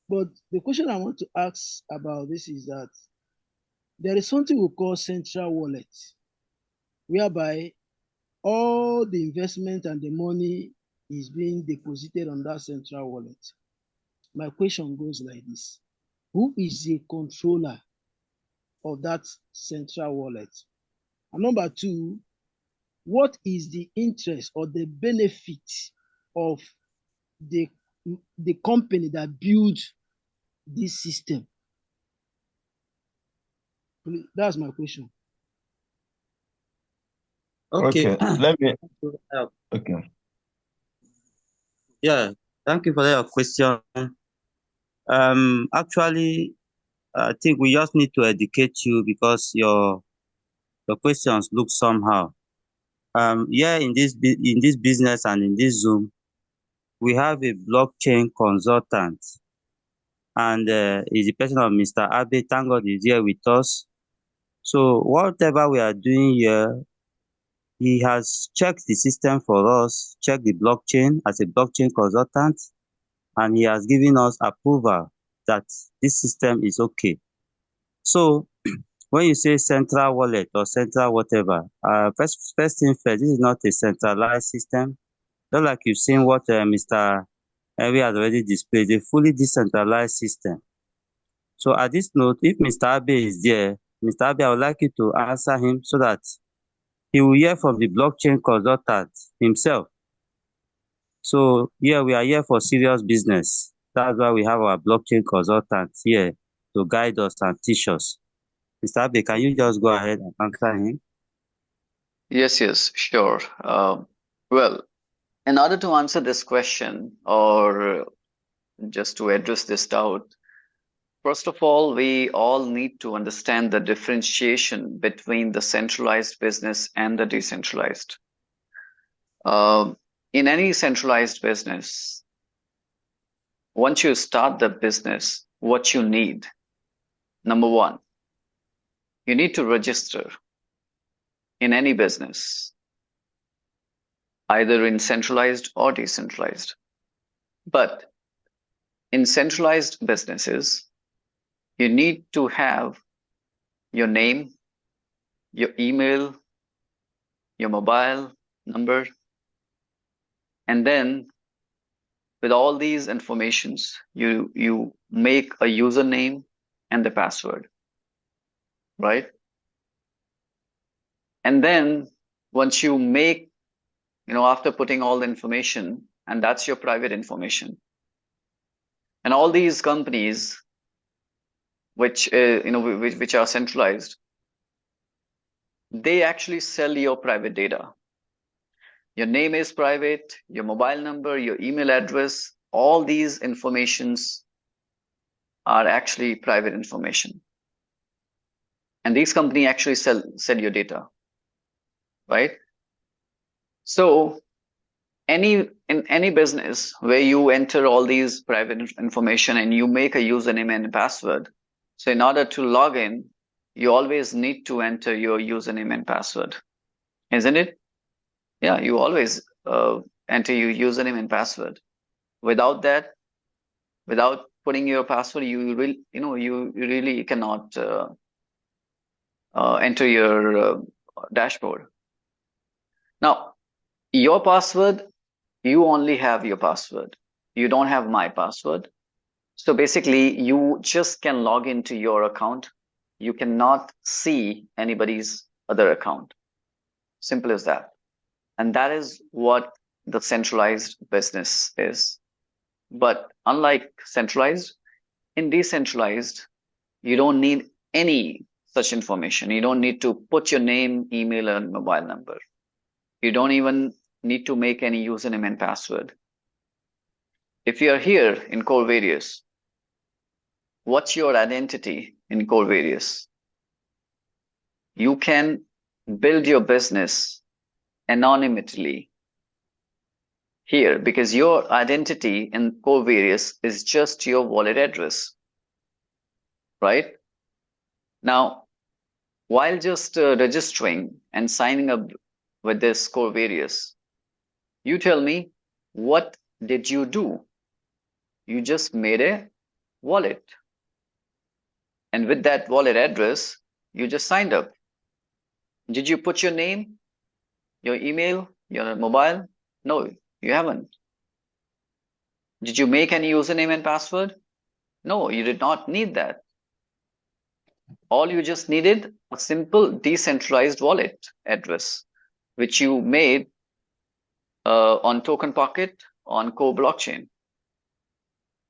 But the question I want to ask about this is that there is something we call central wallet, whereby all the investment and the money is being deposited on that central wallet. My question goes like this. Who is the controller of that central wallet? And number two, what is the interest or the benefit of the company that built this system? That's my question. Okay. Let me. Okay. Yeah, thank you for your question. Actually, I think we just need to educate you because your questions look somehow. Yeah, in this business and in this Zoom, we have a blockchain consultant, and is the person of Mr. Abe. Thank God he's here with us. So whatever we are doing here, he has checked the system for us, checked the blockchain as a blockchain consultant, and he has given us approval that this system is okay. So when you say central wallet or central whatever, first thing first, this is not a centralized system. Just like you've seen what Mr. Henry has already displayed, a fully decentralized system. So at this note, if Mr. Abe is there, Mr. Abe, I would like you to answer him so that he will hear from the blockchain consultant himself. So here we are here for serious business. That's why we have our blockchain consultant here to guide us and teach us. Mr. Abe, can you just go ahead and answer him? Yes, sure. Well, in order to answer this question or just to address this doubt, first of all, we all need to understand the differentiation between the centralized business and the decentralized. In any centralized business, once you start the business, what you need, number one, you need to register in any business, either in centralized or decentralized. But in centralized businesses, you need to have your name, your email, your mobile number, and then with all these informations, you make a username and the password, right? And then once you make, after putting all the information, and that's your private information, and all these companies which are centralized, they actually sell your private data. Your name is private, your mobile number, your email address, all these informations are actually private information. And these companies actually sell your data, right? So any in any business where you enter all these private information and you make a username and password. So in order to log in, you always need to enter your username and password, isn't it? Yeah, you always enter your username and password. Without that, without putting your password, you really cannot enter your dashboard. Now, your password, you only have your password. You don't have my password. So basically, you just can log into your account. You cannot see anybody's other account. Simple as that. And that is what the centralized business is. But unlike centralized, in decentralized, you don't need any such information. You don't need to put your name, email, and mobile number. You don't even need to make any username and password. If you are here in Core Various, what's your identity in Core Various? You can build your business anonymously here because your identity in Core Various is just your wallet address, right? Now, while just registering and signing up with this Core Various, you tell me, what did you do? You just made a wallet. And with that wallet address, you just signed up. Did you put your name, your email, your mobile? No, you haven't. Did you make any username and password? No, you did not need that. All you just needed a simple decentralized wallet address, which you made on Token Pocket on Core Blockchain.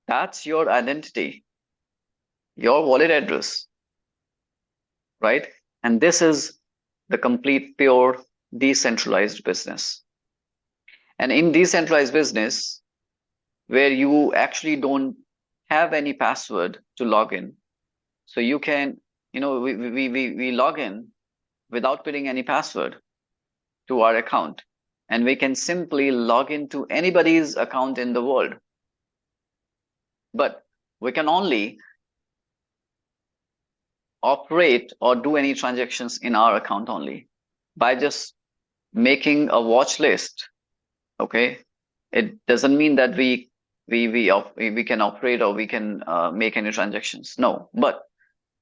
That's your identity, your wallet address, right? And this is the complete pure decentralized business. And in decentralized business, where you actually don't have any password to log in, so you can, we log in without putting any password to our account, and we can simply log into anybody's account in the world. But we can only operate or do any transactions in our account only by just making a watch list. Okay, it doesn't mean that we can operate or we can make any transactions. No, but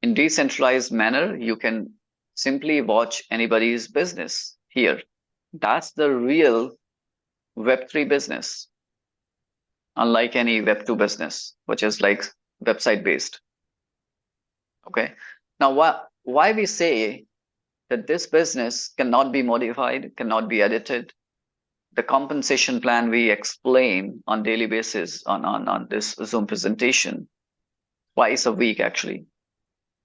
in decentralized manner, you can simply watch anybody's business here. That's the real Web3 business, unlike any Web2 business, which is like website based. Okay. Now, why we say that this business cannot be modified, cannot be edited? The compensation plan we explain on daily basis on this Zoom presentation, twice a week actually.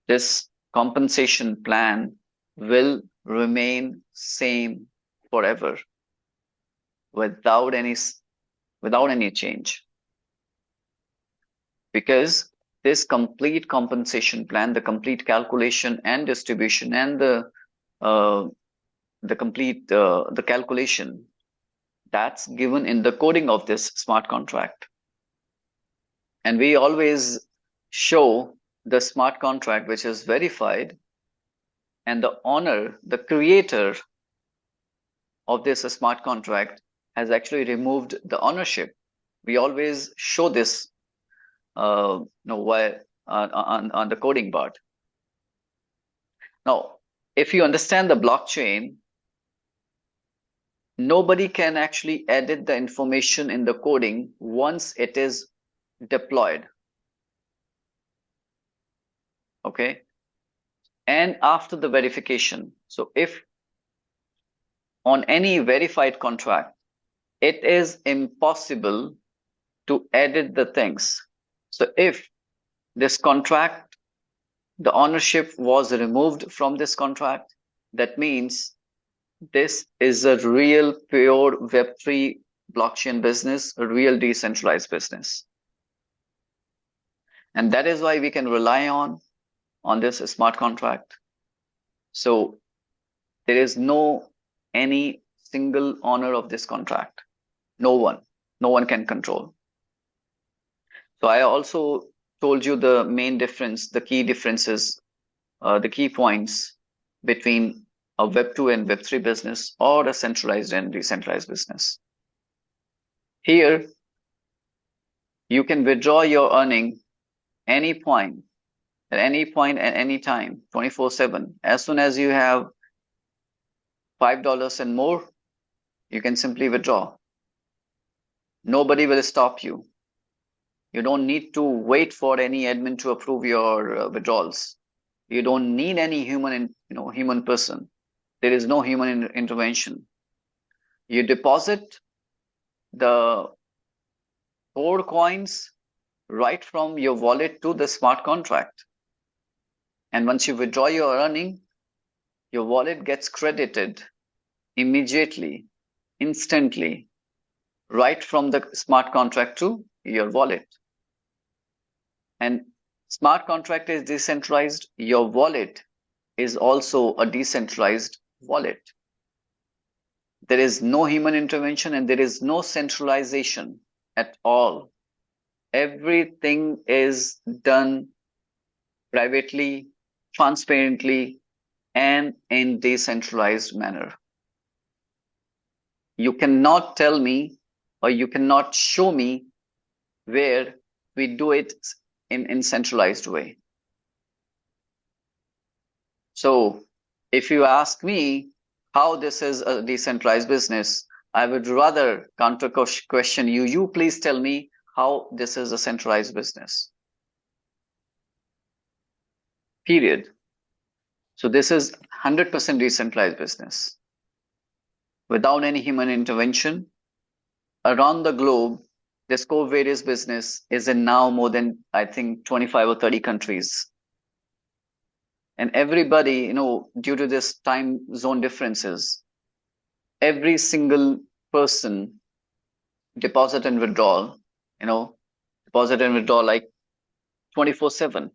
This compensation plan will remain same forever without any change. Because this complete compensation plan, the complete calculation and distribution and the complete the calculation, that's given in the coding of this smart contract. And we always show the smart contract which is verified, and the owner, the creator of this smart contract has actually removed the ownership. We always show this on the coding part. Now, if you understand the blockchain, nobody can actually edit the information in the coding once it is deployed. Okay. And after the verification. So if on any verified contract, it is impossible to edit the things. So if this contract, the ownership was removed from this contract, that means this is a real pure Web3 blockchain business, a real decentralized business. And that is why we can rely on this smart contract. So there is no any single owner of this contract. No one. no one can control. So I also told you the main difference, the key differences, the key points between a Web 2 and Web 3 business or a centralized and decentralized business. Here, you can withdraw your earning any point, at any time, 24/7. As soon as you have $5 and more, you can simply withdraw. Nobody will stop you. You don't need to wait for any admin to approve your withdrawals. You don't need any human person. There is no human intervention. You deposit the 4 coins right from your wallet to the smart contract. And once you withdraw your earning, your wallet gets credited immediately, instantly, right from the smart contract to your wallet. And smart contract is decentralized. Your wallet is also a decentralized wallet. There is no human intervention and there is no centralization at all. Everything is done privately, transparently, and in decentralized manner. You cannot tell me or you cannot show me where we do it in centralized way. So if you ask me how this is a decentralized business, I would rather counter question you. You please tell me how this is a centralized business. Period. So this is 100% decentralized business. Without any human intervention, around the globe, this core various business is in now more than, I think, 25 or 30 countries. And everybody, due to this time zone differences, every single person deposit and withdrawal, like 24/7.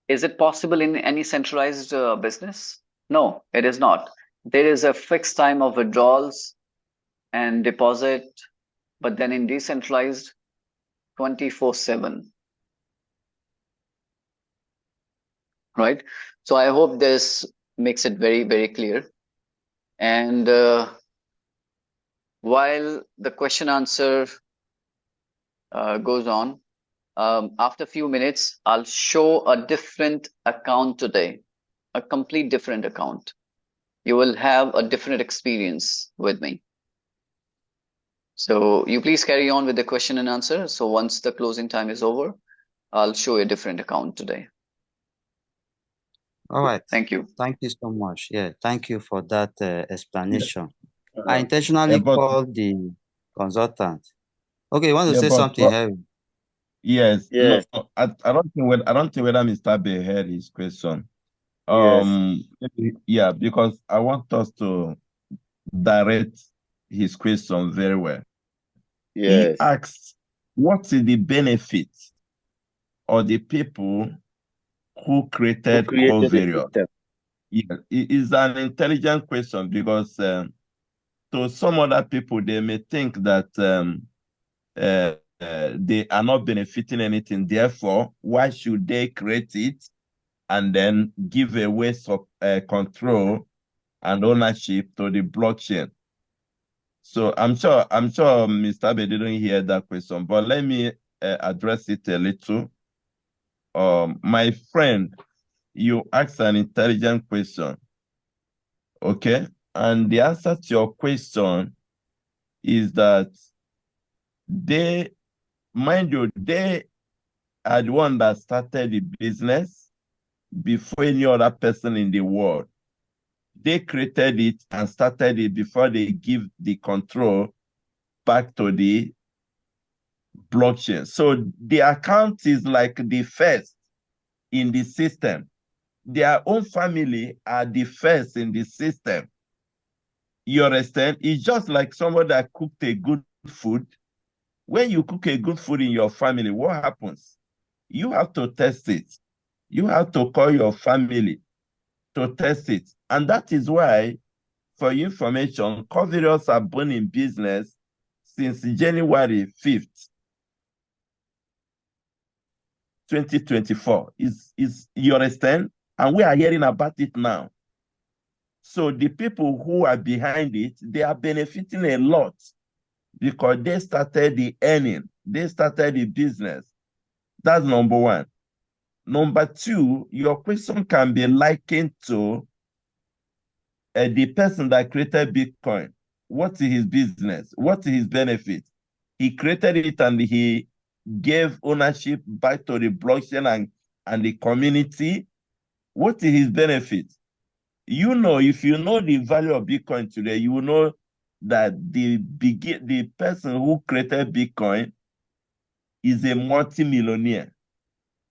Is it possible in any centralized business? No, it is not. There is a fixed time of withdrawals and deposit, but then in decentralized, 24/7. Right? So I hope this makes it very, very clear. And while the question answer goes on, after a few minutes, I'll show a different account today, a complete different account. You will have a different experience with me. So you please carry on with the question and answer. So once the closing time is over, I'll show you a different account today. All right. Thank you. Thank you so much. Yeah, thank you for that explanation. I intentionally called the consultant. Okay, you want to say something, Harry? Yes. Yes. No, I don't think whether Mr. Bay heard his question. Yeah, because I want us to direct his question very well. Yes. He asks, what is the benefit of the people who created Covarius? Yeah, it is an intelligent question because to some other people, they may think that they are not benefiting anything. Therefore, why should they create it and then give away control and ownership to the blockchain? So I'm sure Mr. Abe didn't hear that question, but let me address it a little. My friend, you asked an intelligent question, okay? And the answer to your question is that they are the one that started the business before any other person in the world. They created it and started it before they give the control back to the blockchain. So the account is like the first in the system. Their own family are the first in the system. You understand? It's just like somebody that cooked a good food. When you cook a good food in your family, what happens? You have to test it. You have to call your family to test it. And that is why for your information, Coverous have been in business since January 5th, 2024. You understand? And we are hearing about it now. So the people who are behind it, they are benefiting a lot because they started the earning, they started the business. That's number one. Number two, your question can be likened to the person that created Bitcoin. What is his business? What is his benefit? He created it and he gave ownership back to the blockchain and the community. What is his benefit? You know, if you know the value of Bitcoin today, you will know that the person who created Bitcoin is a multi-millionaire,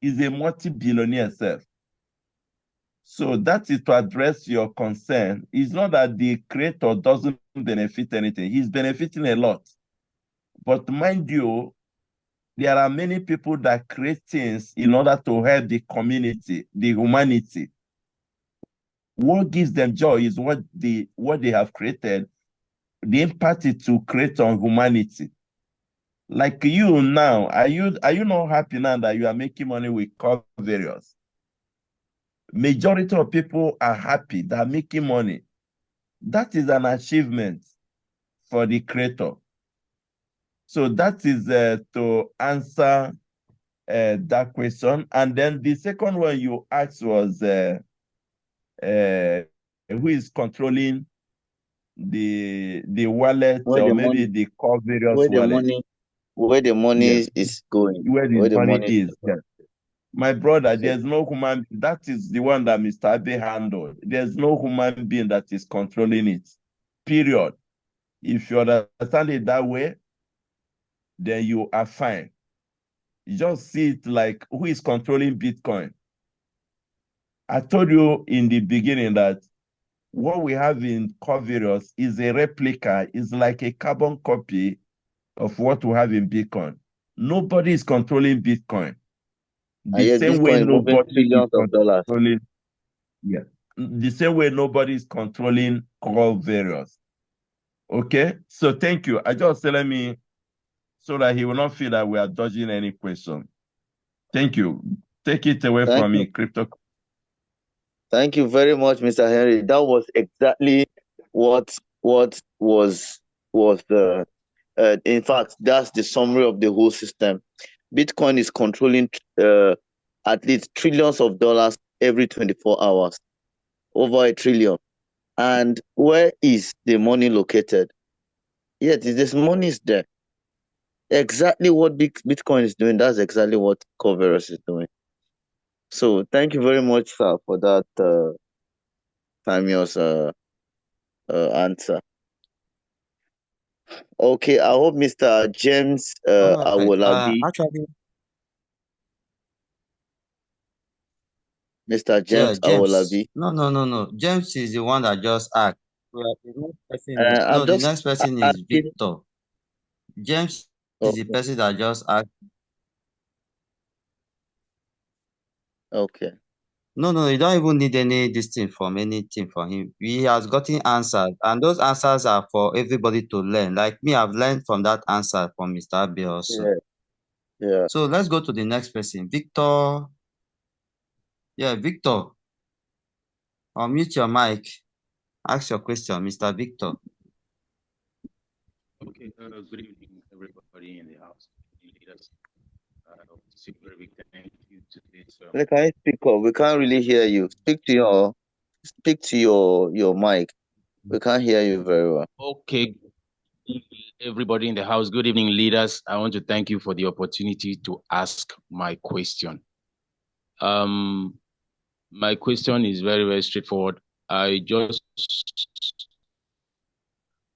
is a multi-billionaire self. So that is to address your concern. It's not that the creator doesn't benefit anything. He's benefiting a lot. But mind you, there are many people that create things in order to help the community, the humanity. What gives them joy is what they have created, the impact it to create on humanity. Like you now, are you not happy now that you are making money with Covarious? Majority of people are happy, they are making money. That is an achievement for the creator. So that is to answer that question. And then the second one you asked was who is controlling the wallet, or maybe the Covarious wallet. Where the money Yes. is going. Where the money is. going. Yes. My brother, there's no human, that is the one that Mr. Abe handled. There's no human being that is controlling it. Period. If you understand it that way, then you are fine. You just see it like, who is controlling Bitcoin? I told you in the beginning that what we have in Covarious is a replica, is like a carbon copy of what we have in Bitcoin. Nobody is controlling Bitcoin. The same way nobody is controlling, yeah. The same way nobody is controlling Covarious. Okay, so thank you. I just let me, so that he will not feel that we are dodging any question. Thank you. Take it away from me, Crypto. Thank you very much, Mr. Henry. That was exactly what was the in fact, that's the summary of the whole system. Bitcoin is controlling at least trillions of dollars every 24 hours, over $1 trillion. And where is the money located? Yet this money is there. Exactly what Bitcoin is doing, that's exactly what Covarious is doing. So thank you very much, sir, for that timeous answer. Okay, I hope Mr. James Awolabi. Actually, Mr. yeah, James James. Awolabi. No. James is the one that just asked. Well, the next person I'm the just next person is asking. Victor. James is the person that just asked. Okay. No, you don't even need anything from him. He has gotten answers, and those answers are for everybody to learn. Like me, I've learned from that answer from Mr. Abe also. Yeah. So let's go to the next person. Victor. Yeah, Victor. Unmute your mic. Ask your question, Mr. Victor. Okay, good evening, everybody in the house. Thank you today. So, Can you speak up? We can't really hear you. Speak to your mic. We can't hear you very well. okay, everybody in the house, good evening, leaders. I want to thank you for the opportunity to ask my question. My question is very, very straightforward. I just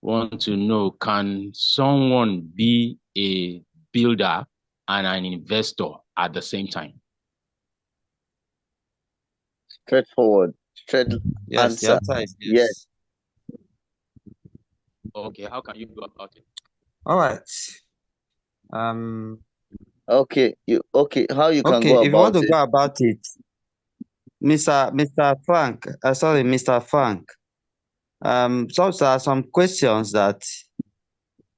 want to know, can someone be a builder and an investor at the same time? Straightforward. Yes, the answer is yes. Okay, how can you go about it? All right. Okay. How you can go if you want about to it? go about it, Mr. Frank. Sorry, Mr. Frank. So there are some questions that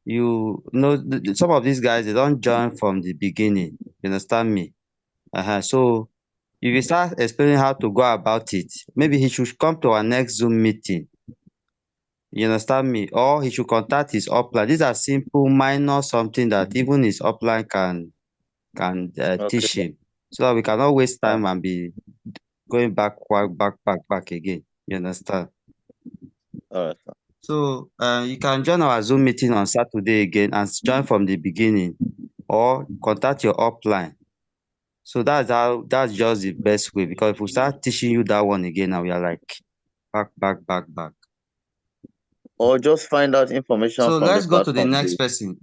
some of these guys, they don't join from the beginning. You understand me? So if you start explaining how to go about it, maybe he should come to our next Zoom meeting. You understand me? Or he should contact his upline. These are simple, minor something that even his upline can teach him, so that we cannot waste time and be going back again. You understand? All right, sir. So you can join our Zoom meeting on Saturday again and join from the beginning, or contact your upline. So that's just the best way, because if we start teaching you that one again, now we are like back. Or just find out information So from the let's go to the platform. next person.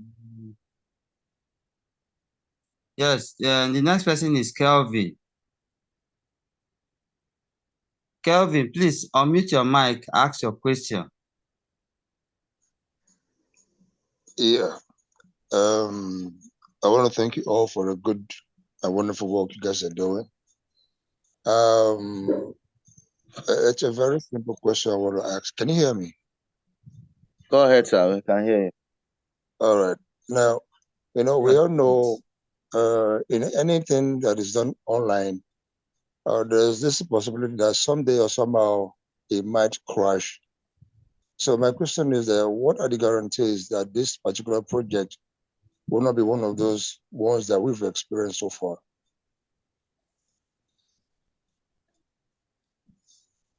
Yes, the next person is Kelvin. Kelvin, please unmute your mic, ask your question. Yeah. I want to thank you all for the good and wonderful work you guys are doing. It's a very simple question I want to ask. Can you hear me? Go ahead, sir. We can hear you. All right. Now, we all know in anything that is done online, there's this possibility that someday or somehow it might crash. So my question is, what are the guarantees that this particular project will not be one of those ones that we've experienced so far?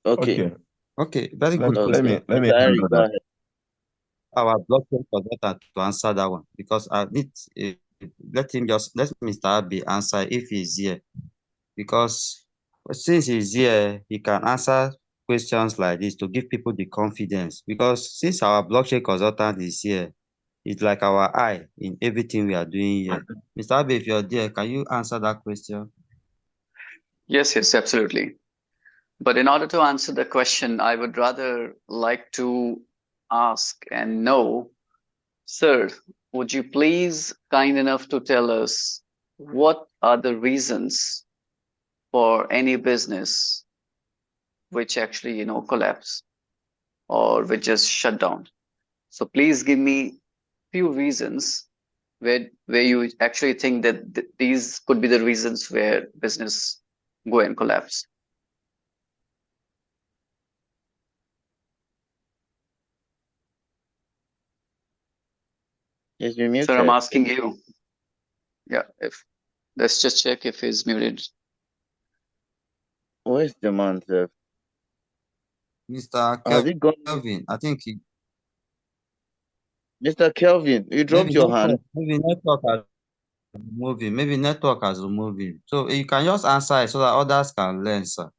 Okay. Very good Let me Mr. Henry, handle go that. ahead. Our blockchain consultant to answer that one, because I need let Mr. Abi answer if he's here, because since he's here, he can answer questions like this to give people the confidence. Because since our blockchain consultant is here, it's like our eye in everything we are doing here. Mr. Abi, if you're there, can you answer that question? Yes, absolutely. But in order to answer the question, I would rather like to ask and know, sir, would you please kind enough to tell us what are the reasons for any business which actually, collapse or which just shut down? So please give me few reasons where you actually think that these could be the reasons where business go and collapse. Yes, you're muted. Sir, I'm asking you. Yeah, let's just check if he's muted. Where's the man, sir? Mr. Has it gone? Kelvin, I think Mr. Kelvin, you dropped your hand. Maybe network has removed him. So you can just answer it so that others can learn, sir.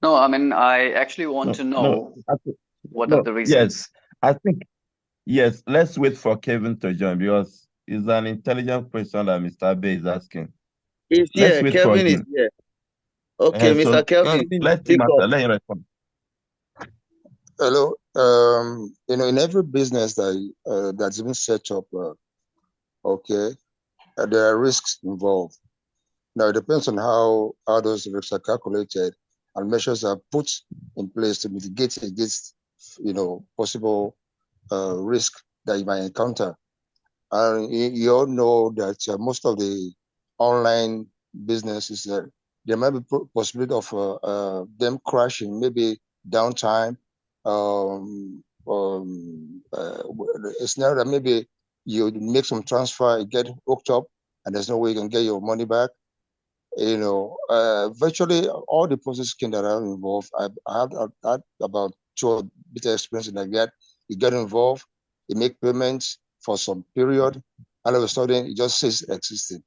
No, I mean, I actually want to know what are the reasons. Yes, I think, yes, let's wait for Kevin to join, because it's an intelligent question that Mr. Bay is asking. He's Let's here. wait Kelvin for is him. here. Okay, Mr. So Kelvin, let speak him up. answer. Let him respond. Hello. In every business that's even set up, there are risks involved. Now it depends on how those risks are calculated and measures are put in place to mitigate against, possible risk that you might encounter. And you all know that most of the online businesses, there might be possibility of them crashing, maybe downtime. It's now that maybe you make some transfer, you get hooked up, and there's no way you can get your money back. Virtually all the processes that are involved, I've had about 2 bit experience like that. You get involved, you make payments for some period, all of a sudden it just says existing,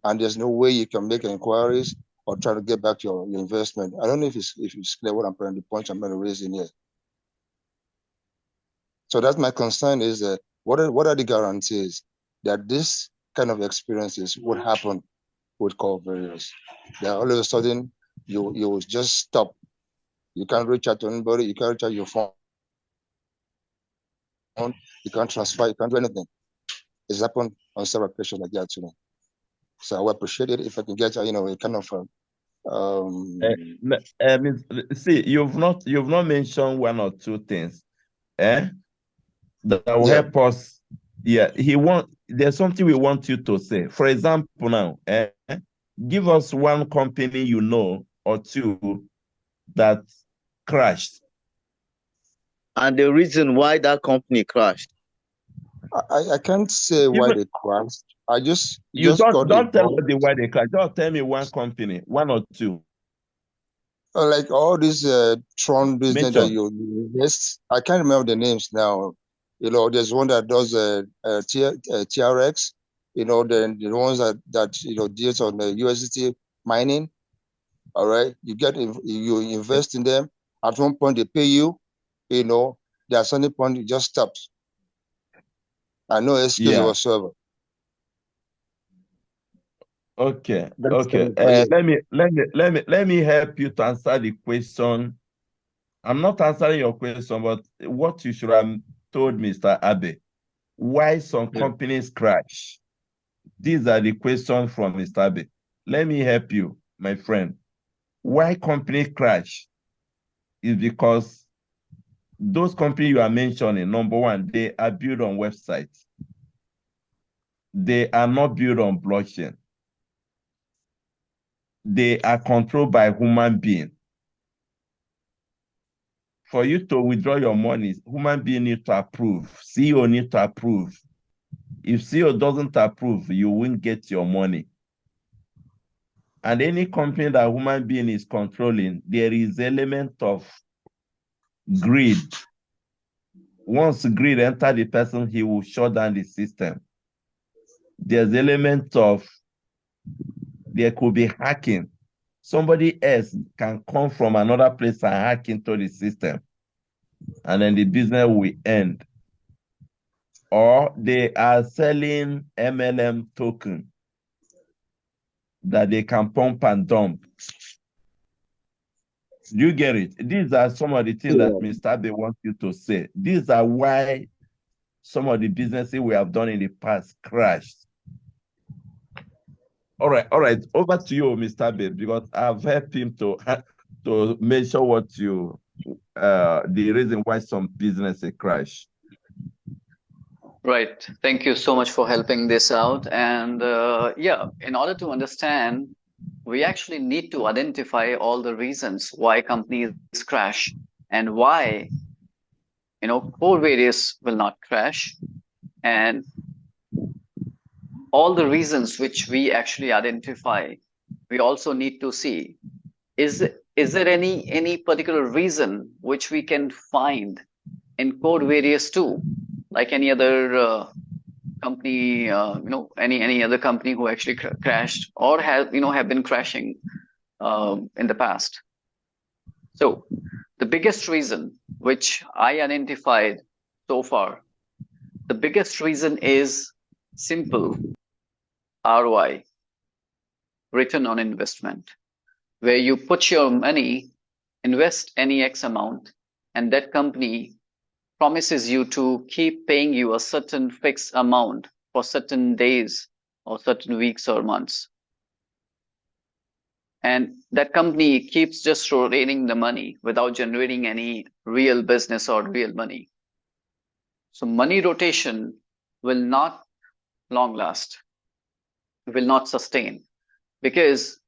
and there's no way you can make inquiries or try to get back your investment. I don't know if it's clear what I'm trying to point I'm going to raise in here. So that's my concern is what are the guarantees that this kind of experiences would happen with core various? That all of a sudden you just stop. You can't reach out to anybody. You can't reach out your phone. You can't transfer. You can't do anything. It's happened on several occasions like that to me. So I would appreciate it if I can get a kind of See, you've not mentioned one or two things, that will Yeah. help us. Yeah, there's something we want you to say. For example, now, give us one company you know or two that crashed. And the reason why that company crashed. I can't say why they crashed. I just You got don't tell involved. us why they crashed. Just tell me one company, one or two. Like all this Tron business that Mention. you invest. I can't remember the names now. You know, there's one that does TRX. You know, the ones that you know deals on the USDT mining. All right, you invest in them. At one point they pay you. You know, at some point it just stops. And no excuse Yeah. whatsoever. Okay. That's Okay. yeah. Let me help you to answer the question. I'm not answering your question, but what you should have told Mr. Abe. Why some Yeah. companies crash? These are the questions from Mr. Abe. Let me help you, my friend. Why companies crash is because those companies you are mentioning, number one, they are built on websites. They are not built on blockchain. They are controlled by human beings. For you to withdraw your money, human being need to approve. CEO need to approve. If CEO doesn't approve, you won't get your money. And any company that human being is controlling, there is element of greed. Once greed enter the person, he will shut down the system. There's element of, there could be hacking. Somebody else can come from another place and hack into the system. And then the business will end. Or they are selling MLM token that they can pump and dump. Do you get it? These are some of the things that Mr. Abe wants you to say. These are why some of the businesses we have done in the past crashed. All right. Over to you, Mr. Abe, because I've helped him to measure what the reason why some businesses crash. Right. Thank you so much for helping this out. And yeah, in order to understand, we actually need to identify all the reasons why companies crash and why, core various will not crash, and all the reasons which we actually identify. We also need to see, is there any particular reason which we can find in code various too, like any other company, any other company who actually crashed or have been crashing in the past. So the biggest reason which I identified so far, the biggest reason is simple: ROI, return on investment, where you put your money, invest any X amount, and that company promises you to keep paying you a certain fixed amount for certain days or certain weeks or months. And that company keeps just rotating the money without generating any real business or real money. So money rotation will not long last, will not sustain, because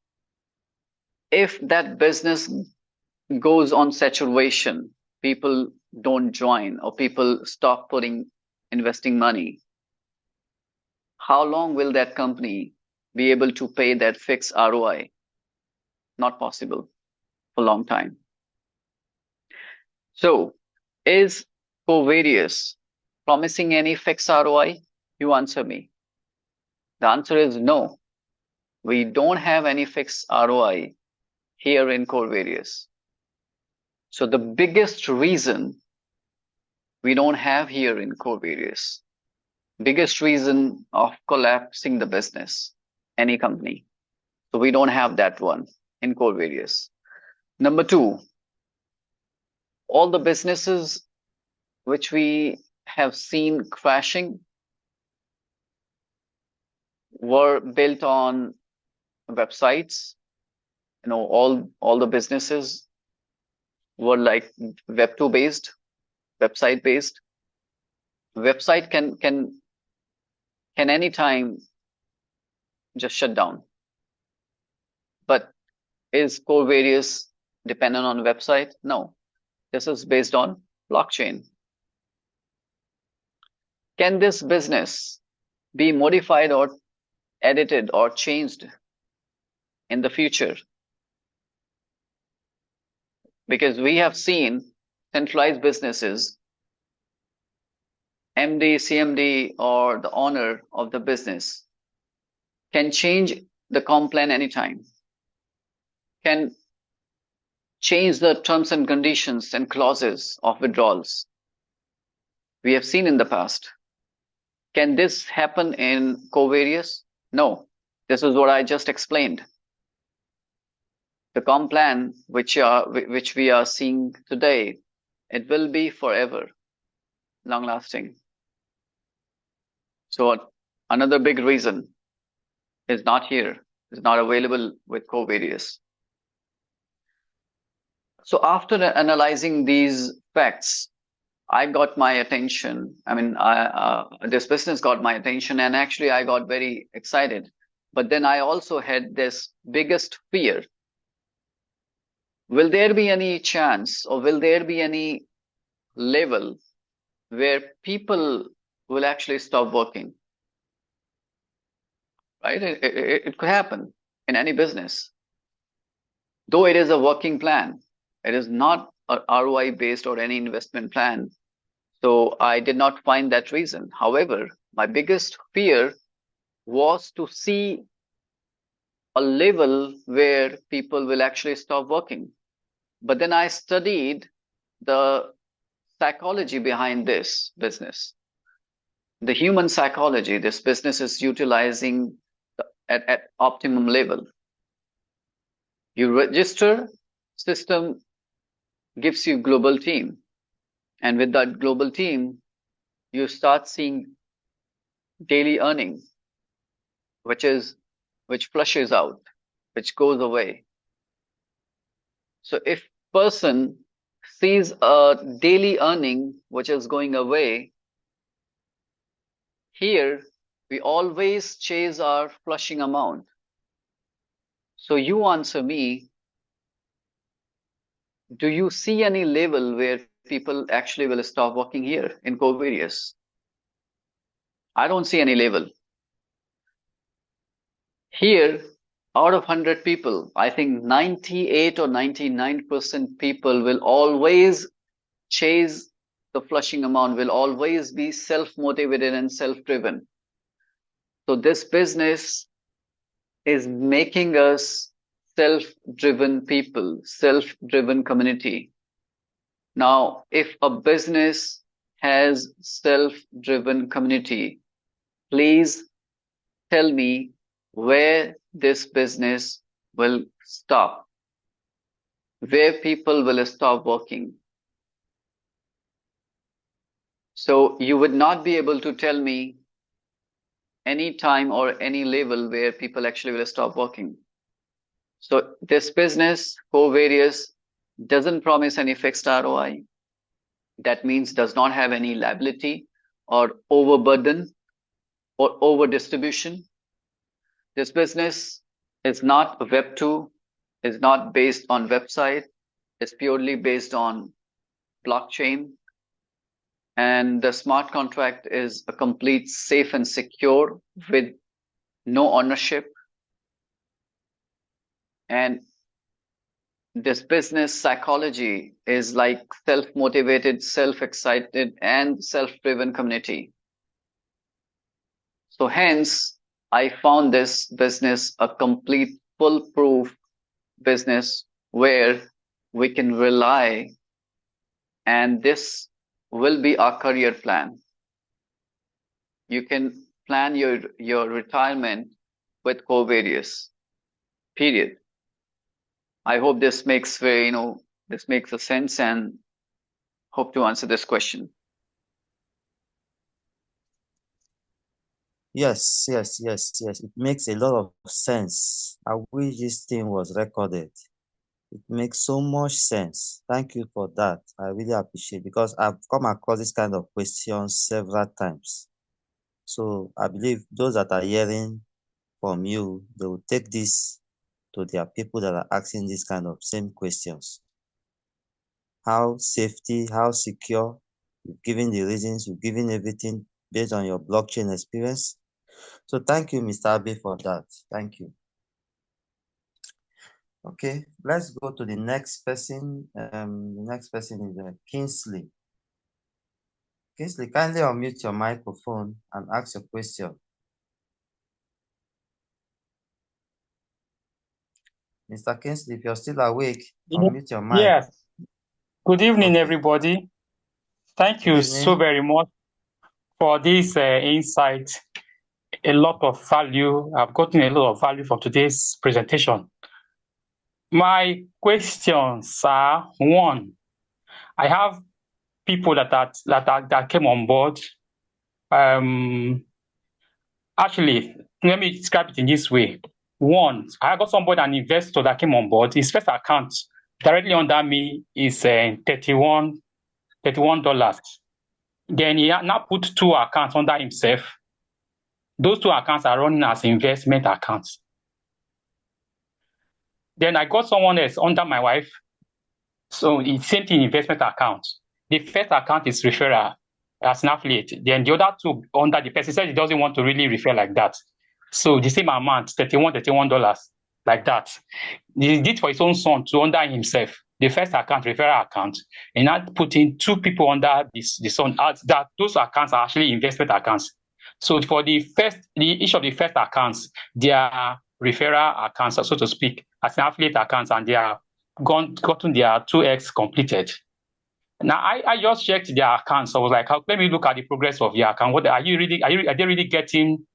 if that business goes on saturation, people don't join or people stop investing money, how long will that company be able to pay that fixed ROI? Not possible for a long time. So is Covarious promising any fixed ROI? You answer me. The answer is no. We don't have any fixed ROI here in Covarious. So the biggest reason we don't have here in Covarious, biggest reason of collapsing the business, any company. So we don't have that one in Covarious. Number two, all the businesses which we have seen crashing were built on websites all the businesses were like web 2 based, website based. Website can anytime just shut down. But is Covarious dependent on website? No. This is based on blockchain. Can this business be modified or edited or changed in the future? Because we have seen centralized businesses, MD, CMD, or the owner of the business can change the comp plan anytime, can change the terms and conditions and clauses of withdrawals. We have seen in the past. Can this happen in Covarious? No. This is what I just explained. The comp plan which we are seeing today, it will be forever, long lasting. So another big reason is not here, is not available with Covarious. So after analyzing these facts, I got my attention. I mean, this business got my attention, and actually I got very excited. But then I also had this biggest fear. Will there be any chance, or will there be any level where people will actually stop working? Right? It could happen in any business. Though it is a working plan, it is not a ROI based or any investment plan. So I did not find that reason. However, my biggest fear was to see a level where people will actually stop working. But then I studied the psychology behind this business. The human psychology this business is utilizing at optimum level. You register, system gives you global team. And with that global team, you start seeing daily earning, which flushes out, which goes away. So if person sees a daily earning which is going away, here we always chase our flushing amount. So you answer me, do you see any level where people actually will stop working here in Covarious? I don't see any level. Here, out of 100 people, I think 98 or 99% people will always chase the flushing amount, will always be self-motivated and self-driven. So this business is making us self-driven people, self-driven community. Now, if a business has self-driven community, please tell me where this business will stop, where people will stop working. So you would not be able to tell me any time or any level where people actually will stop working. So this business, Covarious, doesn't promise any fixed ROI. That means does not have any liability or overburden or over distribution. This business is not Web 2, is not based on website, it's purely based on blockchain. And the smart contract is a complete safe and secure with no ownership. And this business psychology is like self-motivated, self-excited, and self-driven community. So hence, I found this business a complete foolproof business where we can rely, and this will be our career plan. You can plan your retirement with Covarious, period. I hope this makes this makes a sense, and hope to answer this question. Yes, yes, yes, yes. It makes a lot of sense. I wish this thing was recorded. It makes so much sense. Thank you for that. I really appreciate, because I've come across this kind of questions several times. So I believe those that are hearing from you, they will take this to their people that are asking this kind of same questions. How safety, how secure, you've given the reasons, you've given everything based on your blockchain experience. So thank you, Mr. Abe, for that. Thank you. Okay, let's go to the next person. The next person is Kingsley. Kingsley, kindly unmute your microphone and ask your question. Mr. Kingsley, if you're still awake, unmute your mic. Yes. Good evening, everybody. Thank you so very much for this insight. A lot of value. I've gotten a lot of value from today's presentation. My questions are: one, I have people that came on board. Actually, let me describe it in this way. One, I got somebody, an investor that came on board. His first account directly under me is $31. Then he now put two accounts under himself. Those two accounts are running as investment accounts. Then I got someone else under my wife. So it's same thing, investment account. The first account is referral as an affiliate. Then the other two under the person said he doesn't want to really refer like that. So the same amount, $31, like that. He did for his own son to under himself. The first account, referral account, and not putting two people under the son. That those accounts are actually investment accounts. So for each of the first accounts, they are referral accounts, so to speak, as an affiliate accounts, and they are gotten their 2x completed. Now I just checked their accounts. I was like, let me look at the progress of your account. What are they really getting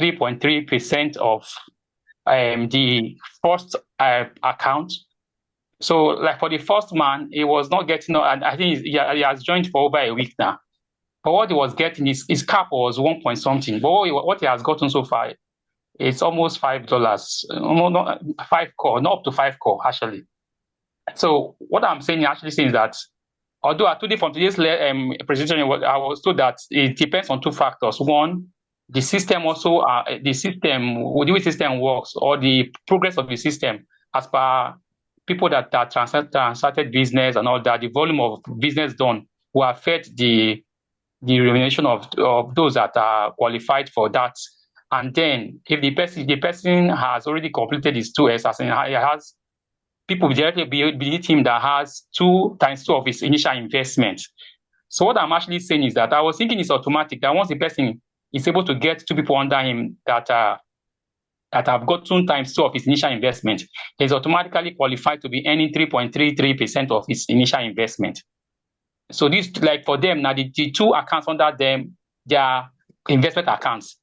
3.3% of the first account? So like for the first man, he was not getting, and I think he has joined for over a week now. But what he was getting, his cap was 1 point something. But what he has gotten so far, it's almost $5, not 5 core, not up to 5 core actually. So what I'm saying is that, although I told you from today's presentation, I was told that it depends on two factors. One, the system also, the way system works, or the progress of the system as per people that transacted business and all that, the volume of business done will affect the remuneration of those that are qualified for that. And then if the person has already completed his 2S, as in he has people directly beneath him that has 2 times 2 of his initial investment. So what I'm actually saying is that I was thinking it's automatic, that once the person is able to get 2 people under him that have got 2 times 2 of his initial investment, he's automatically qualified to be earning 3.33% of his initial investment. So this, like for them now, the 2 accounts under them, they are investment accounts,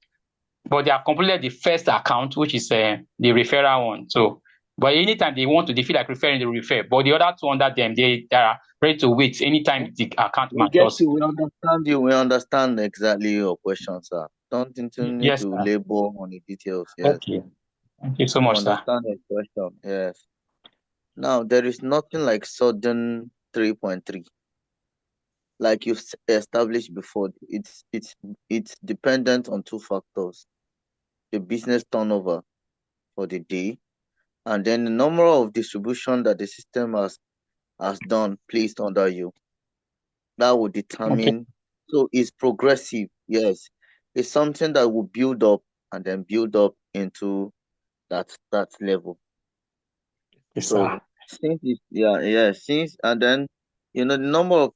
but they have completed the first account, which is the referral one. So, but anytime they want to, they feel like referring, they refer. But the other 2 under them, they are ready to wait anytime the account matures. We understand you. We understand exactly your question, sir. Don't need Yes, to sir. labor on the details. Yes. Okay. Thank you so much, sir. Understand your question. Yes. Now there is nothing like sudden 3.3. Like you've established before, it's dependent on 2 factors: the business turnover for the day, and then the number of distribution that the system has done placed under you. That will determine. So it's progressive. Yes, it's something that will build up and then build up into that level. Yes, so sir. Since and then the number of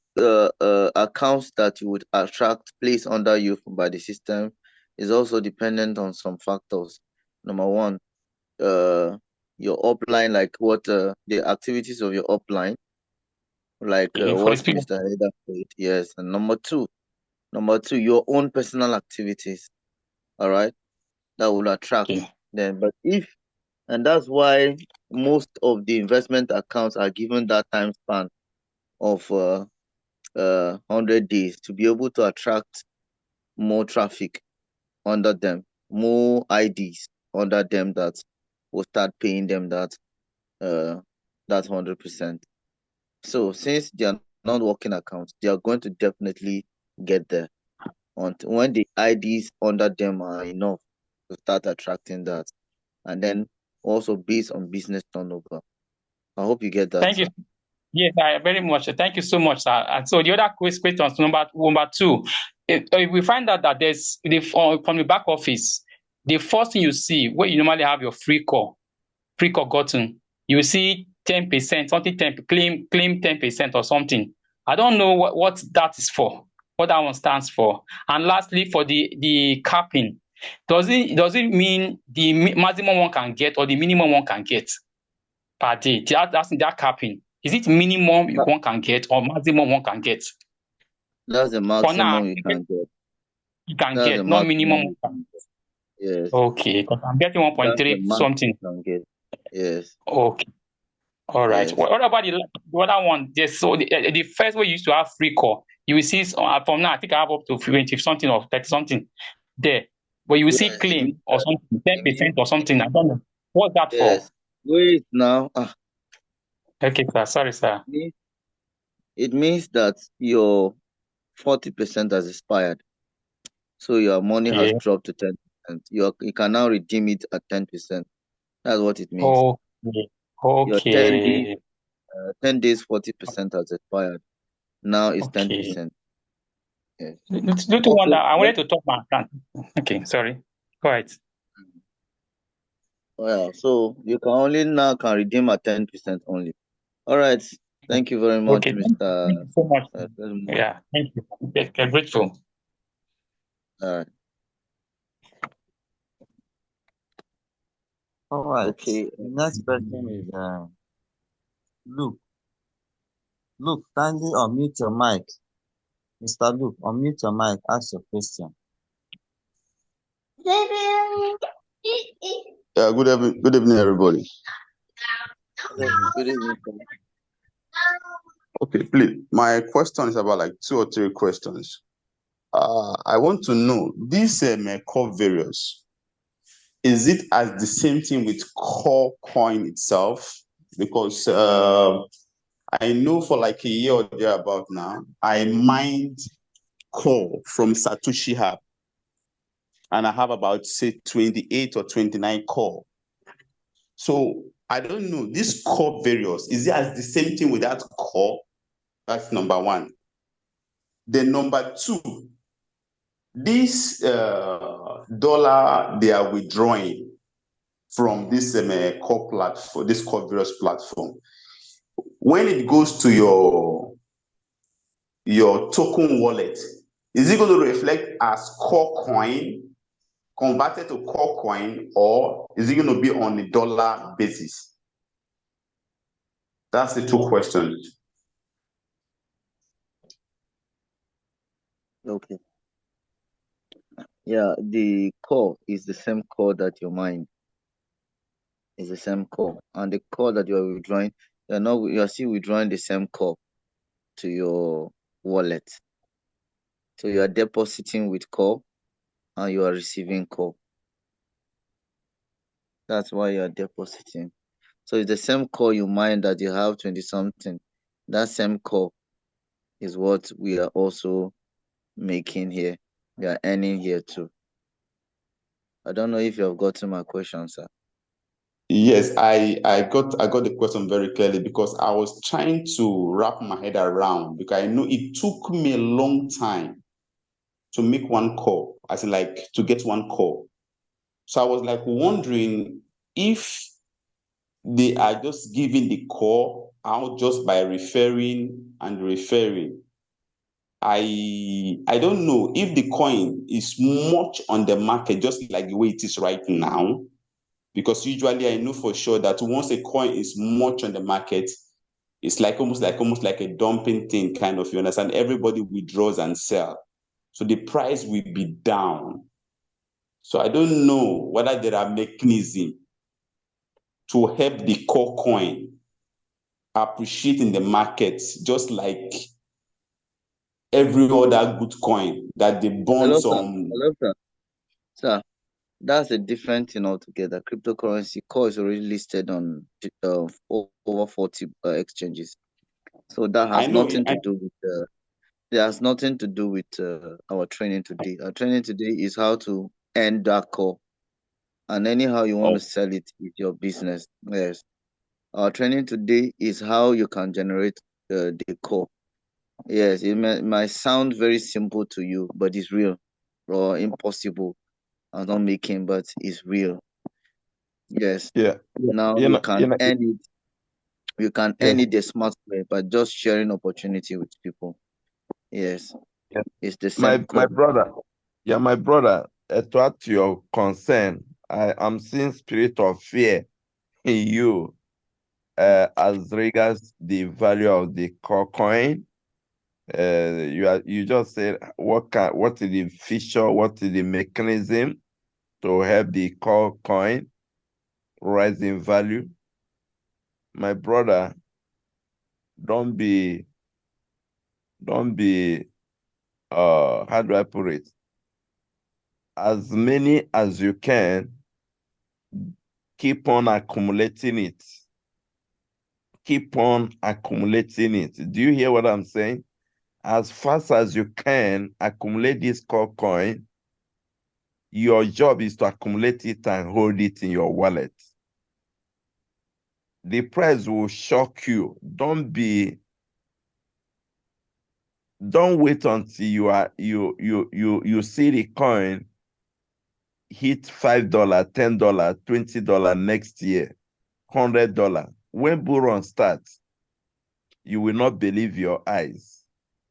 accounts that you would attract placed under you by the system is also dependent on some factors. Number one, your upline, like what the activities of your upline, like what Mr. Eda said. Yes. And number two, your own personal activities. All right, that will attract them. But and that's why most of the investment accounts are given that time span of 100 days to be able to attract more traffic. under them, more IDs under them that will start paying them that 100%. So since they are not working accounts, they are going to definitely get there. When the IDs under them are enough to start attracting that, and then also based on business turnover. I hope you get that. Thank you. Yes, I very much. Thank you so much, sir. And so the other question, number two, if we find out that there's from the back office, the first thing you see where you normally have your free call gotten, you see 10%, something 10, claim 10% or something. I don't know what that is for, what that one stands for. And lastly, for the capping, does it mean the maximum one can get or the minimum one can get per day? That's that capping. Is it minimum one can get or maximum one can get? That's the maximum you can get. You can get, not minimum. Yes. Okay, because I'm getting 1.3 something. You can get. Yes. Okay. All right. Yes. What about the other one? Yes. So the first one you used to have free call. You will see from now, I think I have up to 20 something or 30 something there. But you will see claim or something, 10% or something. I don't know. What's that for? Wait now. Okay, sir. Sorry, sir. It means that your 40% has expired. So your money has dropped to 10%. You can now redeem it at 10%. That's what it means. Okay. Your 10 days, 40% has expired. Now it's 10%. Yes. Don't wonder. I wanted to talk my account. Okay, sorry. Go ahead. Well, so you can only now redeem at 10% only. All right. Thank you very much, Mr. Thank you so much. Yeah, thank you. I'm grateful. All right. All right. Okay. Next question is Luke. Luke, kindly unmute your mic. Mr. Luke, unmute your mic. Ask your question. Yeah, good evening, everybody. Good evening. Okay, please. My question is about like 2 or 3 questions. I want to know this core various. Is it as the same thing with core coin itself? Because I know for like a year or thereabout now, I mined core from Satoshi Hub, and I have about say 28 or 29 core. So I don't know, this core various, is it as the same thing with that core? That's number one. Then number two, this dollar they are withdrawing from this core platform, this core various platform. When it goes to your token wallet, is it going to reflect as core coin, converted to core coin, or is it going to be on a dollar basis? That's the 2 questions. Okay. Yeah, the core is the same core that you mine. Is the same core, and the core that you are withdrawing, you are still withdrawing the same core to your wallet. So you are depositing with core, and you are receiving core. That's why you are depositing. So it's the same core you mine that you have 20 something. That same core is what we are also making here. We are earning here too. I don't know if you have gotten my question, sir. Yes, I got the question very clearly, because I was trying to wrap my head around, because I know it took me a long time to make one call, as in like to get one call. So I was like wondering if they are just giving the call out just by referring and referring. I don't know if the coin is much on the market, just like the way it is right now. Because usually I know for sure that once a coin is much on the market, it's like almost like a dumping thing, kind of, you understand? Everybody withdraws and sell. So the price will be down. So I don't know whether there are mechanisms to help the core coin appreciate in the market, just like every other good coin that they burn some. Hello, sir. Sir, that's a different thing altogether. Cryptocurrency core is already listed on over 40 exchanges. So that I has know. nothing to do with there has nothing to do with our training today. Our training today is how to end that core. And anyhow you want to sell it with your business. Yes. Our training today is how you can generate the core. Yes, it might sound very simple to you, but it's real. Or impossible. I'm not making, but it's real. Yes. Yeah. Now You you know, can earn it. You can yeah, earn it the smart way by just sharing opportunity with people. Yes. yeah. It's the same My core. brother, yeah, my brother, to add to your concern, I am seeing spirit of fear in you as regards the value of the core coin. You just said what is the feature, what is the mechanism to help the core coin rise in value. My brother, don't be how do I put it? As many as you can, keep on accumulating it. Keep on accumulating it. Do you hear what I'm saying? As fast as you can, accumulate this core coin. Your job is to accumulate it and hold it in your wallet. The price will shock you. Don't wait until you see the coin hit $5, $10, $20 next year, $100. When bull run starts, you will not believe your eyes.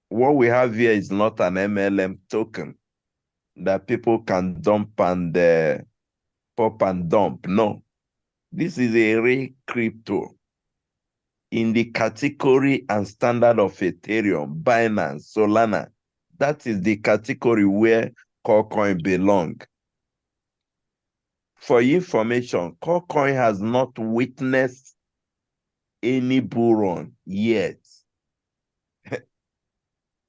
What we have here is not an MLM token that people can dump and pop and dump. No, this is a real crypto in the category and standard of Ethereum, Binance, Solana. That is the category where Corecoin belong. For information, Corecoin has not witnessed any bull run yet.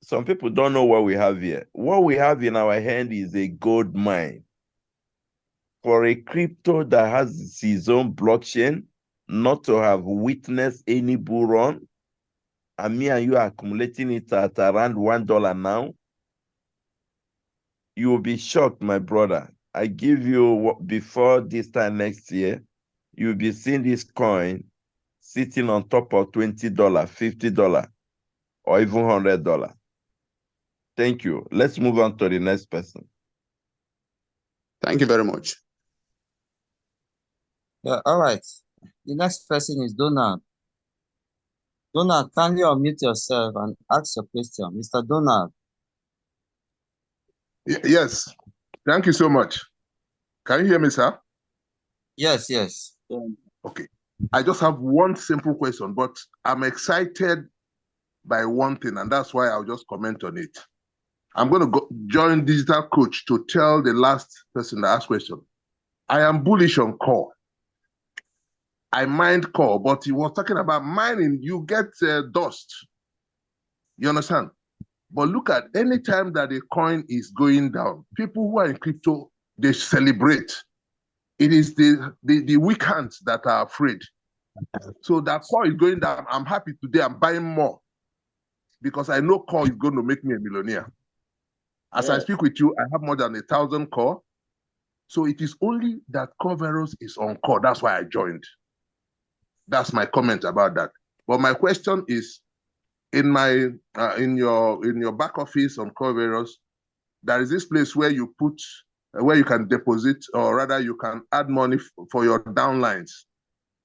Some people don't know what we have here. What we have in our hand is a gold mine. For a crypto that has its own blockchain, not to have witnessed any bull run, and me and you are accumulating it at around $1 now, you will be shocked, my brother. I give you, before this time next year, you'll be seeing this coin sitting on top of $20, $50, or even $100. Thank you. Let's move on to the next person. Thank you very much. Yeah, all right. The next person is Donald. Donald, kindly unmute yourself and ask your question. Mr. Donald. Yes. Thank you so much. Can you hear me, sir? Yes, yes. Okay. I just have one simple question, but I'm excited by one thing, and that's why I'll just comment on it. I'm going to go join Digital Coach to tell the last person that asked question. I am bullish on core. I mind core, but he was talking about mining. You get dust. You understand? But look at any time that a coin is going down, people who are in crypto, they celebrate. It is the weak hands that are afraid. So that core is going down. I'm happy today. I'm buying more because I know core is going to make me a millionaire. As I speak with you, I have more than 1,000 core. So it is only that Coreveros is on core. That's why I joined. That's my comment about that. But my question is, in your back office on Coreveros, there is this place where you put where you can deposit, or rather you can add money for your downlines.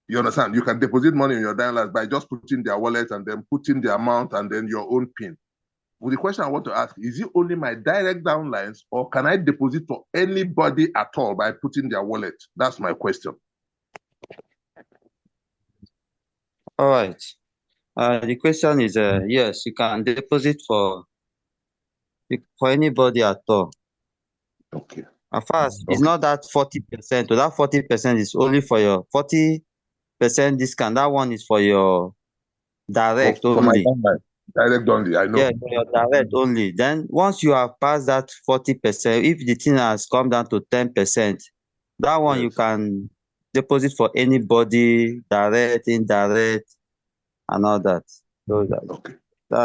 You understand? You can deposit money in your downlines by just putting their wallet and then putting the amount and then your own PIN. Well, the question I want to ask, is it only my direct downlines, or can I deposit for anybody at all by putting their wallet? That's my question. All right. The question is, yes, you can deposit for anybody at all. Okay. At first, it's not that 40%. So that 40% is only for your 40% discount. That one is for your direct for my only. downline. Direct only, I know. Yeah, for your direct only. Then once you have passed that 40%, if the thing has come down to 10%, that one you can deposit for anybody, direct, indirect, and all that. So that's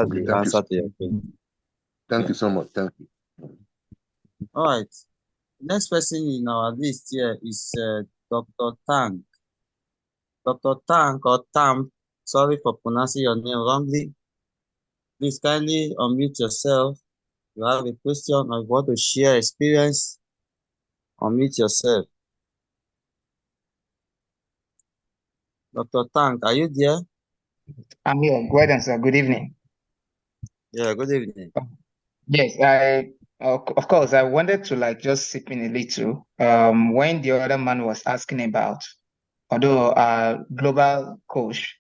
the Thank answer you. to your question. Thank you so much. Thank you. All right. Next person in our list here is Dr. Tang. Dr. Tang or Tam, sorry for pronouncing your name wrongly. Please kindly unmute yourself. If you have a question or you want to share experience, unmute yourself. Dr. Tang, are you there? I'm here. Go ahead and sir. Good evening. Yeah, good evening. Yes, of course, I wanted to like just sip in a little. When the other man was asking about, although global coach,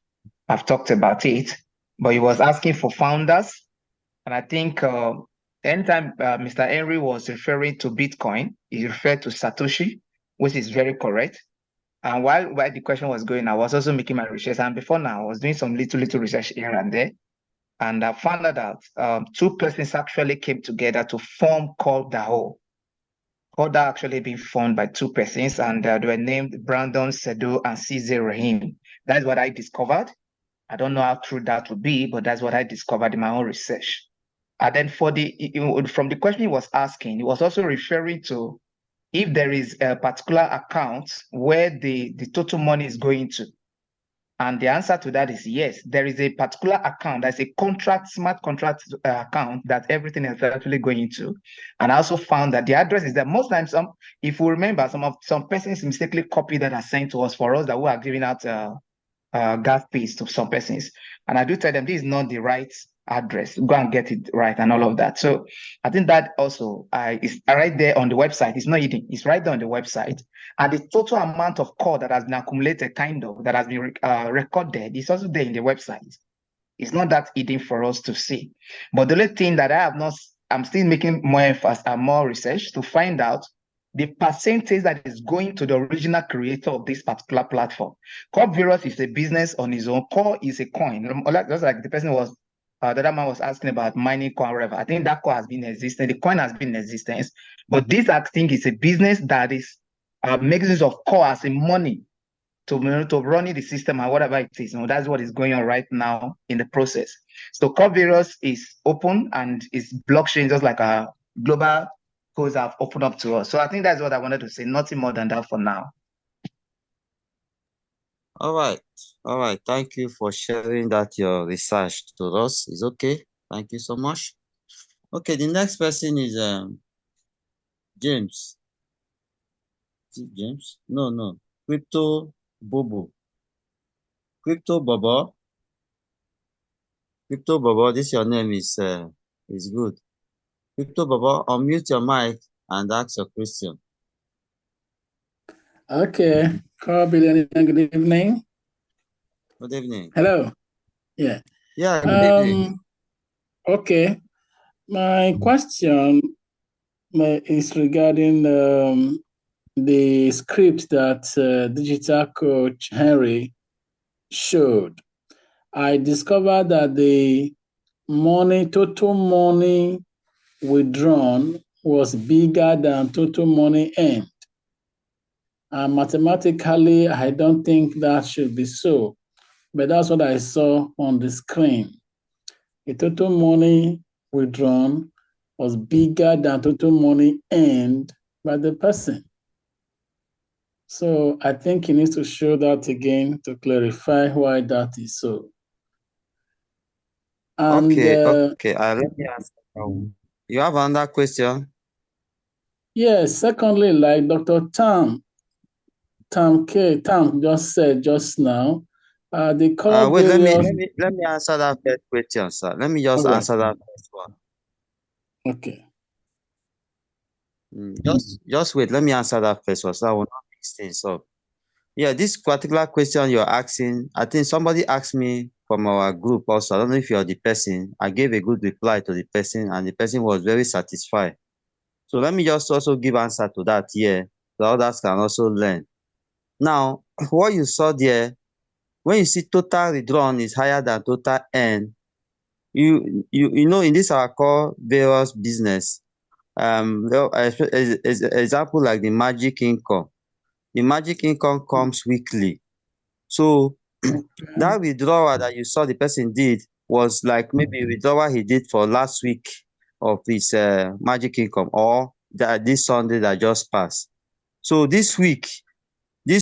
I've talked about it, but he was asking for founders, and I think anytime Mr. Henry was referring to Bitcoin, he referred to Satoshi, which is very correct. And while the question was going, I was also making my research, and before now, I was doing some little research here and there. And I found out that two persons actually came together to form called DAO. Called DAO actually being formed by two persons, and they were named Brandon Sedo and CZ Rahim. That's what I discovered. I don't know how true that would be, but that's what I discovered in my own research. And then from the question he was asking, he was also referring to if there is a particular account where the total money is going to. And the answer to that is yes. There is a particular account, there's a smart contract account that everything is actually going to. And I also found that the address is that most times, if we remember, some persons mistakenly copy that are sent to us for us that we are giving out gas fees to some persons. And I do tell them this is not the right address. Go and get it right and all of that. So I think that also is right there on the website. It's not hidden. It's right there on the website. And the total amount of code that has been accumulated, that has been recorded, is also there in the website. It's not that hidden for us to see. But the only thing that I'm still making more emphasis and more research to find out the percentage that is going to the original creator of this particular platform. Core Virus is a business on its own. Core is a coin. Just like the person was, the other man was asking about mining coin, whatever. I think that core has been existing. The coin has been in existence. But this, I think, is a business that is making use of core as a money to running the system and whatever it is. That's what is going on right now in the process. So Core Virus is open and is blockchain, just like a global codes have opened up to us. So I think that's what I wanted to say. Nothing more than that for now. All right. All right. Thank you for sharing that your research to us. It's okay. Thank you so much. Okay, the next person is James. Is it James? No. Crypto Bobo. Crypto Bobo. Crypto Bobo, this your name is good. Crypto Bobo, unmute your mic and ask your question. Okay. Good evening. Good evening. Hello. Yeah. Yeah, good evening. Okay. My question is regarding the script that digital coach Henry showed. I discovered that the total money withdrawn was bigger than total money earned. And mathematically, I don't think that should be so, but that's what I saw on the screen. The total money withdrawn was bigger than total money earned by the person. So I think he needs to show that again to clarify why that is so. And, okay. Let me answer. You have another question? Yes. Secondly, like Dr. Tam just said just now, the core wait, various... let me answer that first question, sir. Let me just answer that first one. Okay. Just wait. Let me answer that first one, so I will not mix things up. Yeah, this particular question you're asking, I think somebody asked me from our group also. I don't know if you're the person. I gave a good reply to the person, and the person was very satisfied. So let me just also give answer to that here, so others can also learn. Now, what you saw there, when you see total withdrawn is higher than total earn, you know, in this our core various business, example like the magic income. The magic income comes weekly. So that withdrawal that you saw the person did was like maybe a withdrawal he did for last week of his magic income, or that this Sunday that just passed. So this week